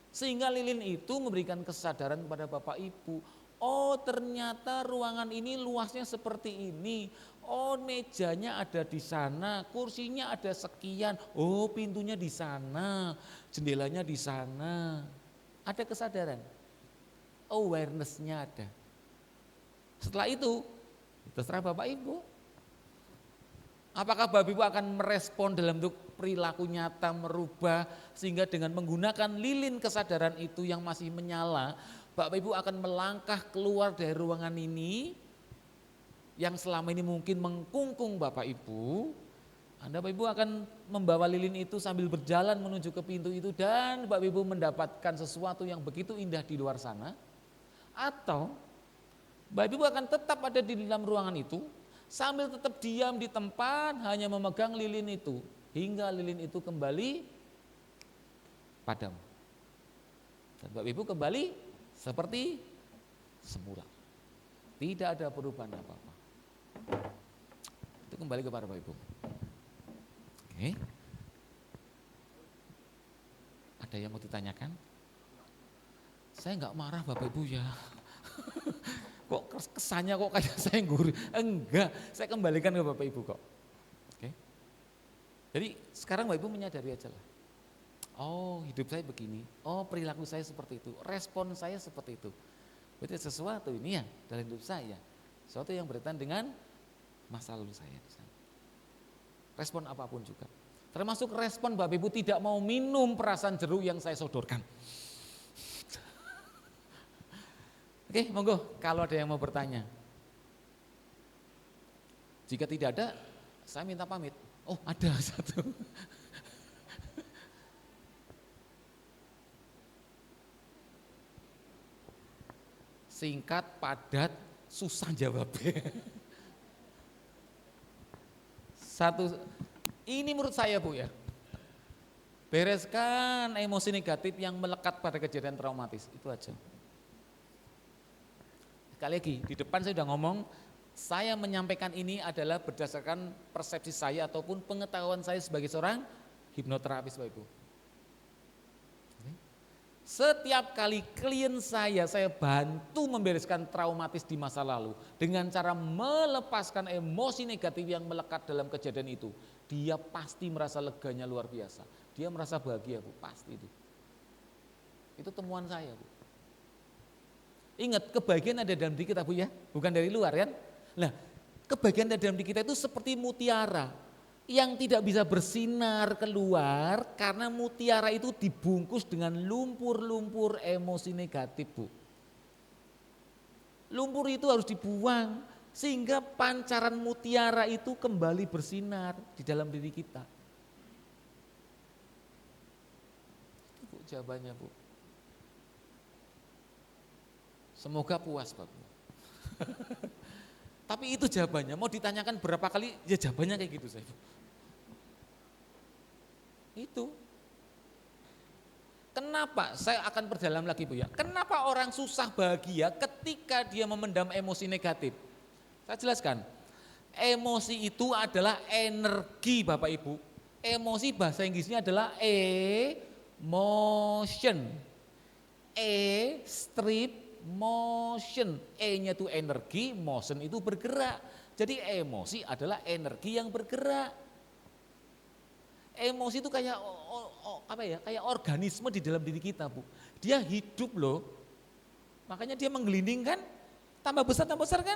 Sehingga lilin itu memberikan kesadaran kepada Bapak Ibu, oh ternyata ruangan ini luasnya seperti ini, oh mejanya ada di sana, kursinya ada sekian, oh pintunya di sana, jendelanya di sana. Ada kesadaran, awareness-nya ada. Setelah itu, terserah Bapak Ibu. Apakah Bapak Ibu akan merespon dalam bentuk perilaku nyata merubah sehingga dengan menggunakan lilin kesadaran itu yang masih menyala, Bapak Ibu akan melangkah keluar dari ruangan ini yang selama ini mungkin mengkungkung Bapak Ibu Anda Bapak Ibu akan membawa lilin itu sambil berjalan menuju ke pintu itu dan Bapak Ibu mendapatkan sesuatu yang begitu indah di luar sana. Atau Bapak Ibu akan tetap ada di dalam ruangan itu sambil tetap diam di tempat hanya memegang lilin itu hingga lilin itu kembali padam. Dan Bapak Ibu kembali seperti semula. Tidak ada perubahan apa-apa. Itu kembali kepada Bapak Ibu. Oke. Ada yang mau ditanyakan? Saya enggak marah Bapak Ibu ya. Kok kesannya kok kayak saya guru? Enggak, saya kembalikan ke Bapak Ibu kok. Oke. Jadi sekarang Bapak Ibu menyadari aja lah. Oh, hidup saya begini. Oh, perilaku saya seperti itu. Respon saya seperti itu. Berarti sesuatu ini ya dalam hidup saya. Sesuatu yang berkaitan dengan masa lalu saya. Respon apapun juga. Termasuk respon Bapak Ibu tidak mau minum perasan jeruk yang saya sodorkan. Oke, monggo kalau ada yang mau bertanya. Jika tidak ada, saya minta pamit. Oh, ada satu. Singkat, padat, susah jawabnya. Satu, ini menurut saya Bu ya. Bereskan emosi negatif yang melekat pada kejadian traumatis, itu aja. Sekali lagi, di depan saya sudah ngomong, saya menyampaikan ini adalah berdasarkan persepsi saya ataupun pengetahuan saya sebagai seorang hipnoterapis Bapak Ibu. Setiap kali klien saya bantu membereskan traumatis di masa lalu dengan cara melepaskan emosi negatif yang melekat dalam kejadian itu. Dia pasti merasa leganya luar biasa. Dia merasa bahagia Bu, pasti itu. Itu temuan saya Bu. Ingat, kebahagiaan ada dalam diri kita Bu ya, bukan dari luar kan. Nah, kebahagiaan ada dalam diri kita itu seperti mutiara yang tidak bisa bersinar keluar karena mutiara itu dibungkus dengan lumpur-lumpur emosi negatif Bu. Lumpur itu harus dibuang sehingga pancaran mutiara itu kembali bersinar di dalam diri kita. Itu Bu jawabannya Bu. Semoga puas Bapak. Tapi itu jawabannya, mau ditanyakan berapa kali ya jawabannya kayak gitu saya Bu. Itu. Kenapa? Saya akan perdalam lagi Bu ya. Kenapa orang susah bahagia ketika dia memendam emosi negatif? Saya jelaskan. Emosi itu adalah energi Bapak Ibu. Emosi bahasa Inggrisnya adalah emotion. Strip motion. E-nya itu energi, motion itu bergerak. Jadi emosi adalah energi yang bergerak. Emosi itu kayak kayak organisme di dalam diri kita Bu. Dia hidup loh. Makanya dia menggelinding kan, tambah besar kan.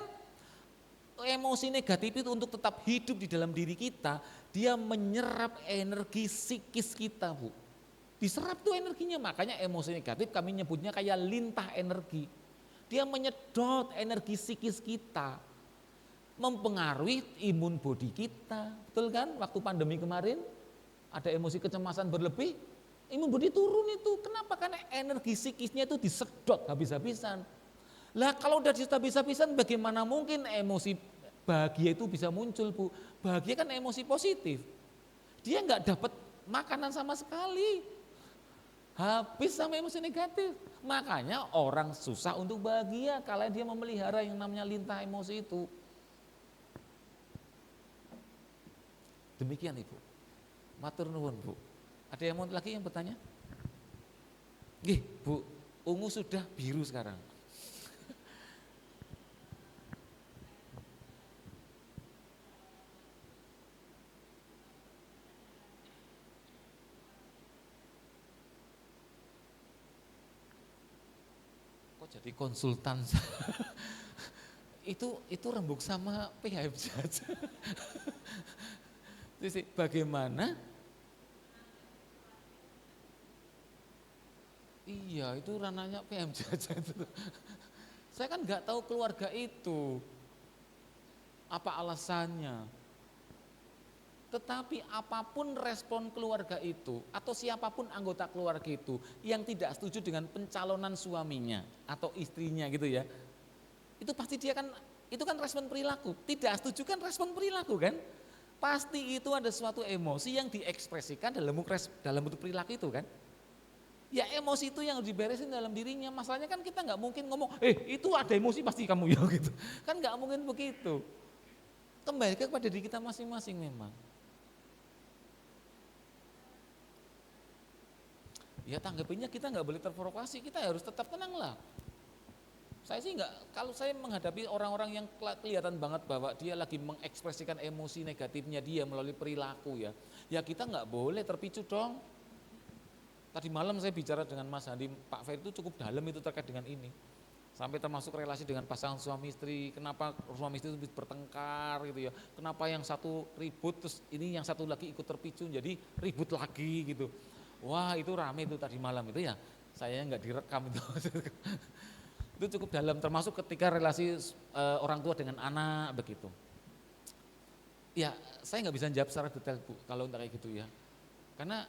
Emosi negatif itu untuk tetap hidup di dalam diri kita, dia menyerap energi psikis kita Bu. Diserap tuh energinya, makanya emosi negatif kami nyebutnya kayak lintah energi. Dia menyedot energi psikis kita, mempengaruhi imun body kita. Betul kan waktu pandemi kemarin? Ada emosi kecemasan berlebih, imun body turun itu. Kenapa? Karena energi psikisnya itu disedot habis-habisan. Lah kalau udah disedot habis-habisan bagaimana mungkin emosi bahagia itu bisa muncul Bu? Bahagia kan emosi positif. Dia nggak dapat makanan sama sekali. Habis sama emosi negatif. Makanya orang susah untuk bahagia kalau dia memelihara yang namanya lintah emosi itu. Demikian Ibu. Matur nuwun Bu. Ada yang mau lagi yang bertanya? Nggih Bu, ungu sudah biru sekarang. Kok jadi konsultan? itu rembuk sama PHM saja. Jadi bagaimana? Iya, itu ranahnya PM saja itu. Saya kan nggak tahu keluarga itu. Apa alasannya? Tetapi apapun respon keluarga itu atau siapapun anggota keluarga itu yang tidak setuju dengan pencalonan suaminya atau istrinya gitu ya, itu pasti dia kan, itu kan respon perilaku. Tidak setuju kan respon perilaku kan? Pasti itu ada suatu emosi yang diekspresikan dalam bentuk perilaku itu kan? Ya emosi itu yang diberesin dalam dirinya. Masalahnya kan kita nggak mungkin ngomong, itu ada emosi pasti kamu ya gitu. Kan nggak mungkin begitu. Kembali kepada diri kita masing-masing memang. Ya tanggapinya kita nggak boleh terprovokasi, kita harus tetap tenang lah. Saya sih nggak, kalau saya menghadapi orang-orang yang kelihatan banget bahwa dia lagi mengekspresikan emosi negatifnya dia melalui perilaku ya kita nggak boleh terpicu dong. Tadi malam saya bicara dengan Mas Handi, Pak Ferry itu cukup dalam itu terkait dengan ini. Sampai termasuk relasi dengan pasangan suami istri, kenapa suami istri itu bertengkar gitu ya, kenapa yang satu ribut terus ini yang satu lagi ikut terpicu jadi ribut lagi gitu. Wah itu rame itu tadi malam itu ya, saya nggak direkam itu. Itu cukup dalam, termasuk ketika relasi orang tua dengan anak begitu. Ya saya nggak bisa jawab secara detail Bu kalau kayak gitu ya, karena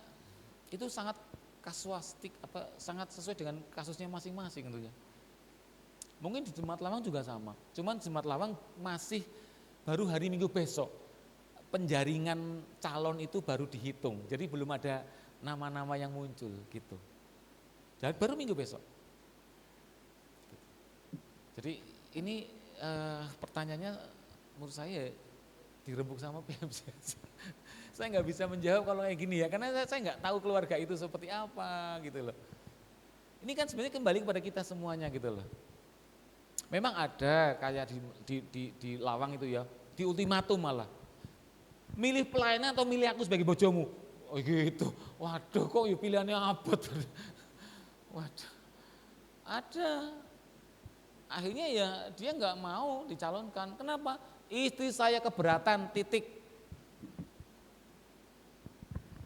itu sangat kasuistik, sangat sesuai dengan kasusnya masing-masing tentunya. Mungkin di Jemaat Lawang juga sama, cuman Jemaat Lawang masih baru hari Minggu besok penjaringan calon itu baru dihitung, jadi belum ada nama-nama yang muncul gitu. Dan baru minggu besok. Jadi ini pertanyaannya menurut saya dirembuk sama PMC. Saya nggak bisa menjawab kalau kayak gini ya, karena saya nggak tahu keluarga itu seperti apa gitu loh. Ini kan sebenarnya kembali kepada kita semuanya gitu loh. Memang ada kayak di Lawang itu ya, di ultimatum malah. Milih pelayanan atau milih aku sebagai bojomu? Oh gitu, waduh kok ya pilihannya abot. Waduh, ada. Akhirnya ya dia nggak mau dicalonkan. Kenapa? Istri saya keberatan, titik.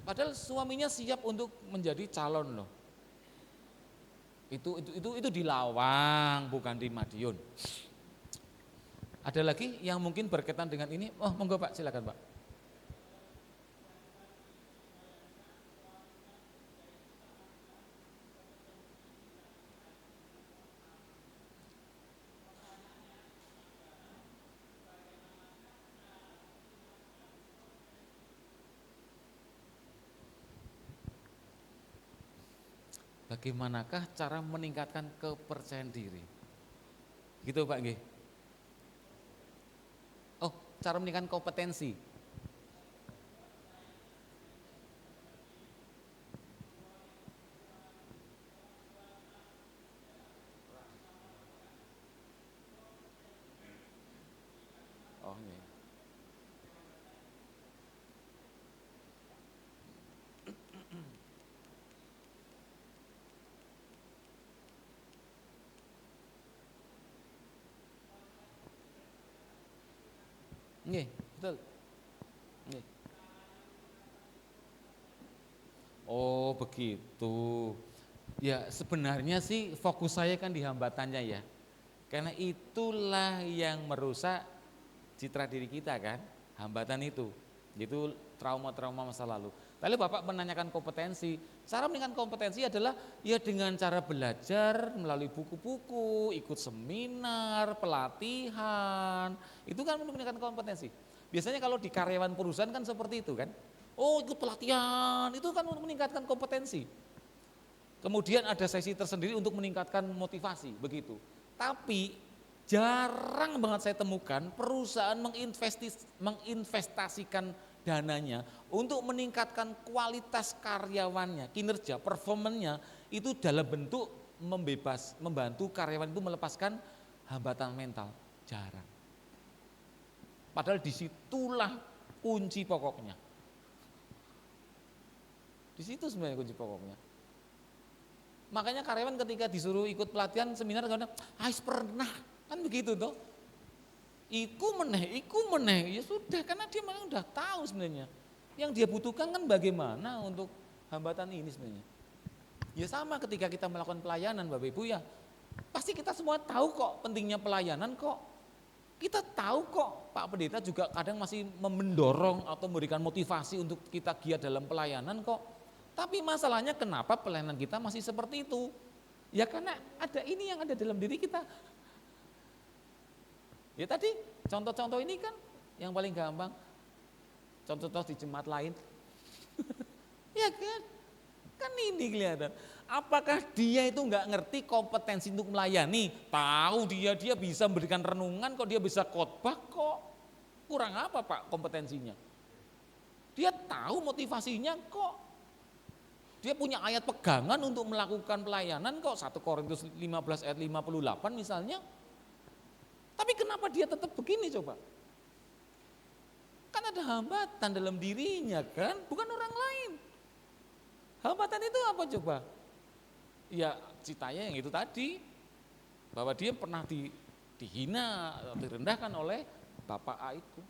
Padahal suaminya siap untuk menjadi calon loh. Itu di Lawang, bukan di Madiun. Ada lagi yang mungkin berkaitan dengan ini? Oh monggo Pak, silakan Pak. Bagaimanakah cara meningkatkan kepercayaan diri? Gitu Pak Nggih. Oh, cara meningkatkan kompetensi. Oh, nggih. Nggih, betul. Nggih. Oh, begitu. Ya, sebenarnya sih fokus saya kan di hambatannya ya. Karena itulah yang merusak citra diri kita kan, hambatan itu. Itu trauma-trauma masa lalu. Lalu Bapak menanyakan kompetensi. Cara meningkatkan kompetensi adalah ya dengan cara belajar melalui buku-buku, ikut seminar, pelatihan. Itu kan meningkatkan kompetensi. Biasanya kalau di karyawan perusahaan kan seperti itu kan. Oh ikut pelatihan, itu kan untuk meningkatkan kompetensi. Kemudian ada sesi tersendiri untuk meningkatkan motivasi, begitu. Tapi jarang banget saya temukan perusahaan menginvestasikan dananya untuk meningkatkan kualitas karyawannya, kinerja, performanya itu dalam bentuk membantu karyawan itu melepaskan hambatan mental, jarang. Padahal disitulah kunci pokoknya. Di situ sebenarnya kunci pokoknya. Makanya karyawan ketika disuruh ikut pelatihan seminar kadang, pernah kan begitu toh. Iku meneh, ya sudah karena dia memang udah tahu sebenarnya. Yang dia butuhkan kan bagaimana untuk hambatan ini sebenarnya. Ya sama ketika kita melakukan pelayanan Bapak Ibu ya, pasti kita semua tahu kok pentingnya pelayanan kok. Kita tahu kok Pak Pendeta juga kadang masih mendorong atau memberikan motivasi untuk kita giat dalam pelayanan kok. Tapi masalahnya kenapa pelayanan kita masih seperti itu? Ya karena ada ini yang ada dalam diri kita. Ya tadi contoh-contoh ini kan yang paling gampang. Contoh-contoh di jemaat lain. Ya kan? Kan ini kelihatan. Apakah dia itu nggak ngerti kompetensi untuk melayani? Tahu dia bisa memberikan renungan kok, dia bisa khotbah kok. Kurang apa Pak kompetensinya? Dia tahu motivasinya kok. Dia punya ayat pegangan untuk melakukan pelayanan kok, 1 Korintus 15 ayat 58 misalnya. Tapi kenapa dia tetap begini coba? Kan ada hambatan dalam dirinya kan, bukan orang lain. Hambatan itu apa coba? Ya citanya yang itu tadi, bahwa dia pernah dihina, direndahkan oleh Bapak A itu.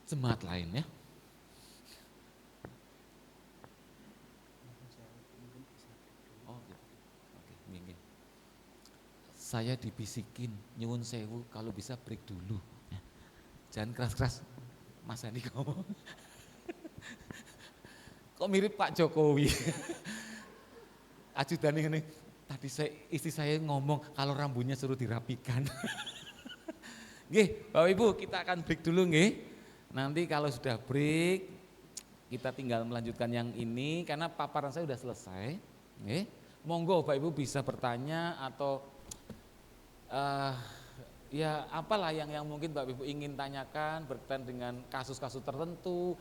Jemaat lain ya. Oh gitu. Oke, gini. Saya dibisikin, nyuwun sewu kalau bisa break dulu. Jangan keras-keras, Mas Andi ngomong. Kok mirip Pak Jokowi. Ajudan ini, tadi istri saya ngomong kalau rambutnya suruh dirapikan. Nggih, Bapak Ibu kita akan break dulu nggih. Nanti kalau sudah break, kita tinggal melanjutkan yang ini karena paparan saya sudah selesai. Nggih. Monggo Bapak Ibu bisa bertanya atau ya apalah yang mungkin Bapak Ibu ingin tanyakan berkaitan dengan kasus-kasus tertentu.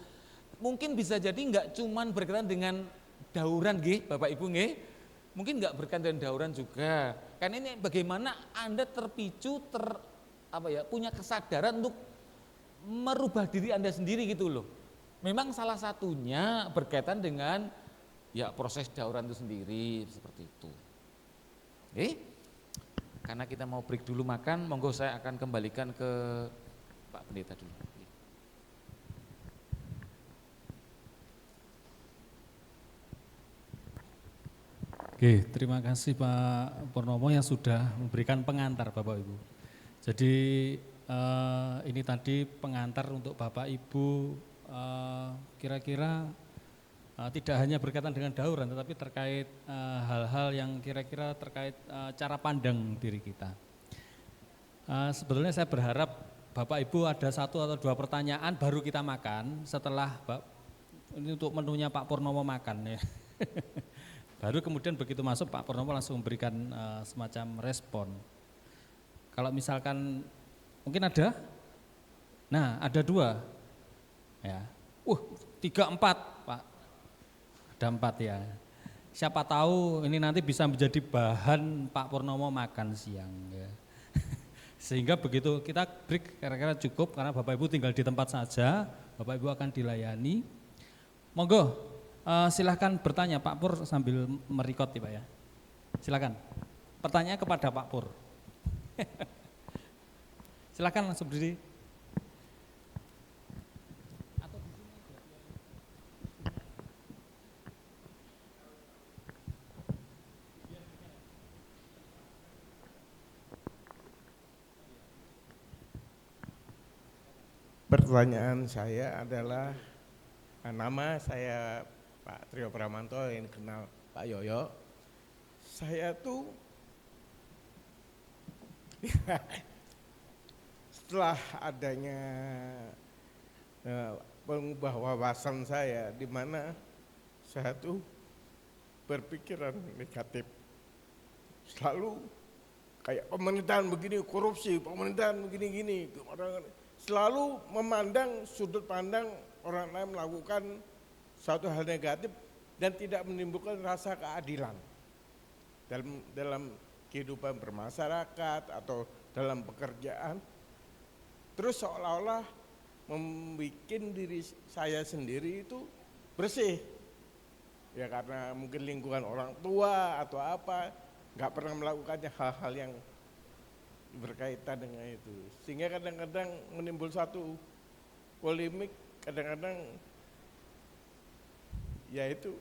Mungkin bisa jadi enggak cuman berkaitan dengan dauran nggih Bapak Ibu nggih. Mungkin enggak berkaitan dengan dauran juga. Karena ini bagaimana Anda terpicu punya kesadaran untuk merubah diri Anda sendiri gitu loh. Memang salah satunya berkaitan dengan ya proses dauran itu sendiri seperti itu. Oke? Karena kita mau break dulu makan, monggo saya akan kembalikan ke Pak Pendeta dulu. Oke, terima kasih Pak Purnomo yang sudah memberikan pengantar Bapak Ibu. Jadi ini tadi pengantar untuk Bapak Ibu kira-kira tidak hanya berkaitan dengan dauran tetapi terkait hal-hal yang kira-kira terkait cara pandang diri kita. Sebetulnya saya berharap Bapak Ibu ada 1 atau 2 pertanyaan baru kita makan setelah ini untuk menunya Pak Purnomo makan ya. Baru kemudian begitu masuk Pak Purnomo langsung memberikan semacam respon. Kalau misalkan mungkin ada, nah ada 2, ya, 3, 4 Pak, ada 4 ya. Siapa tahu ini nanti bisa menjadi bahan Pak Purnomo makan siang ya. Sehingga begitu kita break kira-kira cukup karena Bapak Ibu tinggal di tempat saja, Bapak Ibu akan dilayani. Monggo. Silahkan bertanya Pak Pur sambil merekod ya Pak ya. Silahkan. Pertanyaan kepada Pak Pur. Silahkan langsung berdiri. Pertanyaan saya adalah, nama saya Pak Trio Pramanto yang kenal Pak Yoyo. Saya tuh setelah adanya mengubah wawasan saya, di mana saya tuh berpikiran negatif. Selalu kayak pemerintahan begini korupsi, pemerintahan begini-gini. Selalu memandang sudut pandang orang lain melakukan suatu hal negatif dan tidak menimbulkan rasa keadilan dalam kehidupan bermasyarakat atau dalam pekerjaan. Terus seolah-olah membuat diri saya sendiri itu bersih. Ya karena mungkin lingkungan orang tua atau apa, nggak pernah melakukannya hal-hal yang berkaitan dengan itu. Sehingga kadang-kadang menimbul satu polemik, kadang-kadang yaitu